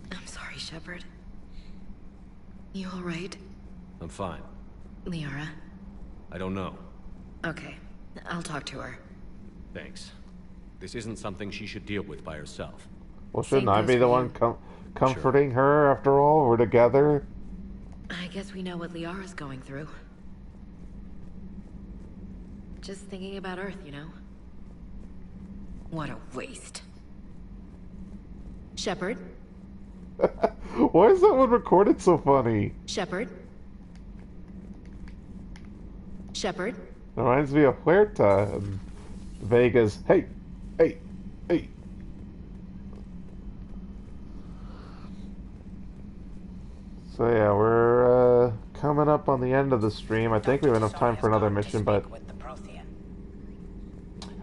I'm sorry, Shepard. You alright? I'm fine. Liara? I don't know. Okay, I'll talk to her. Thanks. This isn't something she should deal with by herself. Well, shouldn't I be the one comforting her after all? We're together. I guess we know what Liara's going through. Just thinking about Earth, you know? What a waste. Shepard? Why is that one recorded so funny? Shepard? Shepard? It reminds me of Huerta and Vega's, hey, hey, hey. So yeah, we're coming up on the end of the stream. I think we have enough time for another mission, but...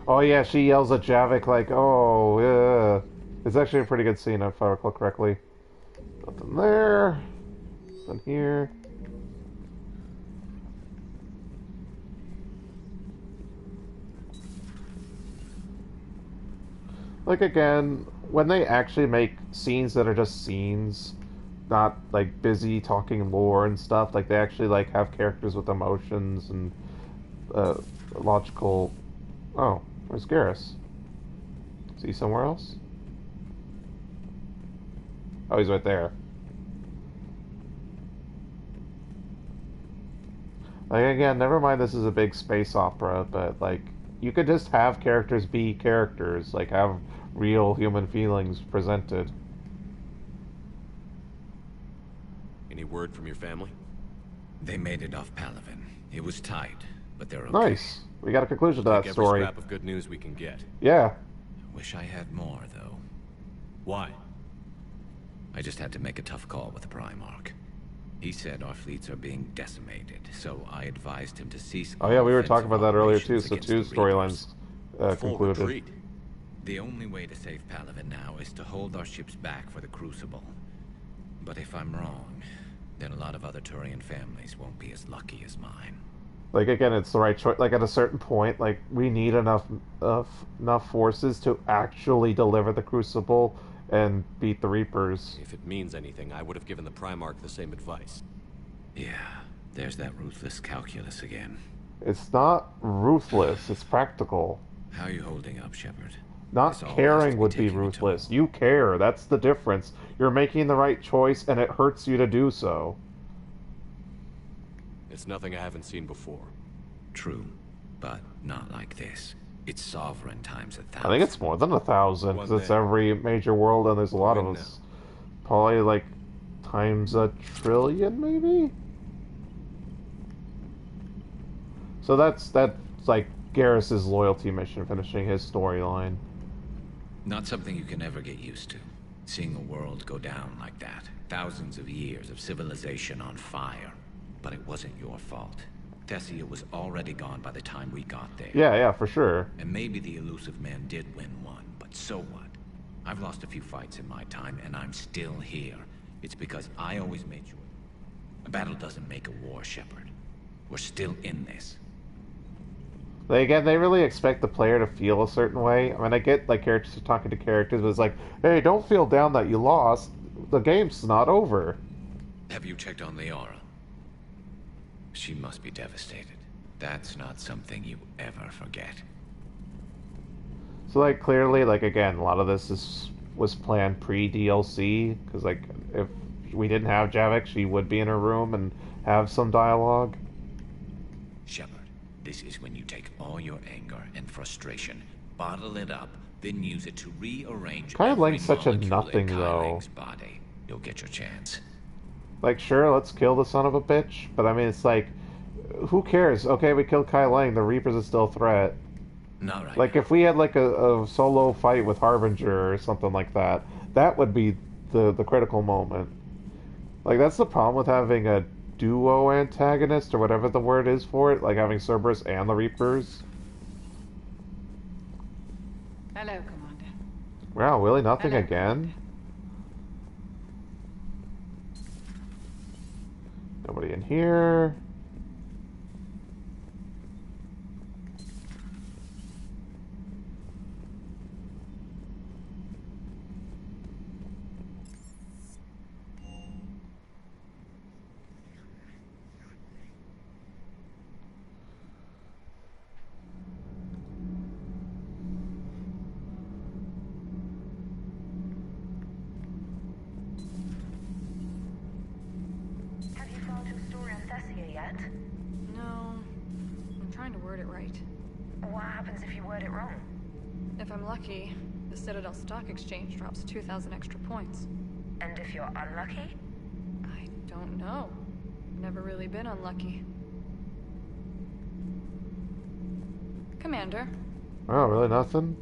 Oh yeah, she yells at Javik like, oh, yeah. It's actually a pretty good scene if I recall correctly. Nothing there. Nothing here. Like, again, when they actually make scenes that are just scenes, not, like, busy talking lore and stuff, like, they actually, like, have characters with emotions and, logical... Oh, where's Garrus? Is he somewhere else? Oh, he's right there. Like, again, never mind this is a big space opera, but, like, you could just have characters be characters, like, have real human feelings presented. Any word from your family? They made it off Palaven. It was tight, but they're okay. Nice. We got a conclusion to that Take story. Every scrap of good news we can get. Yeah. Wish I had more, though. Why? I just had to make a tough call with the Primarch. He said our fleets are being decimated, so I advised him to cease. Oh yeah, we were talking about that earlier too, so two storylines concluded. Retreat. The only way to save Palaven now is to hold our ships back for the Crucible. But if I'm wrong, then a lot of other Turian families won't be as lucky as mine. Like, again, it's the right choice. Like, at a certain point, like, we need enough forces to actually deliver the Crucible and beat the Reapers. If it means anything, I would have given the Primarch the same advice. Yeah, there's that ruthless calculus again. It's not ruthless, it's practical. How are you holding up, Shepard? Not caring would be ruthless. You care, that's the difference. You're making the right choice, and it hurts you to do so. It's nothing I haven't seen before. True, but not like this. It's sovereign times 1,000. I think it's more than 1,000, because it's every major world, and there's a lot of us. Probably, like, times 1 trillion, maybe? So that's like, Garrus's loyalty mission, finishing his storyline. Not something you can ever get used to. Seeing a world go down like that. Thousands of years of civilization on fire. But it wasn't your fault. Thessia was already gone by the time we got there. Yeah, for sure. And maybe the elusive man did win one, but so what? I've lost a few fights in my time, and I'm still here. It's because I always made sure. A battle doesn't make a war, Shepard. We're still in this. Like, again, they really expect the player to feel a certain way. I mean, I get, like, characters talking to characters, but it's like, hey, don't feel down that you lost. The game's not over. Have you checked on Liara? She must be devastated. That's not something you ever forget. So like clearly, like again, a lot of this was planned pre-DLC because like if we didn't have Javik, she would be in her room and have some dialogue. Shepard, this is when you take all your anger and frustration, bottle it up, then use it to rearrange Kai every Leng's such a molecule nothing in Kai though. Leng's body. You'll get your chance. Like sure, let's kill the son of a bitch, but I mean it's like, who cares? Okay, we killed Kai Leng, the Reapers are still a threat. Not right. Like if we had like a solo fight with Harbinger or something like that, that would be the critical moment. Like that's the problem with having a duo antagonist or whatever the word is for it, like having Cerberus and the Reapers. Hello, Commander. Wow, really nothing Hello. again? Nobody in here. Have you found your story on Thessia yet? No. I'm trying to word it right. What happens if you word it wrong? If I'm lucky, the Citadel Stock Exchange drops 2,000 extra points. And if you're unlucky? I don't know. Never really been unlucky. Commander. Oh, really nothing?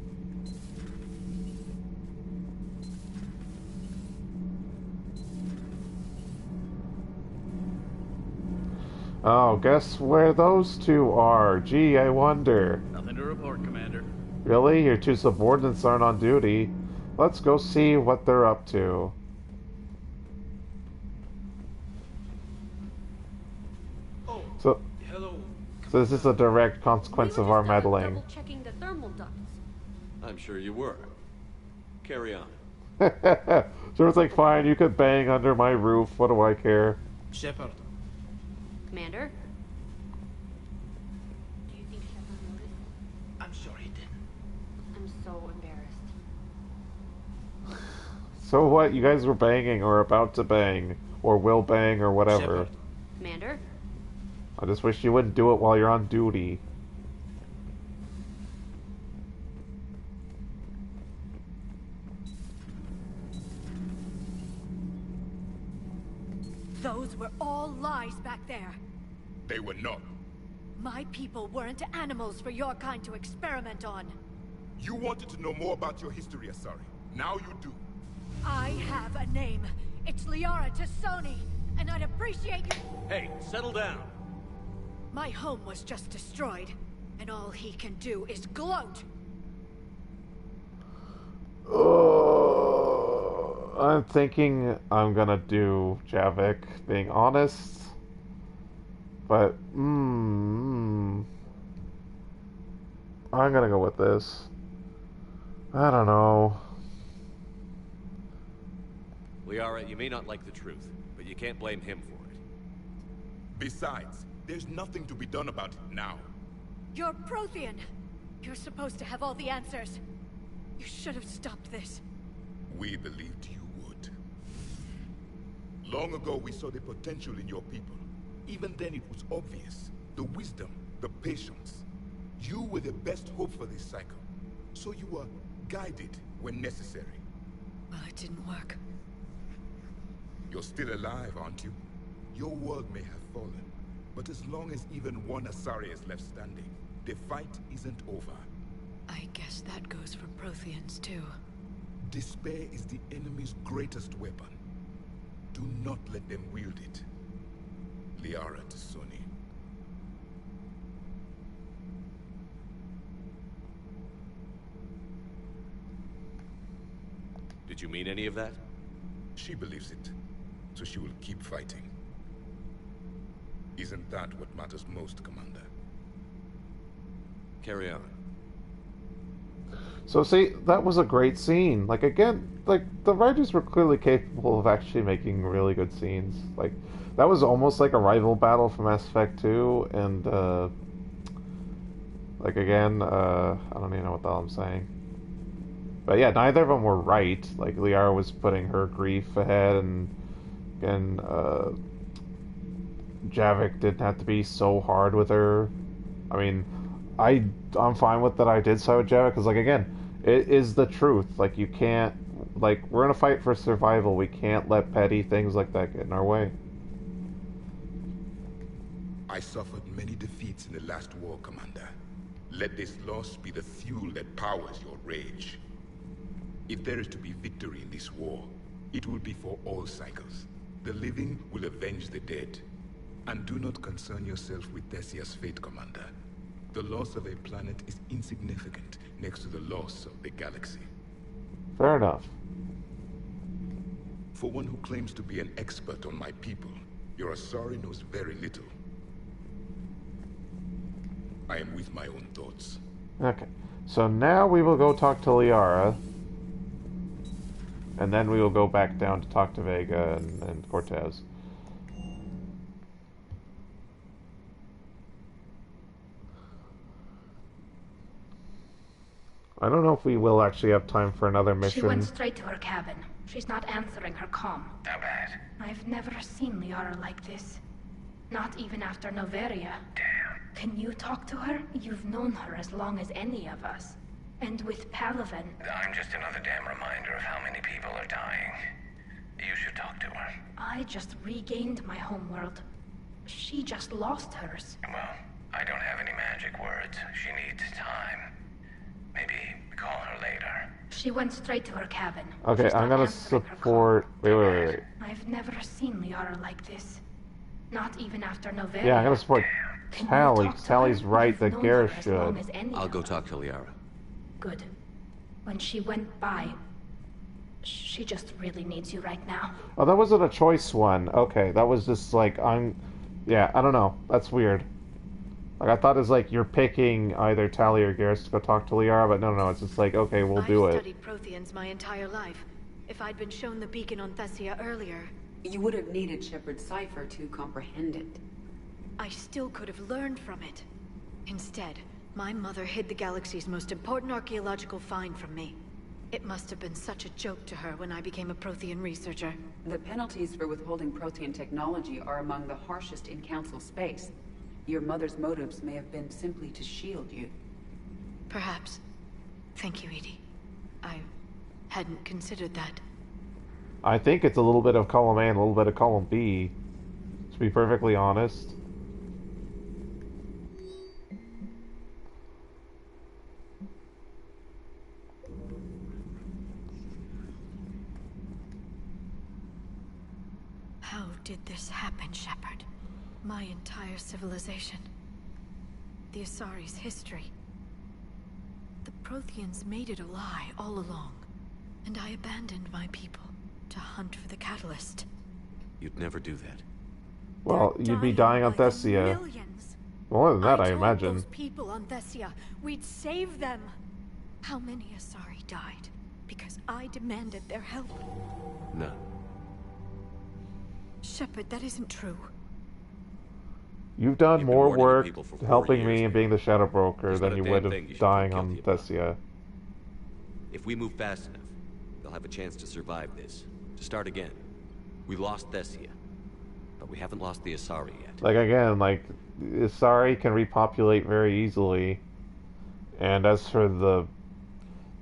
Oh, guess where those two are? Gee, I wonder. Nothing to report, Commander. Really? Your two subordinates aren't on duty. Let's go see what they're up to. So, so this is a direct consequence of our meddling. Checking the thermal ducts. I'm sure you were. Carry on. So it's like, fine, you could bang under my roof. What do I care? Shepard. Commander? Do you think Shepard noticed? I'm sure he didn't. I'm so embarrassed. So what? You guys were banging or about to bang or will bang or whatever. Shepard. Commander? I just wish you wouldn't do it while you're on duty. Those were all lies back there. They were not. My people weren't animals for your kind to experiment on. You wanted to know more about your history, Asari. Now you do. I have a name. It's Liara Tassoni, and I'd appreciate you... Hey, settle down. My home was just destroyed, and all he can do is gloat. I'm thinking I'm gonna do Javik, being honest. But, I'm gonna go with this. I don't know. Liara, you may not like the truth, but you can't blame him for it. Besides, there's nothing to be done about it now. You're Prothean. You're supposed to have all the answers. You should have stopped this. We believed you would. Long ago, we saw the potential in your people. Even then, it was obvious. The wisdom, the patience. You were the best hope for this cycle. So you were guided when necessary. Well, it didn't work. You're still alive, aren't you? Your world may have fallen, but as long as even one Asari is left standing, the fight isn't over. I guess that goes for Protheans, too. Despair is the enemy's greatest weapon. Do not let them wield it. Liara Tassoni. Did you mean any of that? She believes it, so she will keep fighting. Isn't that what matters most, Commander? Carry on. So see, that was a great scene. Like again, like the writers were clearly capable of actually making really good scenes. Like that was almost like a rival battle from Mass Effect 2, and like again, I don't even know what the hell I'm saying. But yeah, neither of them were right. Like, Liara was putting her grief ahead, and Javik didn't have to be so hard with her. I mean, I'm fine with that I did side with Javik, because, like, again, it is the truth. Like, you can't, like, we're in a fight for survival. We can't let petty things like that get in our way. I suffered many defeats in the last war, Commander. Let this loss be the fuel that powers your rage. If there is to be victory in this war, it will be for all cycles. The living will avenge the dead. And do not concern yourself with Thessia's fate, Commander. The loss of a planet is insignificant next to the loss of the galaxy. Fair enough. For one who claims to be an expert on my people, your Asari knows very little. I am with my own thoughts. Okay. So now we will go talk to Liara. And then we will go back down to talk to Vega and Cortez. I don't know if we will actually have time for another mission. She went straight to her cabin. She's not answering her comm. How bad? I've never seen Liara like this. Not even after Noveria. Damn. Can you talk to her? You've known her as long as any of us. And with Palaven... I'm just another damn reminder of how many people are dying. You should talk to her. I just regained my homeworld. She just lost hers. Well, I don't have any magic words. She needs time. Maybe call her later. She went straight to her cabin. Okay, She's I'm not gonna answering her support... Wait. I've never seen Liara like this. Not even after Noveria. Yeah, I'm gonna support Tally. Tally's right that Garrus should. I'll go talk to Liara. Good. When she went by, she just really needs you right now. Oh, that wasn't a choice one. Okay, that was just like, yeah, I don't know. That's weird. Like, I thought it was like you're picking either Tally or Garrus to go talk to Liara, but no, it's just like, okay, we'll do it. I've studied Protheans my entire life. If I'd been shown the beacon on Thessia earlier... You would have needed Shepard's cipher to comprehend it. I still could have learned from it. Instead, my mother hid the galaxy's most important archaeological find from me. It must have been such a joke to her when I became a Prothean researcher. The penalties for withholding Prothean technology are among the harshest in Council space. Your mother's motives may have been simply to shield you. Perhaps. Thank you, Edie. I hadn't considered that. I think it's a little bit of column A and a little bit of column B, to be perfectly honest. How did this happen, Shepard? My entire civilization. The Asari's history. The Protheans made it a lie all along, and I abandoned my people to hunt for the catalyst. You'd never do that. Well, you'd be dying on Thessia. Millions. More than that, I told imagine. Those people on Thessia, we'd save them. How many Asari died because I demanded their help? None. Shepard, that isn't true. You've done more work helping me years. and being the Shadow Broker There's than not a you damn would thing you have should dying feel on guilty about. Thessia. If we move fast enough, they'll have a chance to survive this. To start again. We lost Thessia, but we haven't lost the Asari yet. Like, again, like, Asari can repopulate very easily. And as for the...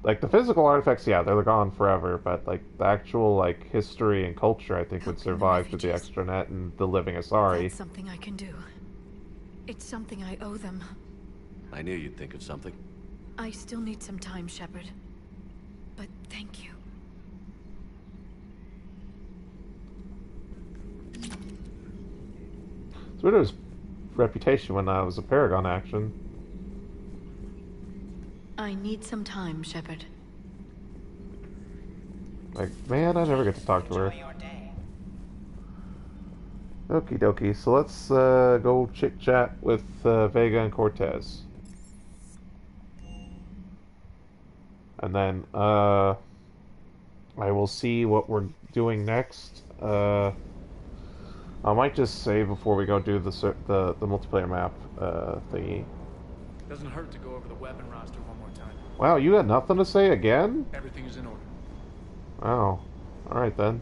Like, the physical artifacts, yeah, they're gone forever, but, like, the actual, like, history and culture, I think, would survive through the extranet and the living Asari. That's something I can do. It's something I owe them. I knew you'd think of something. I still need some time, Shepard. But thank you. So it was reputation when I was a Paragon action. I need some time, Shepard. Like, man, I never get to talk to her. Okie dokie, so let's go chit-chat with Vega and Cortez. And then, I will see what we're doing next. I might just save before we go do the multiplayer map thingy. Doesn't hurt to go over the weapon roster one more time. Wow, you got nothing to say again? Everything is in order. Oh. Alright then.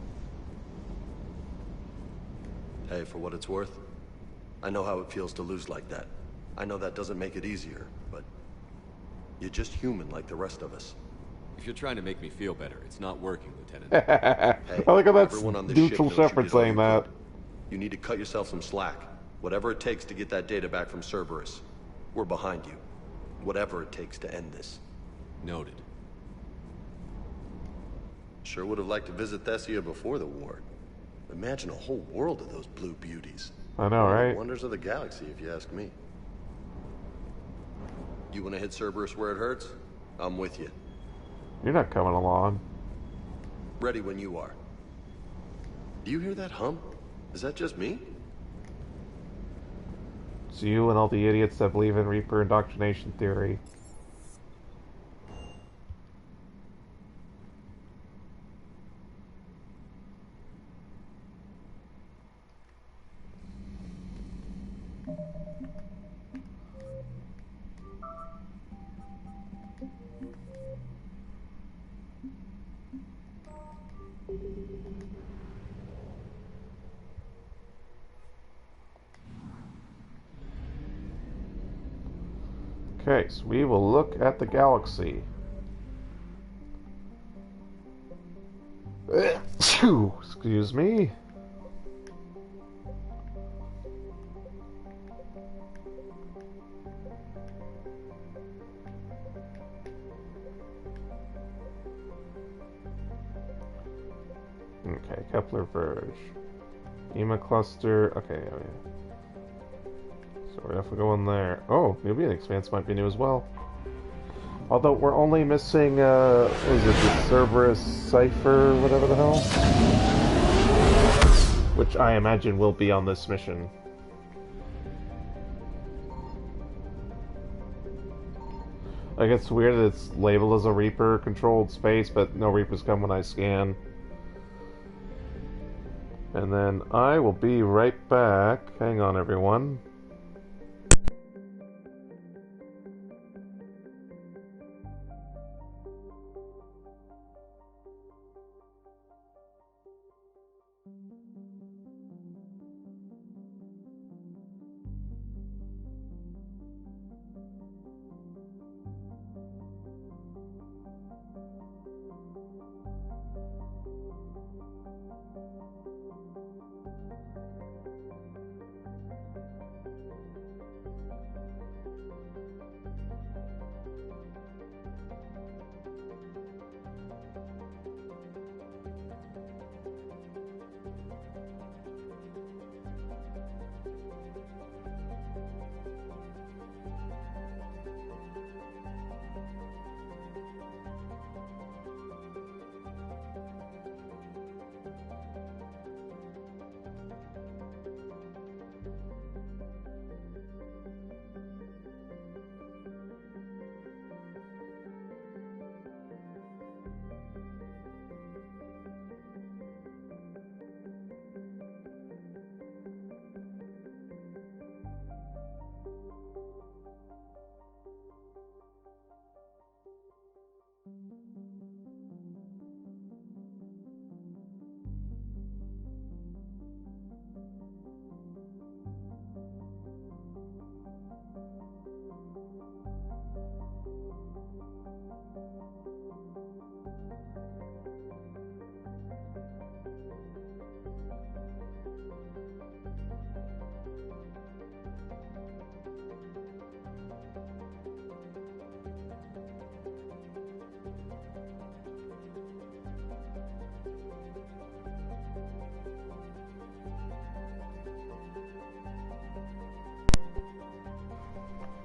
Hey, for what it's worth, I know how it feels to lose like that. I know that doesn't make it easier, but you're just human like the rest of us. If you're trying to make me feel better, it's not working, Lieutenant. Hey, I like how that's everyone on this neutral ship knows you Shepard did all saying you that. could. You need to cut yourself some slack. Whatever it takes to get that data back from Cerberus. We're behind you. Whatever it takes to end this. Noted. Sure would have liked to visit Thessia before the war. Imagine a whole world of those blue beauties. I know, right? The wonders of the galaxy, if you ask me. You want to hit Cerberus where it hurts? I'm with you. You're not coming along. Ready when you are. Do you hear that hum? Is that just me? It's you and all the idiots that believe in Reaper indoctrination theory. Okay, so we will look at the galaxy. Excuse me. Okay, Kepler Verge. EMA cluster. Okay, oh yeah. So we're definitely going there. Oh, maybe an expanse might be new as well. Although we're only missing, what is it, the Cerberus Cipher, whatever the hell? Which I imagine will be on this mission. Like, it's weird that it's labeled as a Reaper-controlled space, but no Reapers come when I scan. And then I will be right back. Hang on, everyone.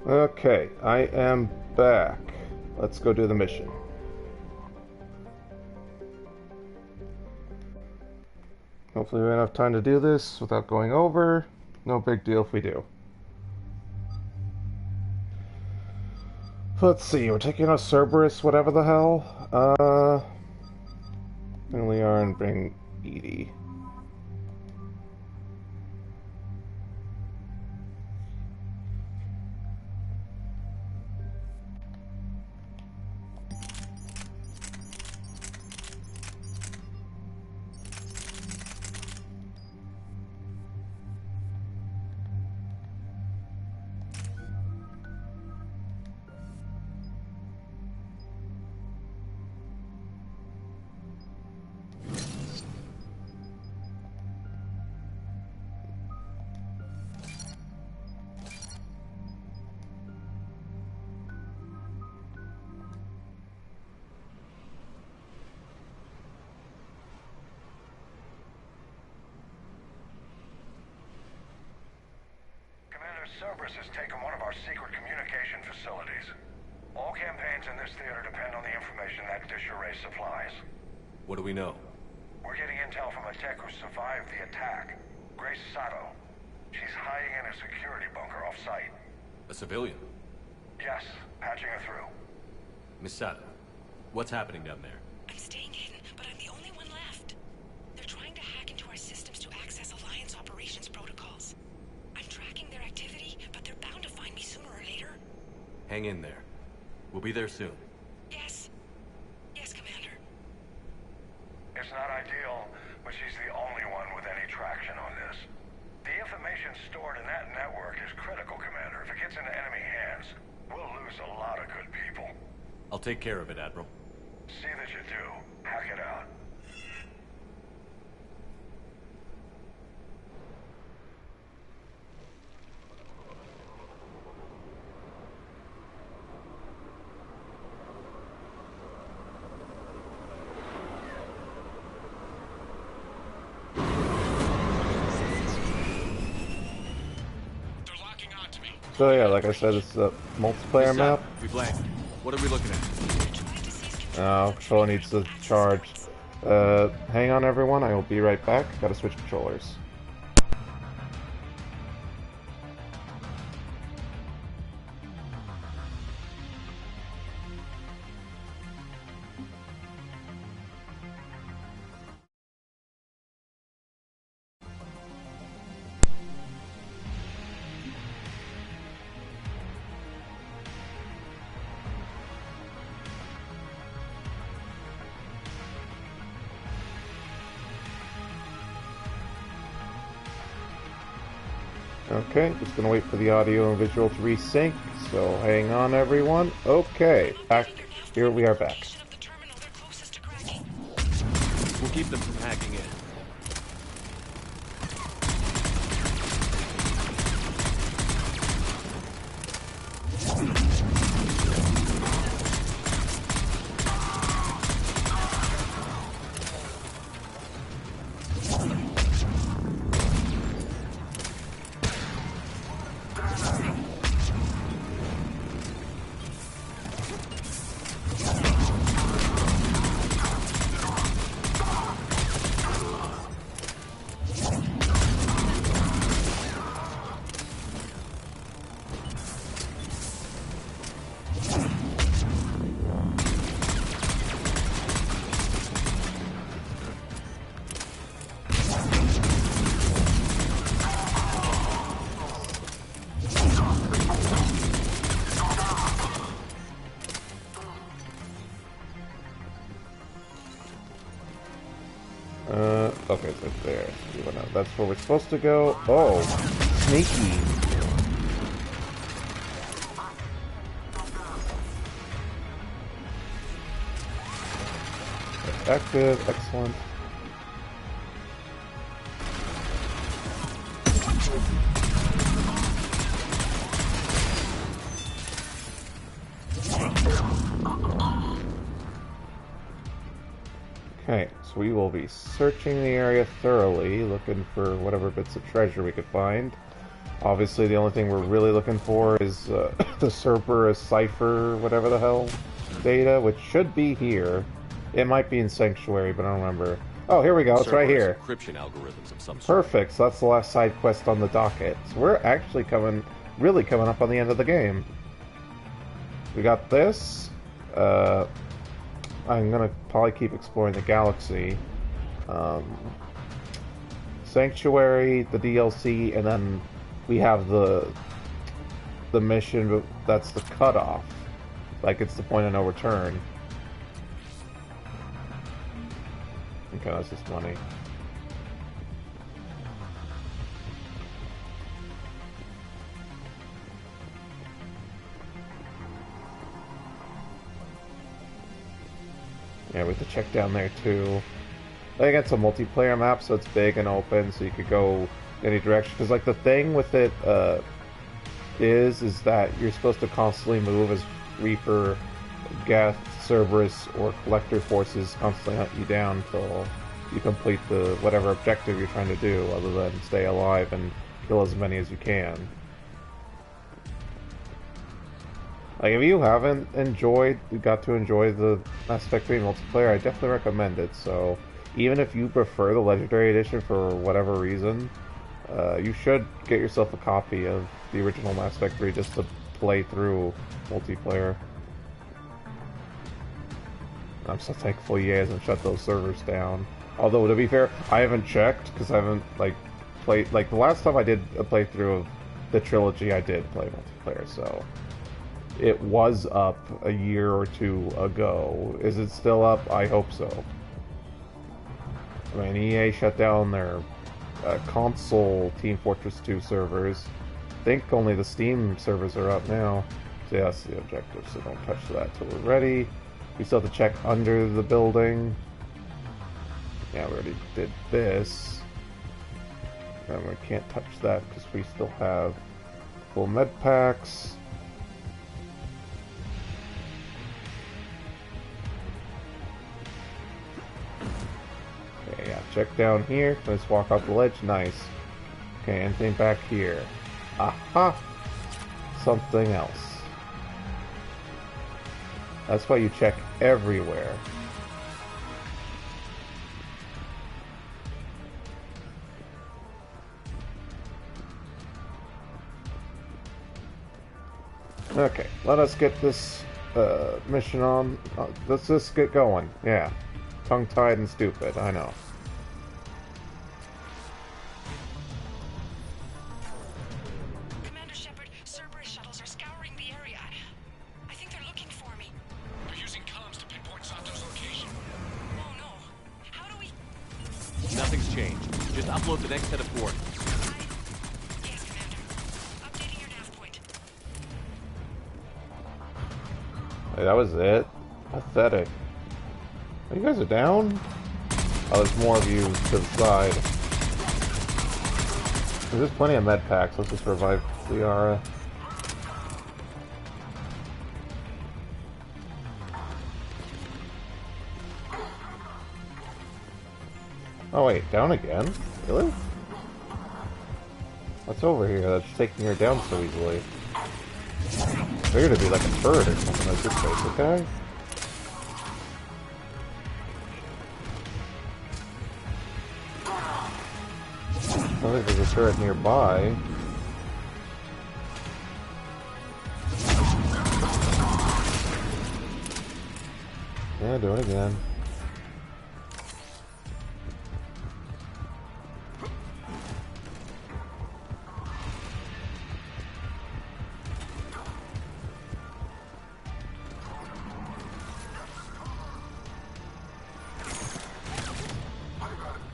Okay, I am back. Let's go do the mission. Hopefully we have enough time to do this without going over. No big deal if we do. Let's see, we're taking a Cerberus, whatever the hell. Only are and bring Edie. Cerberus has taken one of our secret communication facilities. All campaigns in this theater depend on the information that dish array supplies. What do we know? We're getting intel from a tech who survived the attack. Grace Sato. She's hiding in a security bunker off-site. A civilian? Yes, patching her through. Miss Sato, what's happening down there? I'm staying hidden, but I'm the only one left. They're trying to hack into our systems to access Alliance operations protocols. I'm tracking their activity, but they're bound to find me sooner or later. Hang in there. We'll be there soon. Yes. Yes, Commander. It's not ideal, but she's the only one with any traction on this. The information stored in that network is critical, Commander. If it gets into enemy hands, we'll lose a lot of good people. I'll take care of it, Admiral. See that you do. Hack it out. So yeah, like I said, it's a multiplayer map. We've landed. What are we looking at? Oh, controller needs to charge. Hang on everyone, I will be right back. Gotta switch controllers. Okay, just gonna wait for the audio and visual to resync, so hang on everyone. Okay, here we are back. We'll keep them from hacking in. Okay, so there. That's where we're supposed to go. Oh, sneaky. Active, excellent. Okay, so we will be searching the area thoroughly, looking for whatever bits of treasure we could find. Obviously, the only thing we're really looking for is the Cerberus cipher, whatever the hell, data, which should be here. It might be in Sanctuary, but I don't remember. Oh, here we go. It's right here. Encryption algorithms of some sort. Perfect. So that's the last side quest on the docket. So we're actually really coming up on the end of the game. We got this. I'm gonna probably keep exploring the galaxy. Sanctuary, the DLC, and then we have the mission, but that's the cutoff. Like, it's the point of no return. Okay, that's just money. Yeah, we have to check down there too. I think it's a multiplayer map, so it's big and open, so you could go any direction. Because, like, the thing with it is that you're supposed to constantly move as Reaper, Geth, Cerberus, or Collector forces constantly hunt you down until you complete the whatever objective you're trying to do, other than stay alive and kill as many as you can. Like, if you haven't got to enjoy the Mass Effect 3 multiplayer, I definitely recommend it. So, even if you prefer the Legendary Edition for whatever reason, you should get yourself a copy of the original Mass Effect 3 just to play through multiplayer. I'm so thankful EA hasn't shut those servers down. Although, to be fair, I haven't checked, because I haven't, like, played... Like, the last time I did a playthrough of the trilogy, I did play multiplayer, so... It was up a year or two ago. Is it still up? I hope so. I mean, EA shut down their console Team Fortress 2 servers. I think only the Steam servers are up now. So yeah, that's the objective, so don't touch that till we're ready. We still have to check under the building. Yeah, we already did this. And we can't touch that because we still have full med packs. Okay, yeah, check down here. Let's walk off the ledge. Nice. Okay, anything back here? Aha! Something else. That's why you check everywhere. Okay, let us get this mission on. Let's just get going. Yeah. Tongue-tied and stupid, I know. Commander Shepard, Cerberus shuttles are scouring the area. I think they're looking for me. They're using comms to pinpoint Sato's location. Oh no. How do we... Nothing's changed. Just upload the next set of coordinates. Yes, Commander. Updating your nav point. Hey, that was it? Pathetic. Oh, you guys are down? Oh, there's more of you to the side. There's plenty of med packs. Let's just revive Liara. Oh wait, down again? Really? What's over here that's taking her down so easily? Figured it'd be like a turret or something like this basic guy. I don't think there's a turret nearby. Yeah, do it again.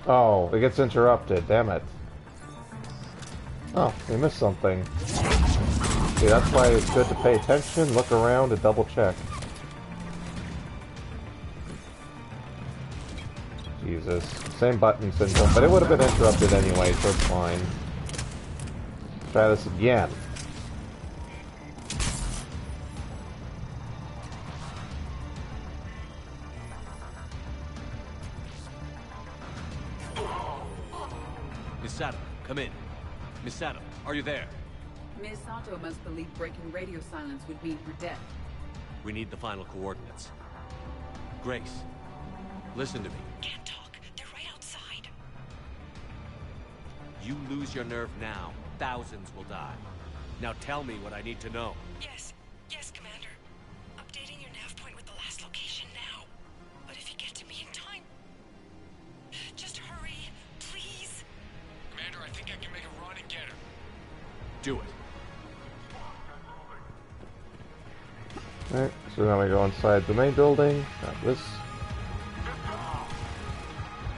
Oh, it gets interrupted, damn it. Oh, we missed something. See, that's why it's good to pay attention, look around, and double check. Jesus. Same button syndrome, but it would have been interrupted anyway, so it's fine. Try this again. Miss Sato, come in. Miss Sato, are you there? Ms. Sato must believe breaking radio silence would mean her death. We need the final coordinates. Grace, listen to me. Can't talk. They're right outside. You lose your nerve now, thousands will die. Now tell me what I need to know. Yes. Yes, Commander. Updating your nav point with the last location now. But if you get to me in time... Just hurry, please. Commander, I think I can make a run and get her. Do it. Alright, so now we go inside the main building. Got this.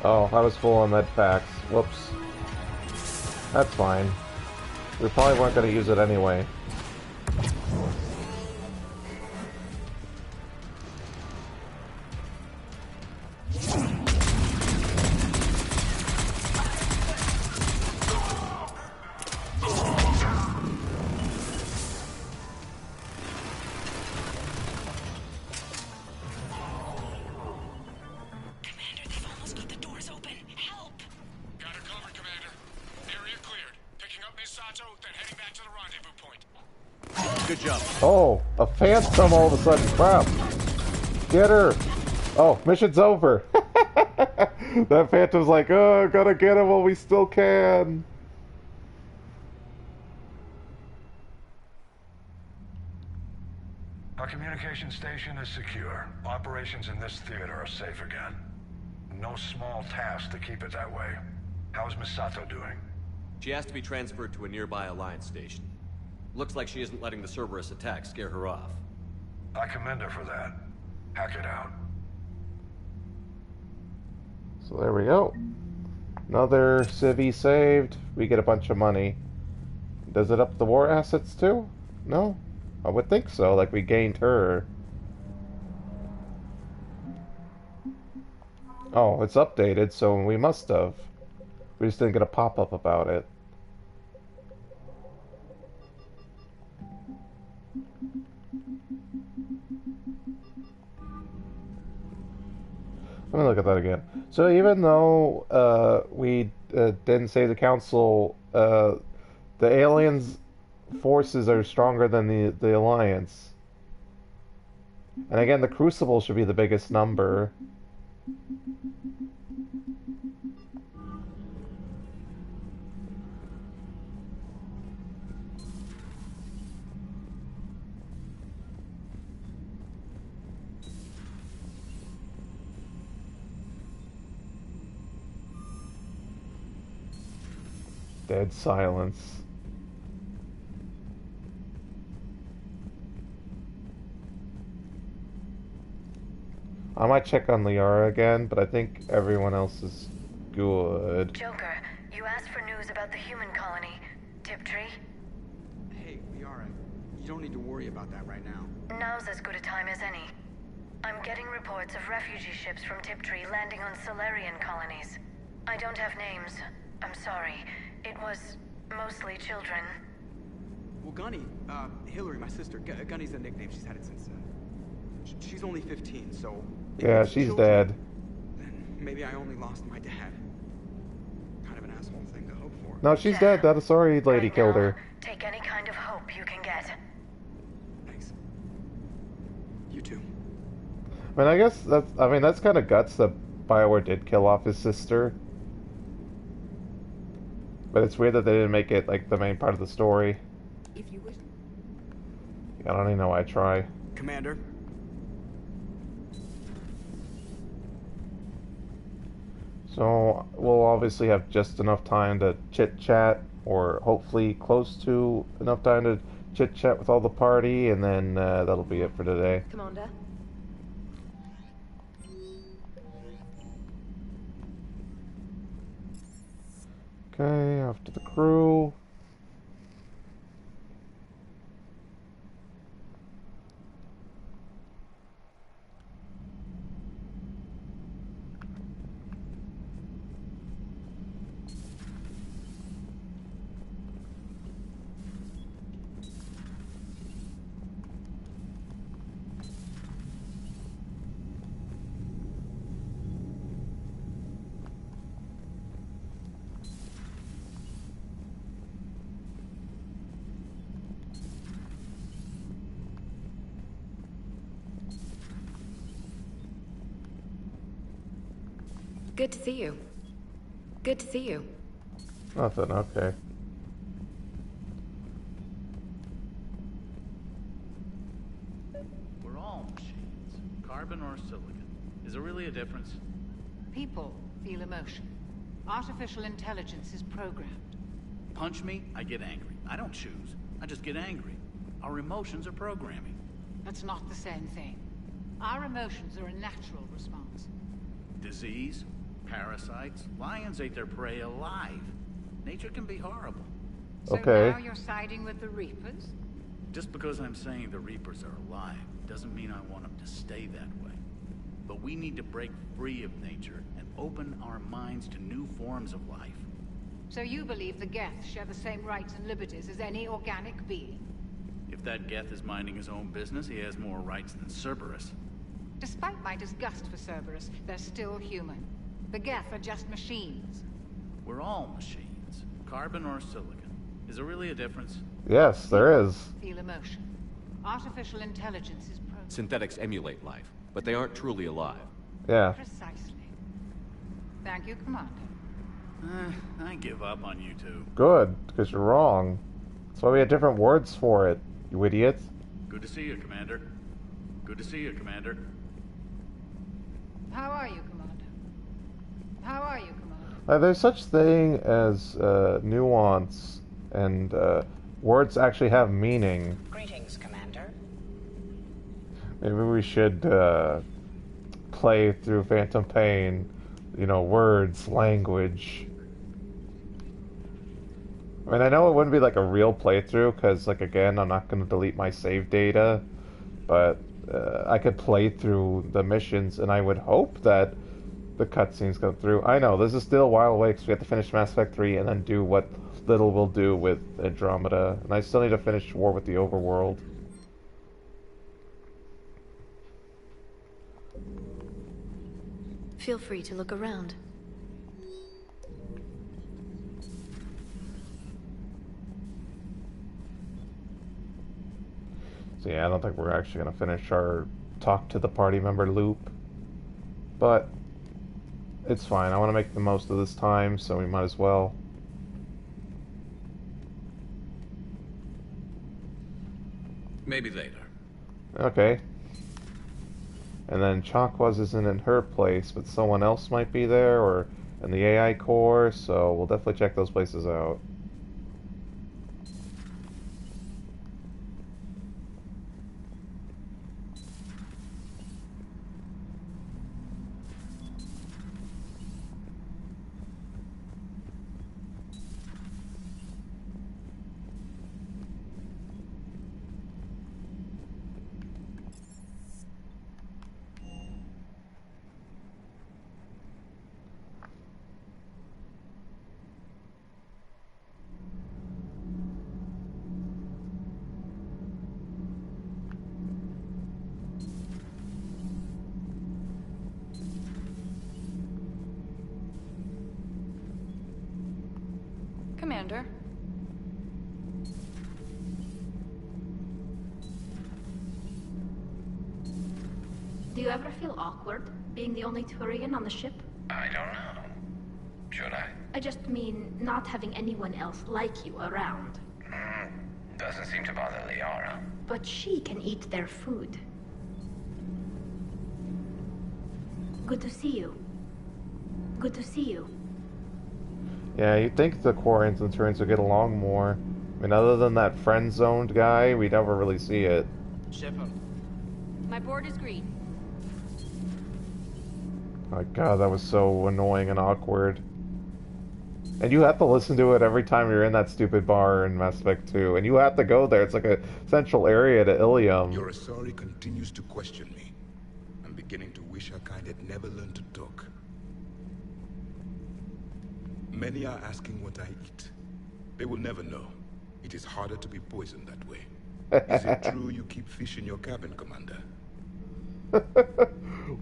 Oh, I was full on med packs. Whoops. That's fine. We probably weren't going to use it anyway. Got her covered, Commander. Area cleared. Picking up Miss Sato, then heading back to the rendezvous point. Good job. Oh, a phantom all of a sudden. Crap. Get her. Oh, mission's over. That phantom's like, oh, gotta get him while we still can. Our communication station is secure. Operations in this theater are safe again. No small task to keep it that way. How's Misato doing? She has to be transferred to a nearby Alliance station. Looks like she isn't letting the Cerberus attack scare her off. I commend her for that. Hackett out. So there we go. Another civvy saved. We get a bunch of money. Does it up the war assets too? No? I would think so, like we gained her. Oh, it's updated, so we must have. We just didn't get a pop-up about it. Let me look at that again. So even though we didn't save the Council, the aliens' forces are stronger than the Alliance. And again, the Crucible should be the biggest number. Dead silence. I might check on Liara again, but I think everyone else is good. Joker, you asked for news about the human colony. Tiptree? Hey, Liara, you don't need to worry about that right now. Now's as good a time as any. I'm getting reports of refugee ships from Tiptree landing on Solarian colonies. I don't have names. I'm sorry. It was mostly children. Well, Gunny, Hillary, my sister, Gunny's a nickname. She's had it since, she's only 15, so... Yeah, she's dead. Then maybe I only lost my dad. Kind of an asshole thing to hope for. No, she's dead. That Asari lady killed her. Take any kind of hope you can get. Thanks. You too. I mean, I guess that's kind of guts that BioWare did kill off his sister. But it's weird that they didn't make it, like, the main part of the story. If you wish. I don't even know why I try. Commander? So, we'll obviously have just enough time to chit-chat, or hopefully close to enough time to chit-chat with all the party, and then that'll be it for today. Commander? Okay, off to the crew. Good to see you. Good to see you. Nothing, okay. We're all machines. Carbon or silicon. Is there really a difference? People feel emotion. Artificial intelligence is programmed. Punch me, I get angry. I don't choose. I just get angry. Our emotions are programming. That's not the same thing. Our emotions are a natural response. Disease, parasites, lions ate their prey alive. Nature can be horrible. So okay. Now you're siding with the Reapers? Just because I'm saying the Reapers are alive doesn't mean I want them to stay that way. But we need to break free of nature and open our minds to new forms of life. So you believe the Geth share the same rights and liberties as any organic being? If that Geth is minding his own business, he has more rights than Cerberus. Despite my disgust for Cerberus, they're still human. The Geth are just machines. We're all machines. Carbon or silicon. Is there really a difference? Yes, there is. Feel emotion. Artificial intelligence is Synthetics emulate life, but they aren't truly alive. Yeah. Precisely. Thank you, Commander. I give up on you two. Good, because you're wrong. That's why we had different words for it, you idiot. Good to see you, Commander. Good to see you, Commander. How are you, Commander? How are you, Commander? There's such thing as nuance, and words actually have meaning. Greetings, Commander. Maybe we should play through Phantom Pain, you know, words, language. I mean, I know it wouldn't be like a real playthrough, because, like, again, I'm not going to delete my save data, but I could play through the missions, and I would hope that the cutscenes go through. I know, this is still a while away, because we have to finish Mass Effect 3 and then do what little we'll do with Andromeda, and I still need to finish War with the Overworld. Feel free to look around. So yeah, I don't think we're actually going to finish our talk to the party member loop. But it's fine. I want to make the most of this time, so we might as well. Maybe later. Okay. And then Chakwas isn't in her place, but someone else might be there, or in the AI core, so we'll definitely check those places out. Commander. Do you ever feel awkward, being the only Quarian on the ship? I don't know. Should I? I just mean not having anyone else like you around. Doesn't seem to bother Liara. But she can eat their food. Good to see you. Good to see you. Yeah, you'd think the Quarians and Turians would get along more. I mean, other than that friend-zoned guy, we never really see it. Shepard. My board is green. My god, that was so annoying and awkward. And you have to listen to it every time you're in that stupid bar in Mass Effect 2. And you have to go there. It's like a central area to Ilium. Your Asari continues to question me. I'm beginning to wish our kind had never learned to talk. Many are asking what I eat. They will never know. It is harder to be poisoned that way. Is it true you keep fish in your cabin, Commander?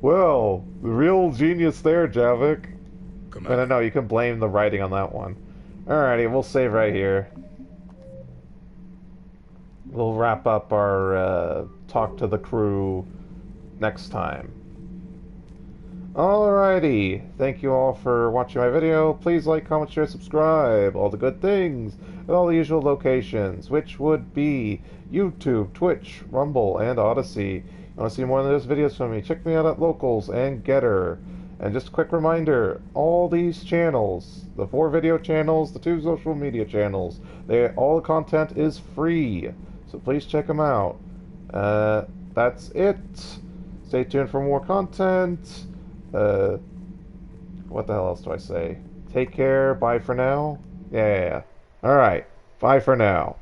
Well, the real genius there, Javik. I don't know, you can blame the writing on that one. Alrighty, we'll save right here. We'll wrap up our talk to the crew next time. Alrighty, thank you all for watching my video. Please like, comment, share, subscribe, all the good things, at all the usual locations, which would be YouTube, Twitch, Rumble, and Odyssey. You want to see more of those videos from me, check me out at Locals and Getter. And just a quick reminder, all these channels, the 4 video channels, the 2 social media channels, all the content is free, so please check them out. That's it. Stay tuned for more content. What the hell else do I say? Take care, bye for now. Yeah. Alright, bye for now.